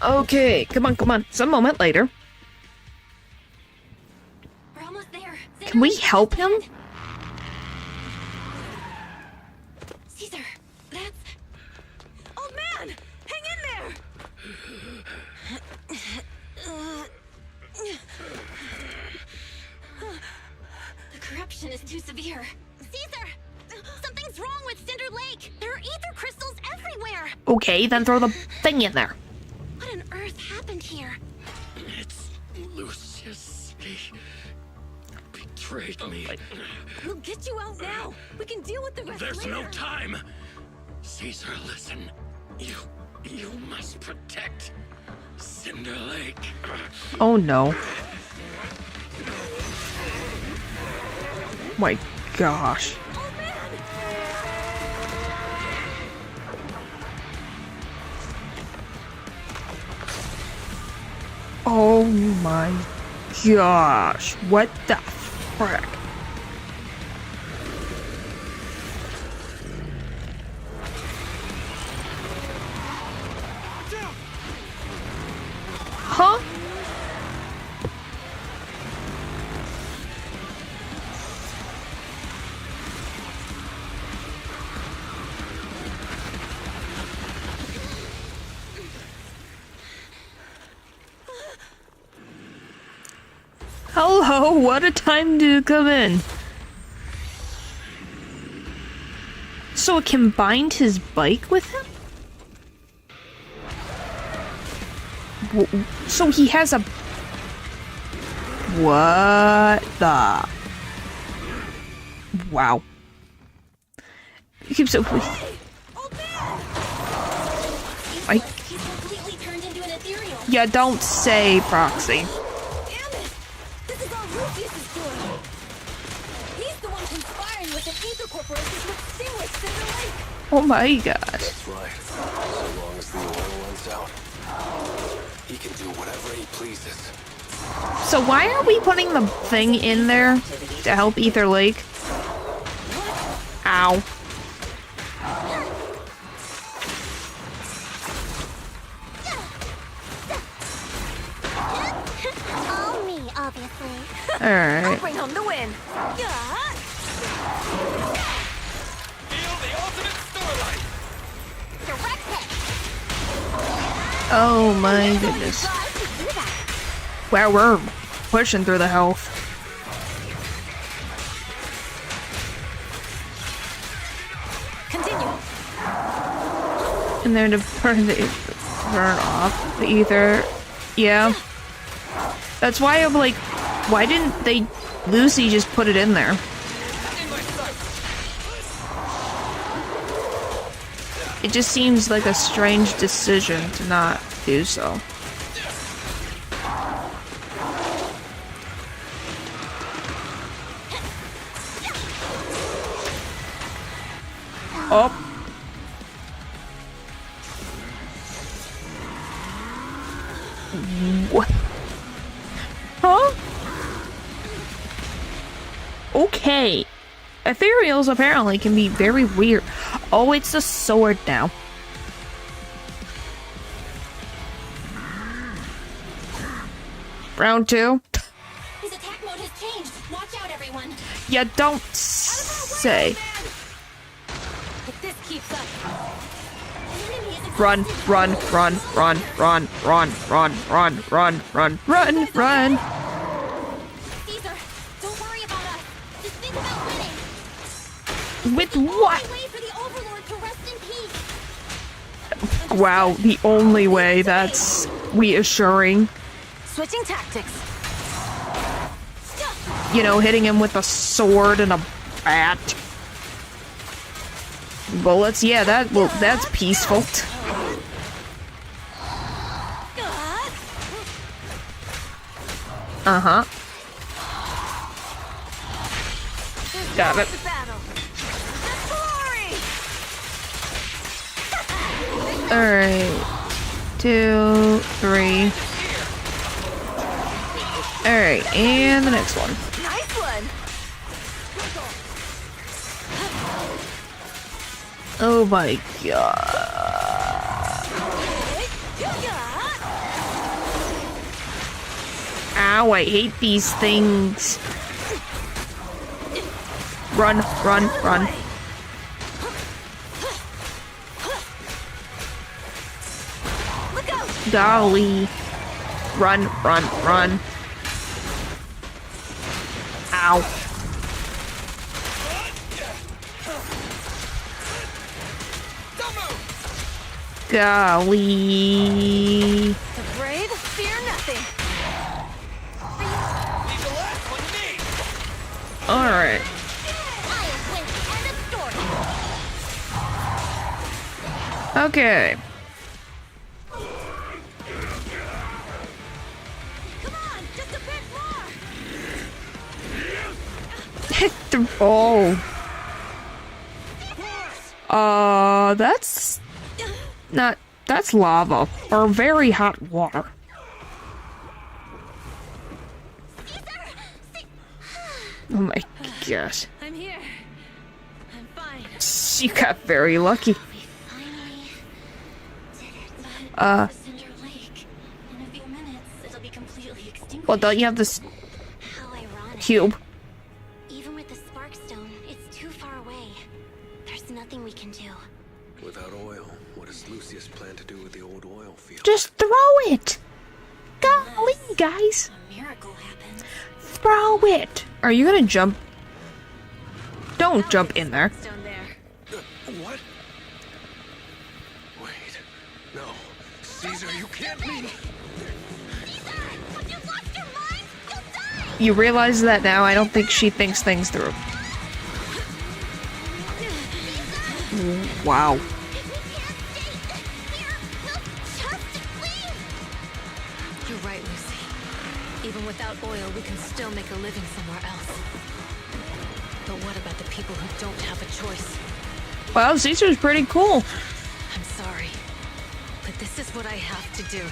Okay, come on. Some moment later. We're almost there. Can we help him? Caesar, that's... Oh man! Hang in there! The corruption is too severe. Caesar! Something's wrong with Cinder Lake! There are ether crystals everywhere! Okay, then throw the thing in there. What on earth happened here? It's Lucius. He betrayed me. We'll get you out now. We can deal with the rest There's later. no time. Caesar, listen. You must protect Cinder Lake. Oh no. My gosh. Oh my gosh. What the frick? Huh? Hello, what a time to come in. So it combined his bike with him? So he has a... What the... Wow. He keeps so... He's completely turned into an ethereal. Yeah, don't say, Proxy. Damn it! This is all Lucius' doing. He's the one conspiring with the ether corporations to extinguish Cinder Lake. Oh my gosh. That's right. So long as the oil runs out, he can do whatever he pleases. So why are we putting the thing in there to help Ether Lake? Ow. All me, obviously. I'll Alright. bring home the win. Yeah. Feel the ultimate starlight. Direct hit. Oh my goodness. Wow, we're pushing through the health. Continue. And then to burn off the ether. Yeah. That's why I'm like, why didn't they Lucy just put it in there? It just seems like a strange decision to not do so. Oh. What? Huh? Okay. Ethereals apparently can be very weird. Oh, it's a sword now. Round 2. His attack mode has changed. Watch out, everyone. Yeah, don't say. If this keeps up, Run, run, run, run, run, run, run, run, run, run, run, run. Caesar, don't worry about us. Just think about winning. With what? Wait for the Overlord to rest in peace. Wow, the only way. That's reassuring. switching tactics. You know, hitting him with a sword and a bat. Bullets, yeah, that's peaceful. Uh-huh. Got it. Alright. 2, 3. Alright, and the next one. Nice one. Oh my god. Ow, I hate these things. Run, run, run. Golly. Run, run, run. Ow. Golly. Afraid? Fear nothing. Alright. Okay. Come on, just a bit more. Hit the ball. That's not. That's lava or very hot water. Oh my gosh. I'm here. I'm fine. You got very lucky. Cinder Lake. In a few minutes, it'll be completely extinguished. Well, don't you have this How ironic. cube? Even with the spark stone, it's too far away. There's nothing we can do. Without oil, what does Lucius plan to do with the old oil field? Just throw it. Golly, guys. A miracle happened. Throw it. Are you gonna jump? Don't jump in there. Stone there. What? Wait. No. Caesar, you can't mean... Have you lost your mind? You'll die! You realize that now? I don't think she thinks things through. Wow. If we can't stay here, we'll just leave! You're right, Lucy. Even without oil, we can still make a living somewhere else. But what about the people who don't have a choice? Well, Caesar's pretty cool. I'm sorry, but this is what I have to do.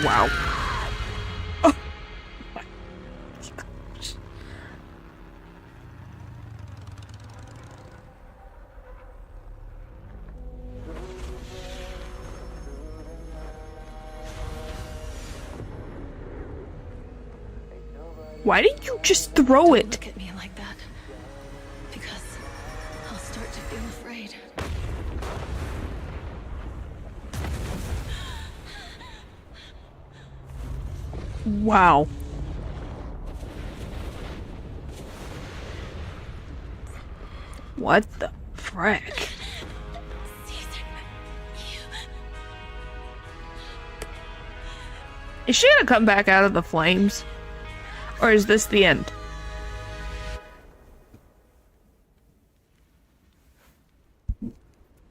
Wow. Oh. Why didn't you just throw it? Look at me like that, because I'll start to feel afraid. Wow. What the frick? Is she gonna come back out of the flames? Or is this the end? Is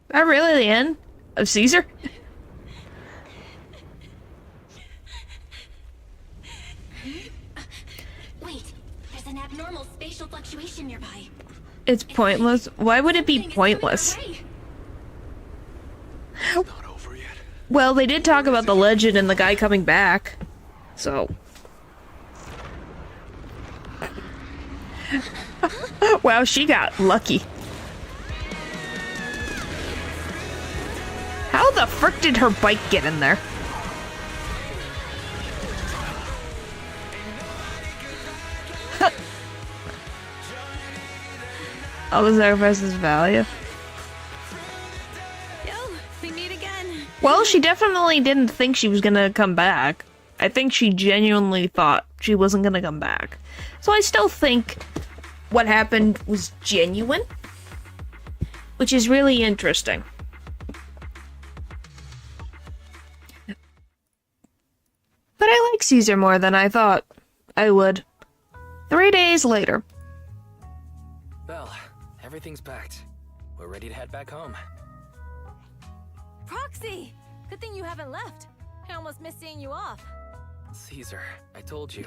that really the end of Caesar? Wait, there's an abnormal spatial fluctuation nearby. It's pointless. Why would it be pointless? Not over yet. Well, they did talk about the legend and the guy coming back. So. Wow, she got lucky. How the frick did her bike get in there? All the sacrifices value. Yo, we meet again. Well, she definitely didn't think she was gonna come back. I think she genuinely thought she wasn't gonna come back. So I still think what happened was genuine, which is really interesting. But I like Caesar more than I thought I would. 3 days later. Well, everything's packed. We're ready to head back home. Proxy! Good thing you haven't left. I almost missed seeing you off. Caesar, I told you.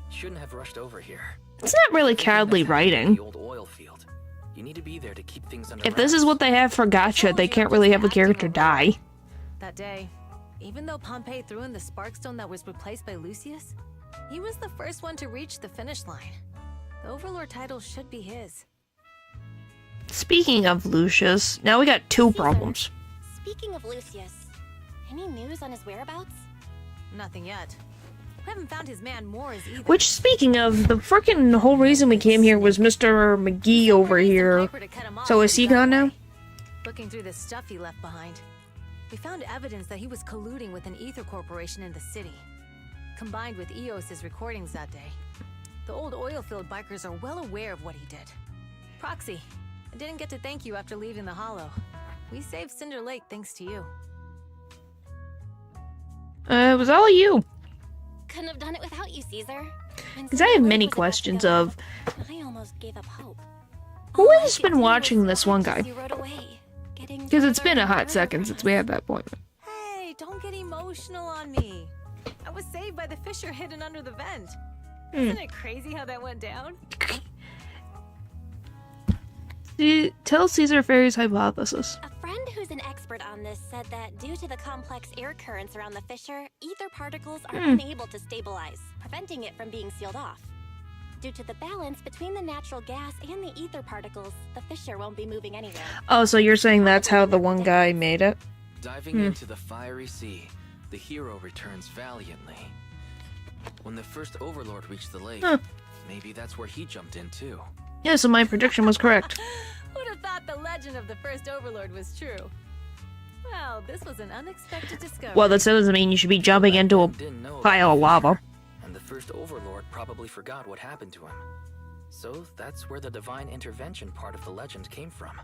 Shouldn't have rushed over here. It's not really cowardly writing. The old oil field. You need to be there to keep things under If this is what they have for Gotcha, they can't really have a character die. That day, even though Pompey threw in the Sparkstone that was replaced by Lucius, he was the first one to reach the finish line. The Overlord title should be his. Speaking of Lucius, now we got two problems. Speaking of Lucius, any news on his whereabouts? Nothing yet. We haven't found his man Morris either. Which, speaking of, the frickin' whole reason we came here was Mr. McGee over here. So is he gone now? Looking through the stuff he left behind, we found evidence that he was colluding with an ether corporation in the city. Combined with EOS's recordings that day, the old oilfield bikers are well aware of what he did. Proxy, I didn't get to thank you after leaving the Hollow. We saved Cinder Lake thanks to you. It was all you. Couldn't have done it without you, Caesar. Because I have many questions of I almost gave up hope. who has been watching this one guy? You rode away, Because it's been a hot second since we had that appointment. Hey, don't get emotional on me. I was saved by the fissure hidden under the vent. Isn't it crazy how that went down? Tell Caesar Fairy's hypothesis. A friend who's an expert on this said that due to the complex air currents around the fissure, ether particles are unable to stabilize, preventing it from being sealed off. Due to the balance between the natural gas and the ether particles, the fissure won't be moving anywhere. Oh, so you're saying that's how the one guy made it? Diving into the fiery sea, the hero returns valiantly. When the first Overlord reached the lake, maybe that's where he jumped in too. Yeah, so my prediction was correct. Who'd have thought the legend of the first Overlord was true? Well, this was an unexpected discovery. Well, that doesn't mean you should be jumping into a pile of lava. And the first Overlord probably forgot what happened to him. So that's where the divine intervention part of the legend came from.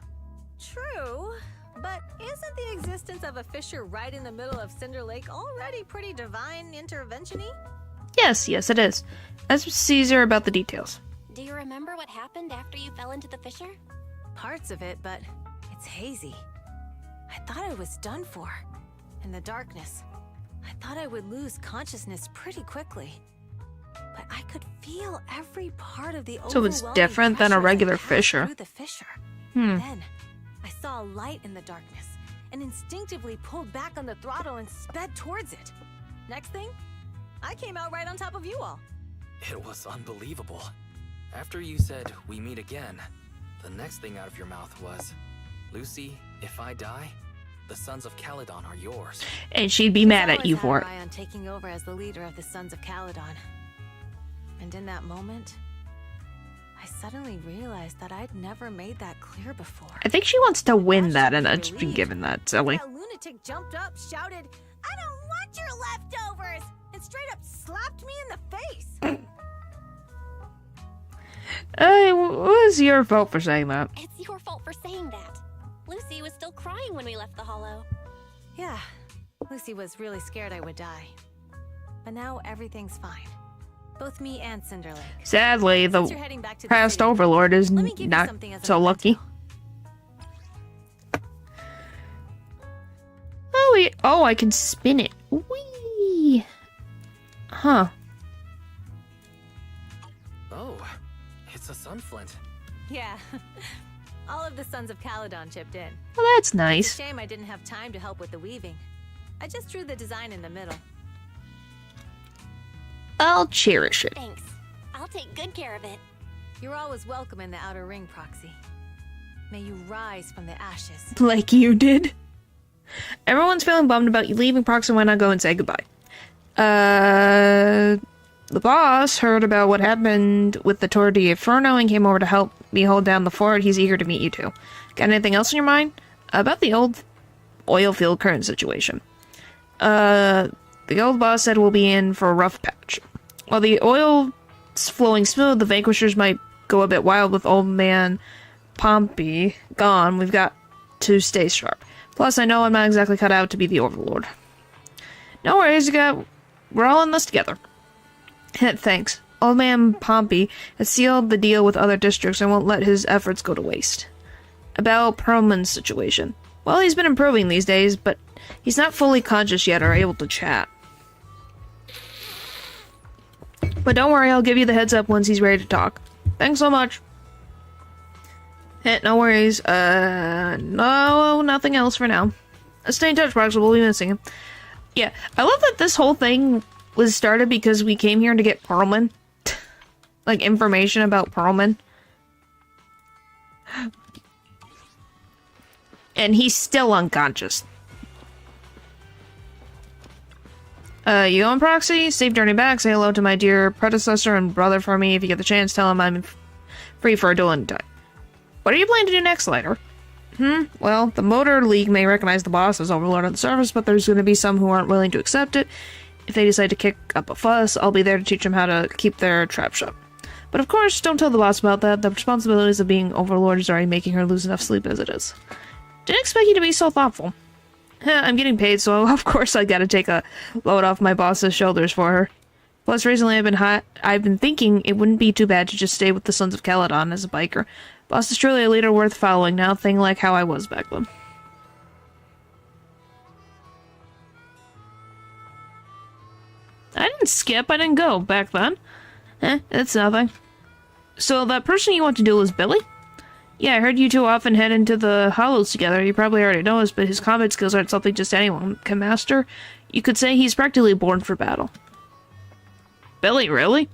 True, but isn't the existence of a fissure right in the middle of Cinder Lake already pretty divine intervention-y? Yes, it is. Ask Caesar about the details. Do you remember what happened after you fell into the fissure? Parts of it, but it's hazy. I thought I was done for. In the darkness, I thought I would lose consciousness pretty quickly. But I could feel every part of the So it's different than a regular fissure. Through the fissure. Then, I saw a light in the darkness and instinctively pulled back on the throttle and sped towards it. Next thing, I came out right on top of you all. It was unbelievable. After you said, "We meet again," the next thing out of your mouth was, "Lucy, if I die, the Sons of Calydon are yours." And she'd be mad at you for it. I on taking over as the leader of the Sons of Calydon. And in that moment, I suddenly realized that I'd never made that clear before. I think she wants to win that and not just be given that, silly. That lunatic jumped up, shouted, "I don't want your leftovers!" and straight up slapped me in the face. What was your fault for saying that? It's your fault for saying that. Lucy was still crying when we left the Hollow. Yeah, Lucy was really scared I would die. But now everyth's fine. Both me and Cinder Lake. Sadly, the past Overlord is not so lucky. Oh, I can spin it. Whee! Huh. Oh, it's That's a sunflint. Yeah. All of the sons of Calydon chipped in. Well, that's nice. It's a shame I didn't have time to help with the weaving. I just drew the design in the middle. I'll cherish it. Thanks. I'll take good care of it. You're always welcome in the outer ring, Proxy. May you rise from the ashes. Like you did. Everyone's feeling bummed about you leaving, Proxy. Why not go and say goodbye? The boss heard about what happened with the Torre di Inferno and came over to help me hold down the fort. He's eager to meet you too. Got anything else in your mind? About the old oil field current situation. The old boss said we'll be in for a rough patch. While the oil's flowing smooth, the vanquishers might go a bit wild with old man Pompey gone. We've got to stay sharp. Plus, I know I'm not exactly cut out to be the overlord. No worries, we're all in this together. Thanks. Old man Pompey has sealed the deal with other districts and won't let his efforts go to waste. About Perlman's situation. Well, he's been improving these days, but he's not fully conscious yet or able to chat. But don't worry, I'll give you the heads up once he's ready to talk. Thanks so much. No worries. No, nothing else for now. Stay in touch, Brox. We'll be missing him. Yeah, I love that this whole thing was started because we came here to get Perlman. Like, information about Perlman. And he's still unconscious. You going, Proxy? Safe journey back. Say hello to my dear predecessor and brother for me. If you get the chance, tell him I'm free for a duel anytime. What are you planning to do next, Lighter? Well, the Motor League may recognize the boss as Overlord on the surface, but there's going to be some who aren't willing to accept it. If they decide to kick up a fuss, I'll be there to teach them how to keep their trap shut. But of course, don't tell the boss about that. The responsibilities of being Overlord is already making her lose enough sleep as it is. Didn't expect you to be so thoughtful. I'm getting paid, so of course I gotta take a load off my boss's shoulders for her. Plus, recently I've been thinking it wouldn't be too bad to just stay with the Sons of Calydon as a biker. Boss is truly a leader worth following now, thing like how I was back then. I didn't skip, I didn't go back then. It's nothing. So that person you want to duel is Billy? Yeah, I heard you two often head into the Hollows together. You probably already know this, but his combat skills aren't something just anyone can master. You could say he's practically born for battle. Billy, really?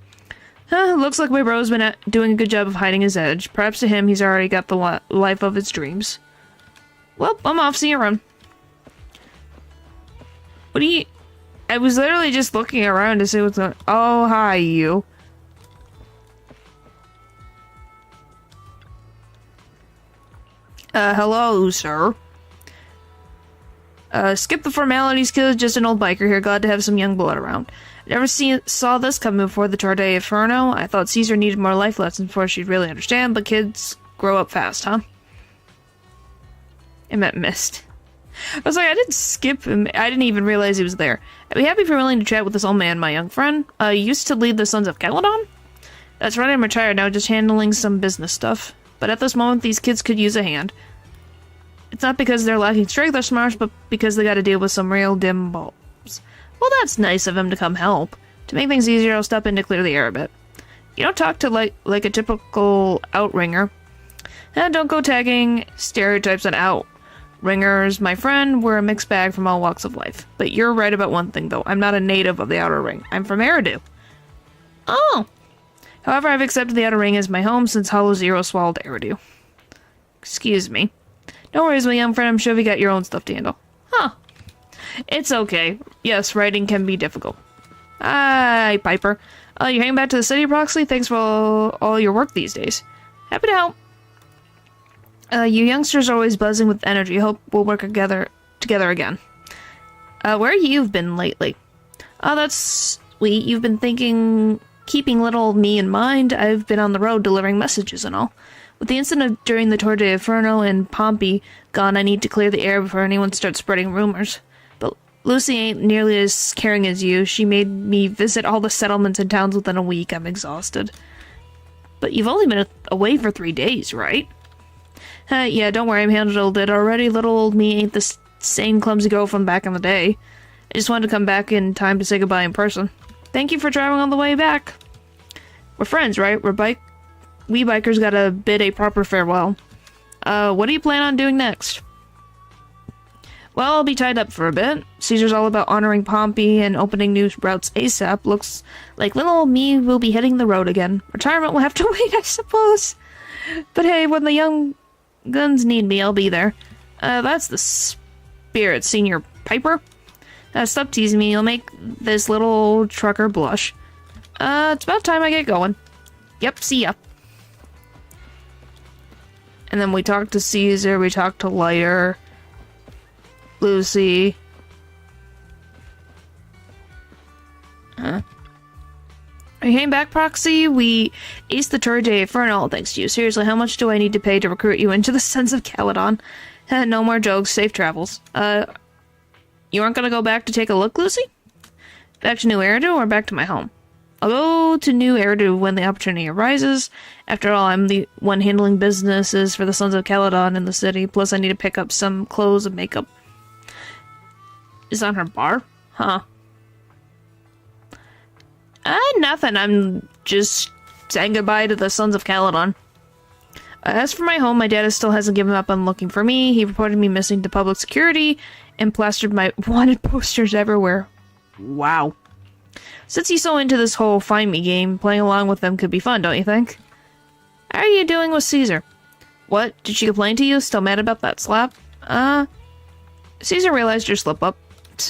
Looks like my bro's been doing a good job of hiding his edge. Perhaps to him, he's already got the life of his dreams. Well, I'm off. See you around. What do you... I was literally just looking around to see what's going on. Oh, hi, you. Hello, sir. Skip the formalities, kid. Just an old biker here. Glad to have some young blood around. Never saw this coming before the Torre di Inferno. I thought Caesar needed more life lessons before she'd really understand, but kids grow up fast, huh? I meant missed. I was like, I didn't skip him. I didn't even realize he was there. I'd be happy if you're willing to chat with this old man, my young friend. Used to lead the Sons of Calydon? That's right, I'm retired now, just handling some business stuff. But at this moment, these kids could use a hand. It's not because they're lacking strength or smarts, but because they gotta deal with some real dim bulbs. Well, that's nice of him to come help. To make things easier, I'll step in to clear the air a bit. You don't talk to like a typical outringer. Don't go tagging stereotypes on outringers, my friend. We're a mixed bag from all walks of life. But you're right about one thing, though. I'm not a native of the Outer Ring. I'm from Eridu. Oh! However, I've accepted the Outer Ring as my home since Hollow Zero swallowed Eridu. Excuse me. No worries, my young friend. I'm sure you got your own stuff to handle. Huh. It's okay. Yes, writing can be difficult. Hi, Piper. You're heading back to the city, Proxy? Thanks for all your work these days. Happy to help. You youngsters are always buzzing with energy. Hope we'll work together again. Where you've been lately? Oh, that's sweet. You've been keeping little old me in mind. I've been on the road delivering messages and all. With the incident during the Torre di Inferno and Pompey gone, I need to clear the air before anyone starts spreading rumors. But Lucy ain't nearly as caring as you. She made me visit all the settlements and towns within a week. I'm exhausted. But you've only been away for 3 days, right? Yeah, don't worry, I'm handled it already. Little old me ain't the same clumsy girl from back in the day. I just wanted to come back in time to say goodbye in person. Thank you for traveling all the way back. We're friends, right? we bikers gotta bid a proper farewell. What do you plan on doing next? Well, I'll be tied up for a bit. Caesar's all about honoring Pompey and opening new routes ASAP. Looks like little old me will be hitting the road again. Retirement will have to wait, I suppose. But hey, when the young guns need me, I'll be there. That's the spirit, Senior Piper. Stop teasing me, you'll make this little old trucker blush. It's about time I get going. Yep, see ya. And then we talked to Caesar, we talked to Lighter, Lucy. Huh? I came back, Proxy. We aced the tour day for an all thanks to you. Seriously, how much do I need to pay to recruit you into the Sons of Calydon? No more jokes, safe travels. You aren't gonna go back to take a look, Lucy? Back to New Eridu or back to my home? I'll go to New Eridu when the opportunity arises. After all, I'm the one handling businesses for the Sons of Calydon in the city. Plus, I need to pick up some clothes and makeup. Is on her bar? Huh. Nothing. I'm just saying goodbye to the Sons of Calydon. As for my home, my dad still hasn't given up on looking for me. He reported me missing to public security and plastered my wanted posters everywhere. Wow. Since he's so into this whole find me game, playing along with them could be fun, don't you think? How are you doing with Caesar? What? Did she complain to you? Still mad about that slap? Caesar realized your slip up.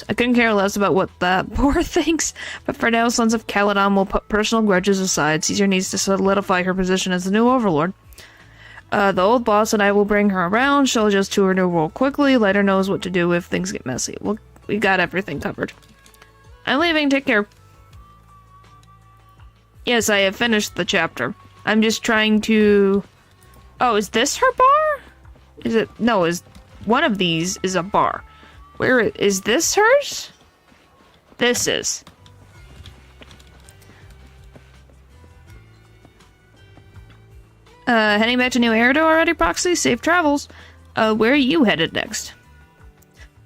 I couldn't care less about what that poor thinks, but for now, Sons of Calydon will put personal grudges aside. Caesar needs to solidify her position as the new overlord. The old boss and I will bring her around. She'll adjust to her new role quickly. Let her knows what to do if things get messy. We got everything covered. I'm leaving. Take care. Yes, I have finished the chapter. I'm just trying to... Oh, is this her bar? Is it... No, is one of these is a bar. Where is this hers? This is. Heading back to New Eridu already, Proxy? Safe travels. Where are you headed next?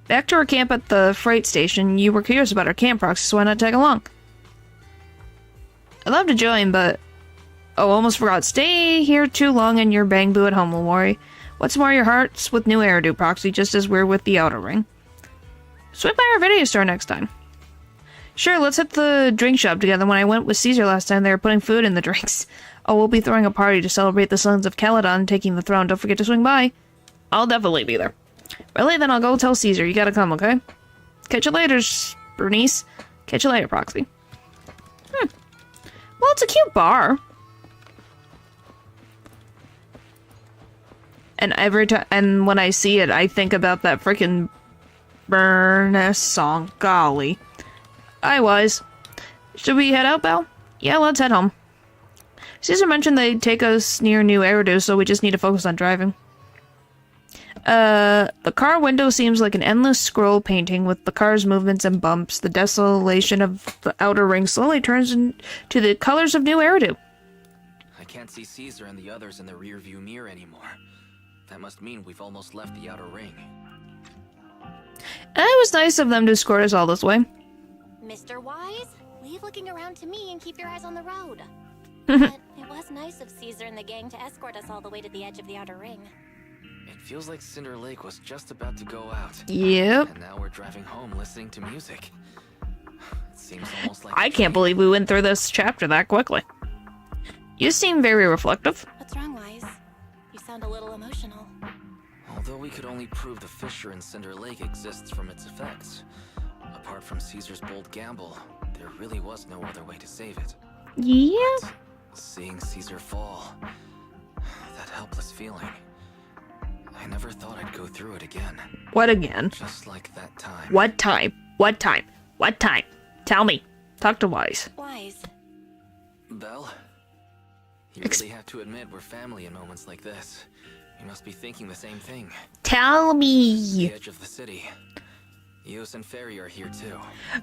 Back to our camp at the freight station. You were curious about our camp, Proxy, so why not tag along? I'd love to join, but... Oh, almost forgot. Stay here too long and your bang boo at home will worry. What's more, your heart's with New Eridu, Proxy, just as we're with the Outer Ring. Swing by our video store next time. Sure, let's hit the drink shop together. When I went with Caesar last time, they were putting food in the drinks. Oh, we'll be throwing a party to celebrate the Sons of Calydon taking the throne. Don't forget to swing by. I'll definitely be there. Really, then I'll go tell Caesar. You gotta come, okay? Catch you later, Bernice. Catch you later, Proxy. Well, it's a cute bar. And every time, and when I see it, I think about that freaking Burness song. Golly. Wise. Should we head out, Belle? Yeah, let's head home. Caesar mentioned they'd take us near New Eridu, so we just need to focus on driving. The car window seems like an endless scroll painting with the car's movements and bumps. The desolation of the Outer Ring slowly turns into the colors of New Eridu. I can't see Caesar and the others in the rearview mirror anymore. That must mean we've almost left the Outer Ring. It was nice of them to escort us all this way. Mr. Wise, leave looking around to me and keep your eyes on the road. But it was nice of Caesar and the gang to escort us all the way to the edge of the Outer Ring. It feels like Cinder Lake was just about to go out. Yep. And now we're driving home listening to music. It seems almost like... I can't believe we went through this chapter that quickly. You seem very reflective. What's wrong, Wise? You sound a little emotional. Although we could only prove the fissure in Cinder Lake exists from its effects, apart from Caesar's bold gamble, there really was no other way to save it. Yeah. But seeing Caesar fall, that helpless feeling, I never thought I'd go through it again. What again? Just like that time. What time? What time? What time? Tell me. Talk to Wise. Wise. Belle? You really have to admit we're family in moments like this. You must be thinking the same thing. Tell me. The edge of the city. Eos and Ferry are here too.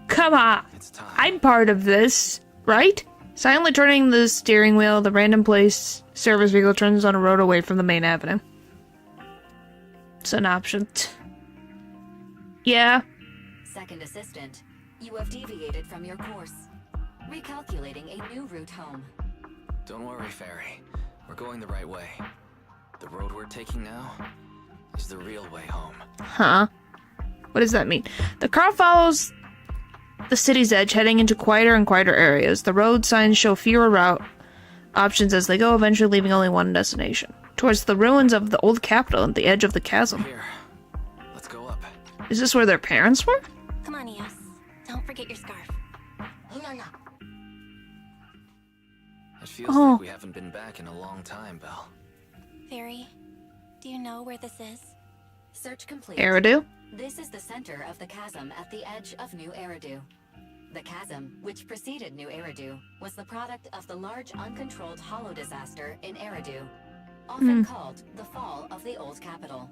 Come on. It's time. I'm part of this, right? Silently turning the steering wheel, the random place service vehicle turns on a road away from the main avenue. It's an option. Yeah. Second assistant, you have deviated from your course. Recalculating a new route home. Don't worry, Ferry. We're going the right way. The road we're taking now is the real way home. Huh? What does that mean? The car follows the city's edge, heading into quieter and quieter areas. The road signs show fewer route options as they go, eventually leaving only one destination. Towards the ruins of the old capital at the edge of the chasm. Here, let's go up. Is this where their parents were? Come on, Eos. Don't forget your scarf. No. It feels like we haven't been back in a long time, Belle. Fairy, do you know where this is? Search complete. Eridu? This is the center of the chasm at the edge of New Eridu. The chasm, which preceded New Eridu, was the product of the large uncontrolled hollow disaster in Eridu, often called the fall of the old capital.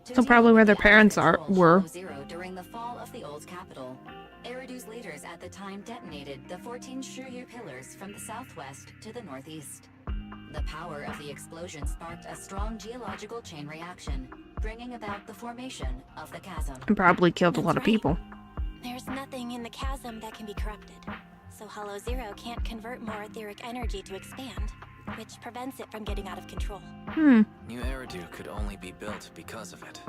So probably where their parents were. Zero during the fall of the old capital. Eridu's leaders at the time detonated the 14 Shuryu pillars from the southwest to the northeast. The power of the explosion sparked a strong geological chain reaction, bringing about the formation of the chasm. And probably killed a lot of people. There's nothing in the chasm that can be corrupted, so Hollow Zero can't convert more etheric energy to expand, which prevents it from getting out of control. New Eridu could only be built because of it.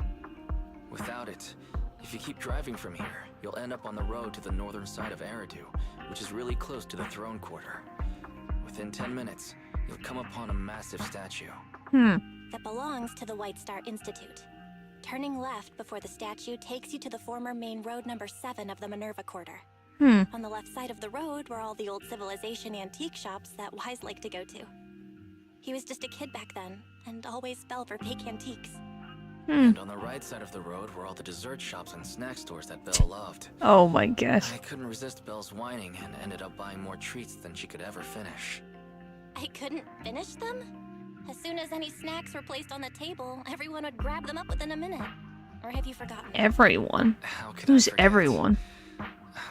Without it, if you keep driving from here, you'll end up on the road to the northern side of Eridu, which is really close to the throne quarter. Within 10 minutes, you'll come upon a massive statue. That belongs to the White Star Institute. Turning left before the statue takes you to the former main road number 7 of the Minerva Quarter. On the left side of the road were all the old civilization antique shops that Wise liked to go to. He was just a kid back then, and always fell for fake antiques. And on the right side of the road were all the dessert shops and snack stores that Belle loved. Oh my gosh. I couldn't resist Belle's whining and ended up buying more treats than she could ever finish. I couldn't finish them? As soon as any snacks were placed on the table, everyone would grab them up within a minute. Or have you forgotten? Everyone? How could Who's I forget? everyone?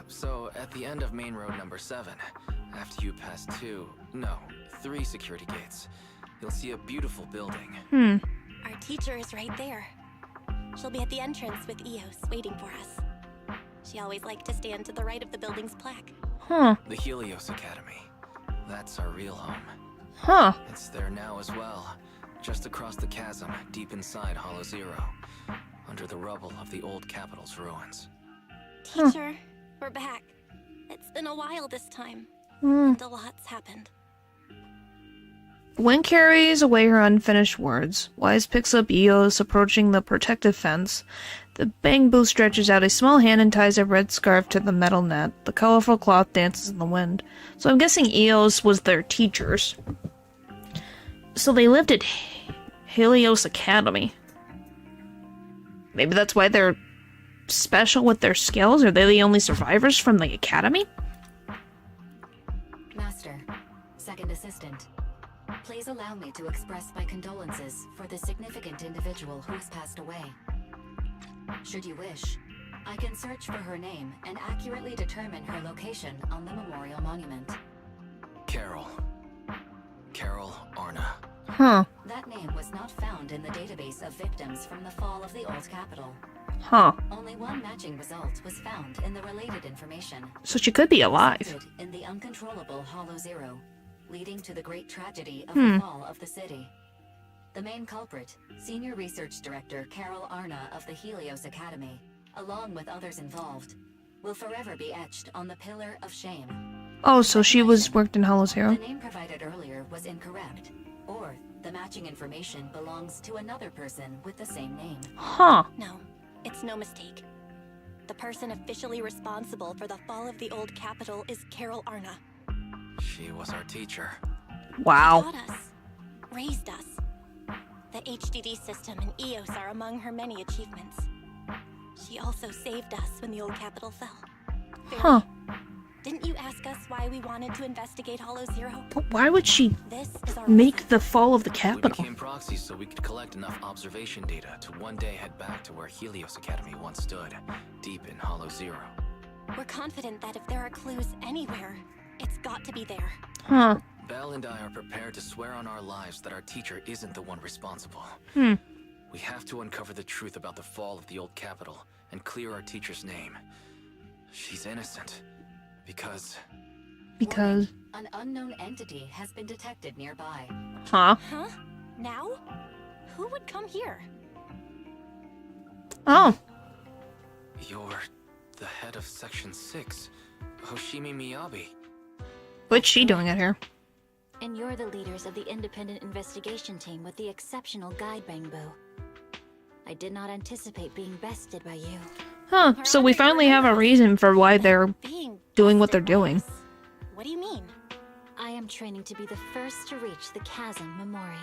So, at the end of main road number 7, after you pass 3 security gates, you'll see a beautiful building. Our teacher is right there. She'll be at the entrance with Eos, waiting for us. She always liked to stand to the right of the building's plaque. The Helios Academy. That's our real home. It's there now as well, just across the chasm, deep inside Hollow Zero, under the rubble of the old capital's ruins. Teacher, we're back. It's been a while this time, and a lot's happened. Gwen carries away her unfinished words. Wise picks up Eos, approaching the protective fence. The bamboo stretches out a small hand and ties a red scarf to the metal net. The colorful cloth dances in the wind. So I'm guessing Eos was their teachers. So they lived at Helios Academy. Maybe that's why they're special with their skills? Are they the only survivors from the academy? Master, second assistant. Please allow me to express my condolences for the significant individual who has passed away. Should you wish, I can search for her name and accurately determine her location on the memorial monument. Carol Arna. That name was not found in the database of victims from the fall of the old capital. Only one matching result was found in the related information. So she could be alive. Resulted in the uncontrollable Hollow Zero, leading to the great tragedy of the fall of the city. The main culprit, Senior Research Director Carol Arna of the Helios Academy, along with others involved, will forever be etched on the Pillar of Shame. Oh, so she worked in Hollow Zero? The name provided earlier was incorrect, or the matching information belongs to another person with the same name. No, it's no mistake. The person officially responsible for the fall of the old capital is Carol Arna. She was our teacher. Wow. She taught us, raised us. The HDD system and Eos are among her many achievements. She also saved us when the old capital fell. Barry, didn't you ask us why we wanted to investigate Hollow Zero? But why would she This is our make the fall of the capital? We became proxies so we could collect enough observation data to one day head back to where Helios Academy once stood, deep in Hollow Zero. We're confident that if there are clues anywhere, it's got to be there. Belle and I are prepared to swear on our lives that our teacher isn't the one responsible. We have to uncover the truth about the fall of the old capital and clear our teacher's name. She's innocent. Because Warning, an unknown entity has been detected nearby. Huh? Huh? Now? Who would come here? Oh. You're the head of Section 6, Hoshimi Miyabi. What's she doing out here? And you're the leaders of the independent investigation team with the exceptional guide Bangbu. I did not anticipate being bested by you. Huh, so we finally have a reason for why they're doing what they're doing. What do you mean? I am training to be the first to reach the Chasm Memorial.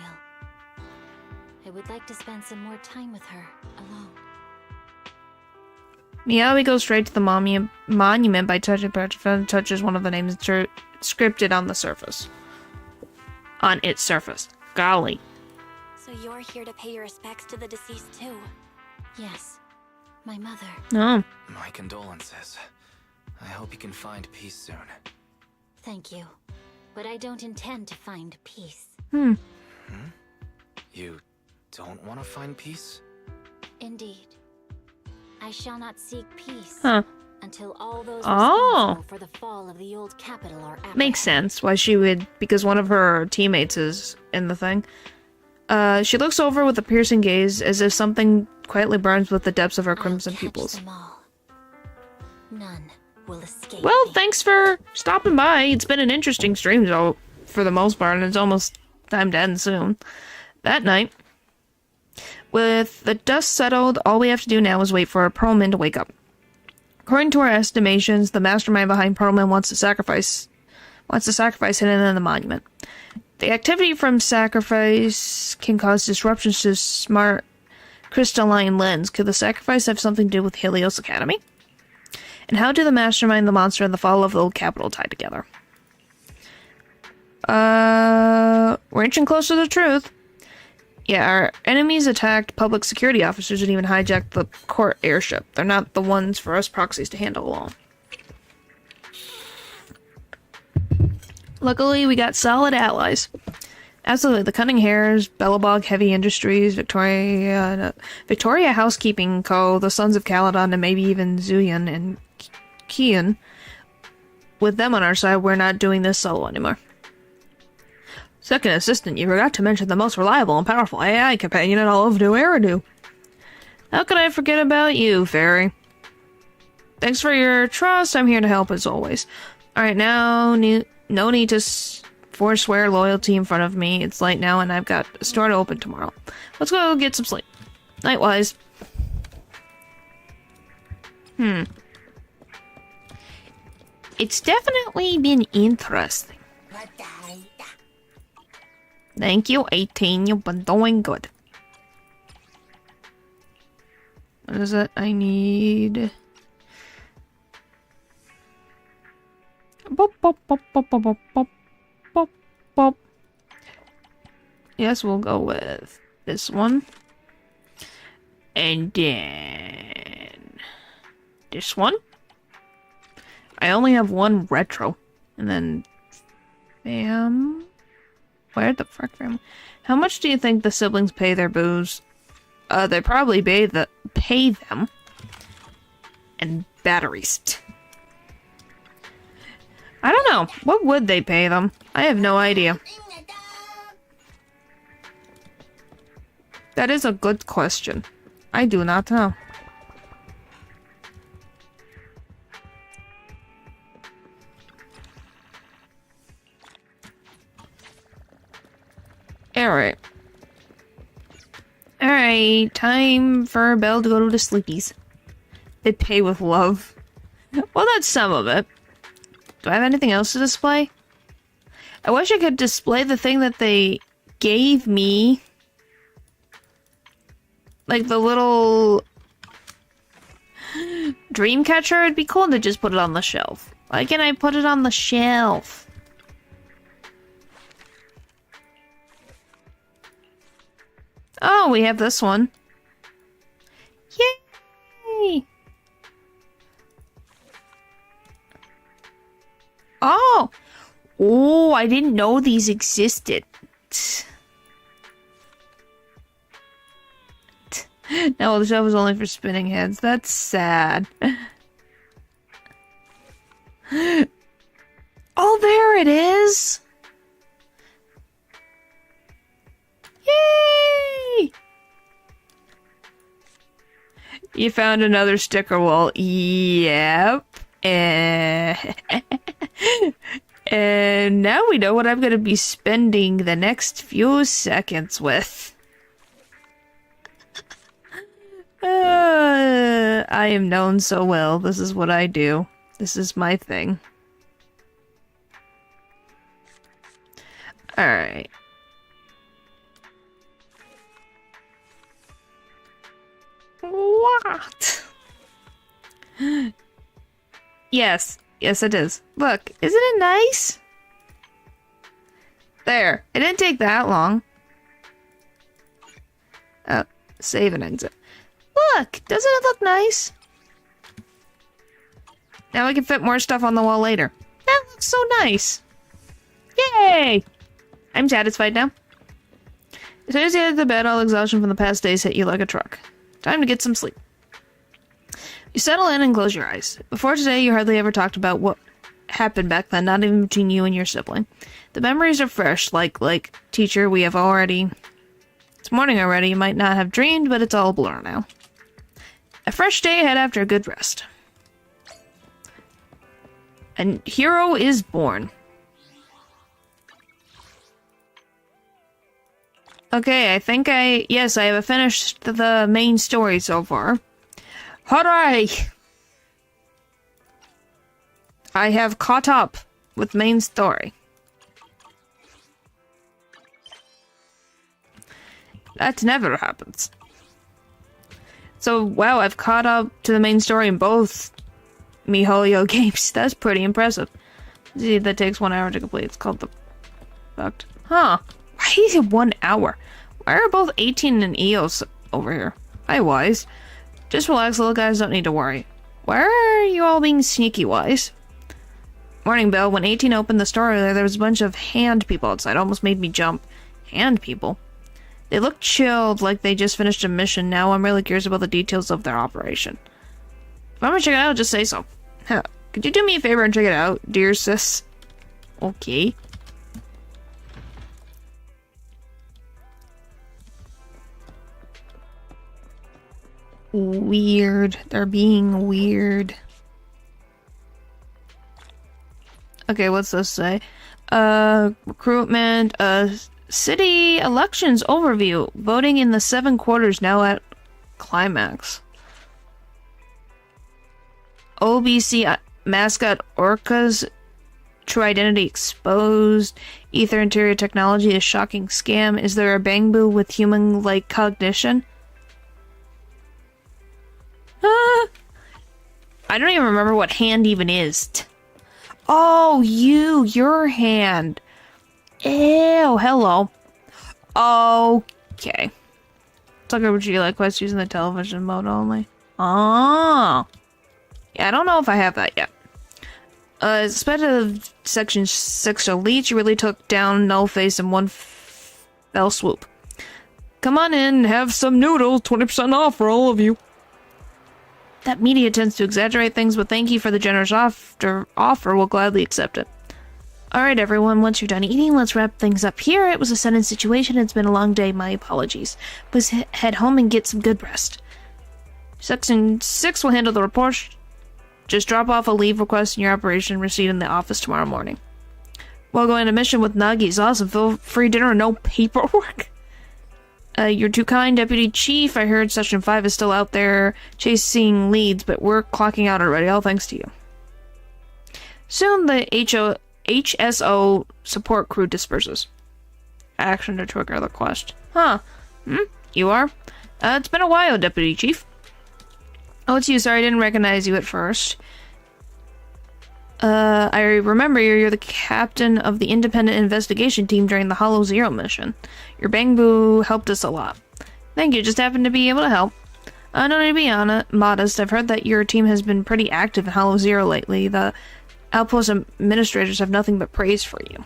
I would like to spend some more time with her, alone. Miyabi goes straight to the monument by touches one of the names scripted on the surface. On its surface. Golly. So you're here to pay your respects to the deceased too? Yes. My mother. Oh. My condolences. I hope you can find peace soon. Thank you. But I don't intend to find peace. You don't want to find peace? Indeed. I shall not seek peace until all those responsible for the fall of the old capital are apprehended. Makes sense why she would, because one of her teammates is in the thing. She looks over with a piercing gaze as if something quietly burns with the depths of her crimson pupils. None will escape. Well, thanks for stopping by. It's been an interesting stream, though, for the most part, and it's almost time to end soon. That night, with the dust settled, all we have to do now is wait for Pearlman to wake up. According to our estimations, the mastermind behind Pearlman wants to sacrifice hidden in the monument. The activity from sacrifice can cause disruptions to smart crystalline lens. Could the sacrifice have something to do with Helios Academy? And how do the mastermind, the monster, and the fall of the old capital tie together? We're inching closer to the truth. Yeah, our enemies attacked public security officers and even hijacked the court airship. They're not the ones for us proxies to handle alone. Luckily, we got solid allies. Absolutely, the Cunning Hares, Bellabog Heavy Industries, Victoria Housekeeping Co., the Sons of Calydon, and maybe even Zuyan and Kian. With them on our side, we're not doing this solo anymore. Second assistant, you forgot to mention the most reliable and powerful AI companion in all of New Eridu. How could I forget about you, Fairy? Thanks for your trust, I'm here to help as always. Alright, now, no need to forswear loyalty in front of me. It's late now and I've got a store to open tomorrow. Let's go get some sleep. Nightwise. It's definitely been interesting. Thank you, 18. You've been doing good. What is it? I need... Bop, bop, bop, bop, bop, bop, bop, bop, bop. Yes, we'll go with this one. And then... this one. I only have one retro. And then... bam... Where the frick am I? How much do you think the siblings pay their booze? They probably pay them. And batteries. I don't know. What would they pay them? I have no idea. That is a good question. I do not know. Alright. Alright, time for Belle to go to the sleepies. They pay with love. Well, that's some of it. Do I have anything else to display? I wish I could display the thing that they gave me. Like the little... dream catcher. It'd be cool to just put it on the shelf. Why can't I put it on the shelf? Oh, we have this one. Yay! Oh! Oh, I didn't know these existed. No, the shelf is only for spinning heads. That's sad. Oh, there it is! You found another sticker wall. Yep. And now we know what I'm going to be spending the next few seconds with. I am known so well. This is what I do. This is my thing. Alright. What? Yes. Yes, it is. Look, isn't it nice? There. It didn't take that long. Oh, save and exit. Look, doesn't it look nice? Now we can fit more stuff on the wall later. That looks so nice. Yay! I'm satisfied now. As soon as you head to bed, all exhaustion from the past days hit you like a truck. Time to get some sleep. You settle in and close your eyes. Before today, you hardly ever talked about what happened back then, not even between you and your sibling. The memories are fresh, like, teacher, we have already... It's morning already, you might not have dreamed, but it's all a blur now. A fresh day ahead after a good rest. A hero is born. Okay, I think yes, I have finished the main story so far. Hooray! I have caught up with main story. That never happens. So, wow, I've caught up to the main story in both MiHoYo games. That's pretty impressive. See, that takes 1 hour to complete. It's called the... Fucked. Huh. Why is it 1 hour? Why are both 18 and EOS over here? Hi, Wise. Just relax, little guys, don't need to worry. Why are you all being sneaky, Wise? Morning, Bill. When 18 opened the store earlier, there was a bunch of hand people outside. Almost made me jump. Hand people? They looked chilled, like they just finished a mission. Now I'm really curious about the details of their operation. If I'm gonna check it out, just say so. Huh. Could you do me a favor and check it out, dear sis? Okay. Weird. They're being weird. Okay, what's this say? Recruitment, city elections overview. Voting in the 7 quarters now at climax. OBC mascot orcas. True identity exposed. Ether interior technology, a shocking scam. Is there a Bangbu with human-like cognition? I don't even remember what hand even is. Oh, your hand. Ew, hello. Okay. Talk over GLI quest using the television mode only. Oh. Yeah, I don't know if I have that yet. Suspected of Section 6 Elite, you really took down Nullface in one fell swoop. Come on in, have some noodles, 20% off for all of you. That media tends to exaggerate things, but thank you for the generous offer. We'll gladly accept it. Alright everyone, once you're done eating, let's wrap things up here. It was a sudden situation, it's been a long day, my apologies. Please head home and get some good rest. Section 6 will handle the report. Just drop off a leave request in your operation receipt in the office tomorrow morning. While going on a mission with Nagi's awesome, feel free dinner and no paperwork. You're too kind, Deputy Chief. I heard Section 5 is still out there chasing leads, but we're clocking out already, all thanks to you. Soon the HSO support crew disperses. Action to trigger the quest. Huh. You are? It's been a while, Deputy Chief. Oh, it's you. Sorry, I didn't recognize you at first. I remember you're the captain of the independent investigation team during the Hollow Zero mission. Your Bangbu helped us a lot. Thank you, just happened to be able to help. No need to be modest. I've heard that your team has been pretty active in Hollow Zero lately. The outpost administrators have nothing but praise for you.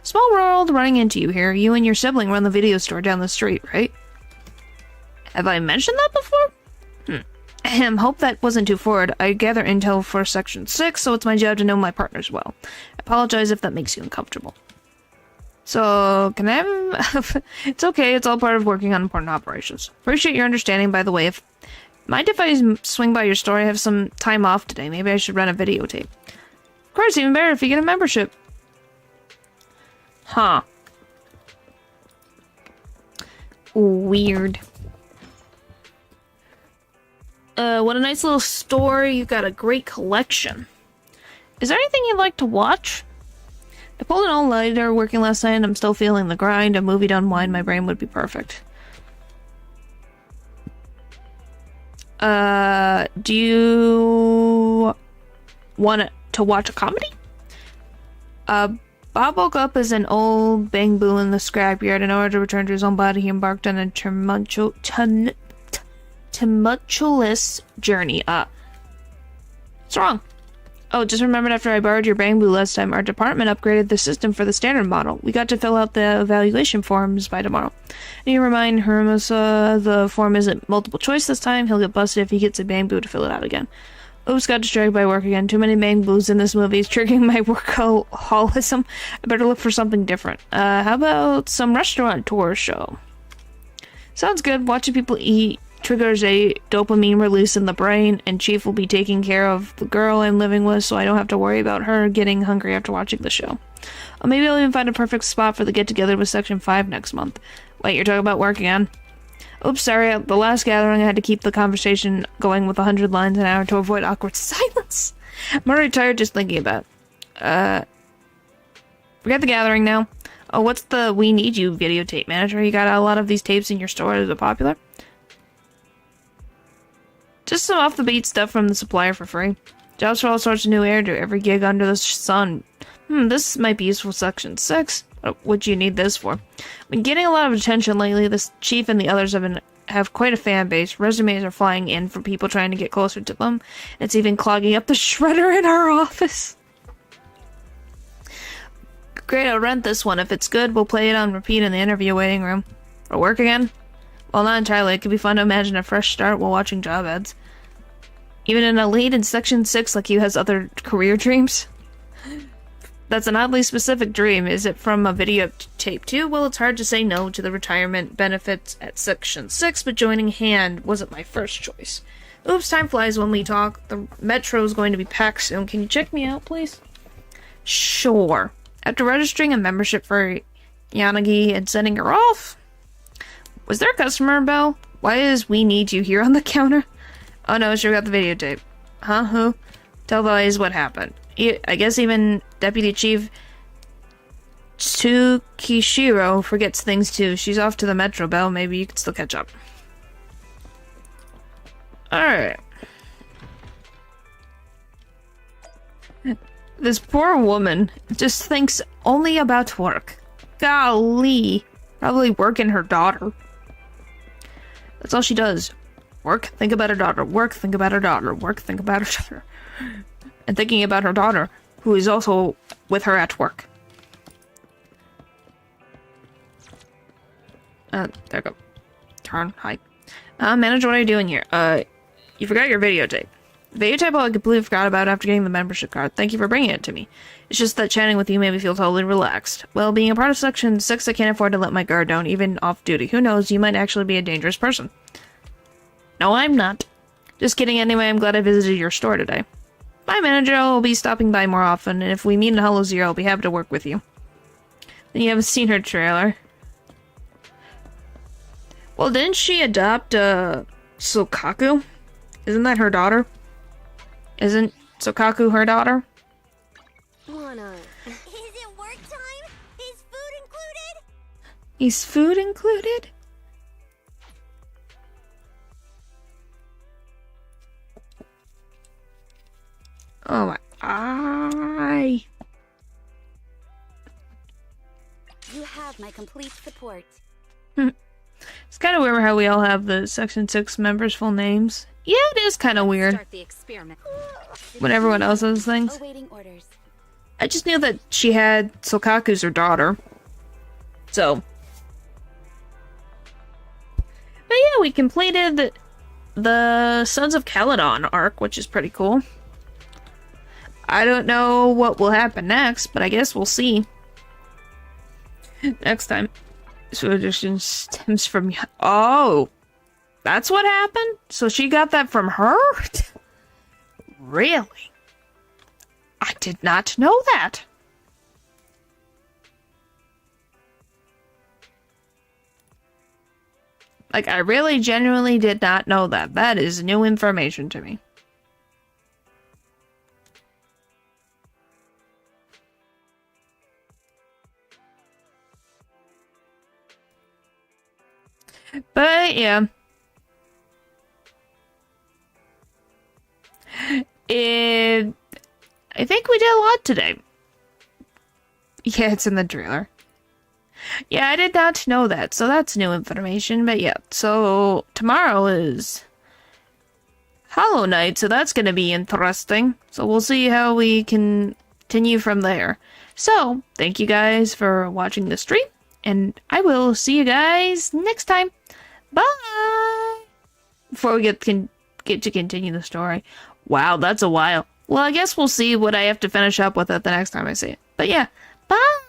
Small world running into you here. You and your sibling run the video store down the street, right? Have I mentioned that before? Hope that wasn't too forward. I gather intel for Section 6, so it's my job to know my partners well. I apologize if that makes you uncomfortable. So, can I have... It's okay, it's all part of working on important operations. Appreciate your understanding, by the way. If Mind if I swing by your store? I have some time off today. Maybe I should run a videotape. Of course, even better if you get a membership. Huh. Weird. What a nice little store. You've got a great collection. Is there anything you'd like to watch? I pulled an all-nighter working last night and I'm still feeling the grind. A movie to unwind my brain would be perfect. Do you want to watch a comedy? Bob woke up as an old bamboo in the scrapyard. In order to return to his own body, he embarked on a tumultuous journey. What's wrong? Oh, just remembered after I borrowed your bamboo last time, our department upgraded the system for the standard model. We got to fill out the evaluation forms by tomorrow. And you remind Hermosa the form isn't multiple choice this time. He'll get busted if he gets a bamboo to fill it out again. Oops, got distracted by work again. Too many bamboos in this movie is triggering my workaholism. I better look for something different. How about some restaurant tour show? Sounds good. Watching people eat triggers a dopamine release in the brain, and Chief will be taking care of the girl I'm living with, so I don't have to worry about her getting hungry after watching the show. Or maybe I'll even find a perfect spot for the get-together with Section 5 next month. Wait, you're talking about work again? Oops, sorry, at the last gathering I had to keep the conversation going with 100 lines an hour to avoid awkward silence. I'm already tired just thinking about it. Forget the gathering now. Oh, what's the We Need You videotape manager? You got a lot of these tapes in your store. Is it popular? Just some off-the-beat stuff from the supplier for free. Jobs for all sorts of new air to every gig under the sun. This might be useful Section 6. What do you need this for? I've been getting a lot of attention lately. This Chief and the others have quite a fan base. Resumes are flying in from people trying to get closer to them. It's even clogging up the shredder in our office. Great, I'll rent this one. If it's good, we'll play it on repeat in the interview waiting room. For work again? Well, not entirely. It could be fun to imagine a fresh start while watching job ads. Even an elite in Section 6 like you has other career dreams? That's an oddly specific dream. Is it from a videotape too? Well, it's hard to say no to the retirement benefits at Section 6, but joining hand wasn't my first choice. Oops, time flies when we talk. The metro's going to be packed soon. Can you check me out, please? Sure. After registering a membership for Yanagi and sending her off... Was there a customer bell? Why is We Need You here on the counter? Oh no, sure got the videotape. Huh? Who? Tell the ladies what happened. I guess even Deputy Chief Tsukishiro forgets things too. She's off to the Metro Bell. Maybe you could still catch up. Alright. This poor woman just thinks only about work. Golly. Probably work and her daughter. That's all she does. Work, think about her daughter. Work, think about her daughter. Work, think about her daughter. And thinking about her daughter, who is also with her at work. There we go. Turn, hi. Manager, what are you doing here? You forgot your videotape. Videotape I completely forgot about after getting the membership card. Thank you for bringing it to me. It's just that chatting with you made me feel totally relaxed. Well, being a part of Section 6, I can't afford to let my guard down, even off-duty. Who knows, you might actually be a dangerous person. No, I'm not. Just kidding anyway, I'm glad I visited your store today. Bye, manager, I'll be stopping by more often, and if we meet in Hollow Zero, I'll be happy to work with you. Then you haven't seen her trailer. Well, didn't she adopt, Sokaku? Isn't that her daughter? Isn't Sokaku her daughter? Lana. Is it work time? Is food included? Is food included? Oh my eye. You have my complete support. It's kind of weird how we all have the Section 6 members' full names. Yeah, it is kind of weird. Start the experiment. When everyone else has things. Awaiting orders. I just knew that she had Sokaku's her daughter. So. But yeah, we completed the Sons of Calydon arc, which is pretty cool. I don't know what will happen next, but I guess we'll see. Next time. This edition stems from... Oh! That's what happened? So she got that from her? Really? I did not know that. Like, I really genuinely did not know that. That is new information to me. But, yeah. I think we did a lot today. Yeah, it's in the trailer. Yeah, I did not know that, so that's new information, but yeah. So, tomorrow is Hollow Knight, so that's gonna be interesting. So we'll see how we can continue from there. So, thank you guys for watching the stream, and I will see you guys next time. Bye! Before we get to continue the story. Wow, that's a while. Well, I guess we'll see what I have to finish up with it the next time I see it. But yeah, bye!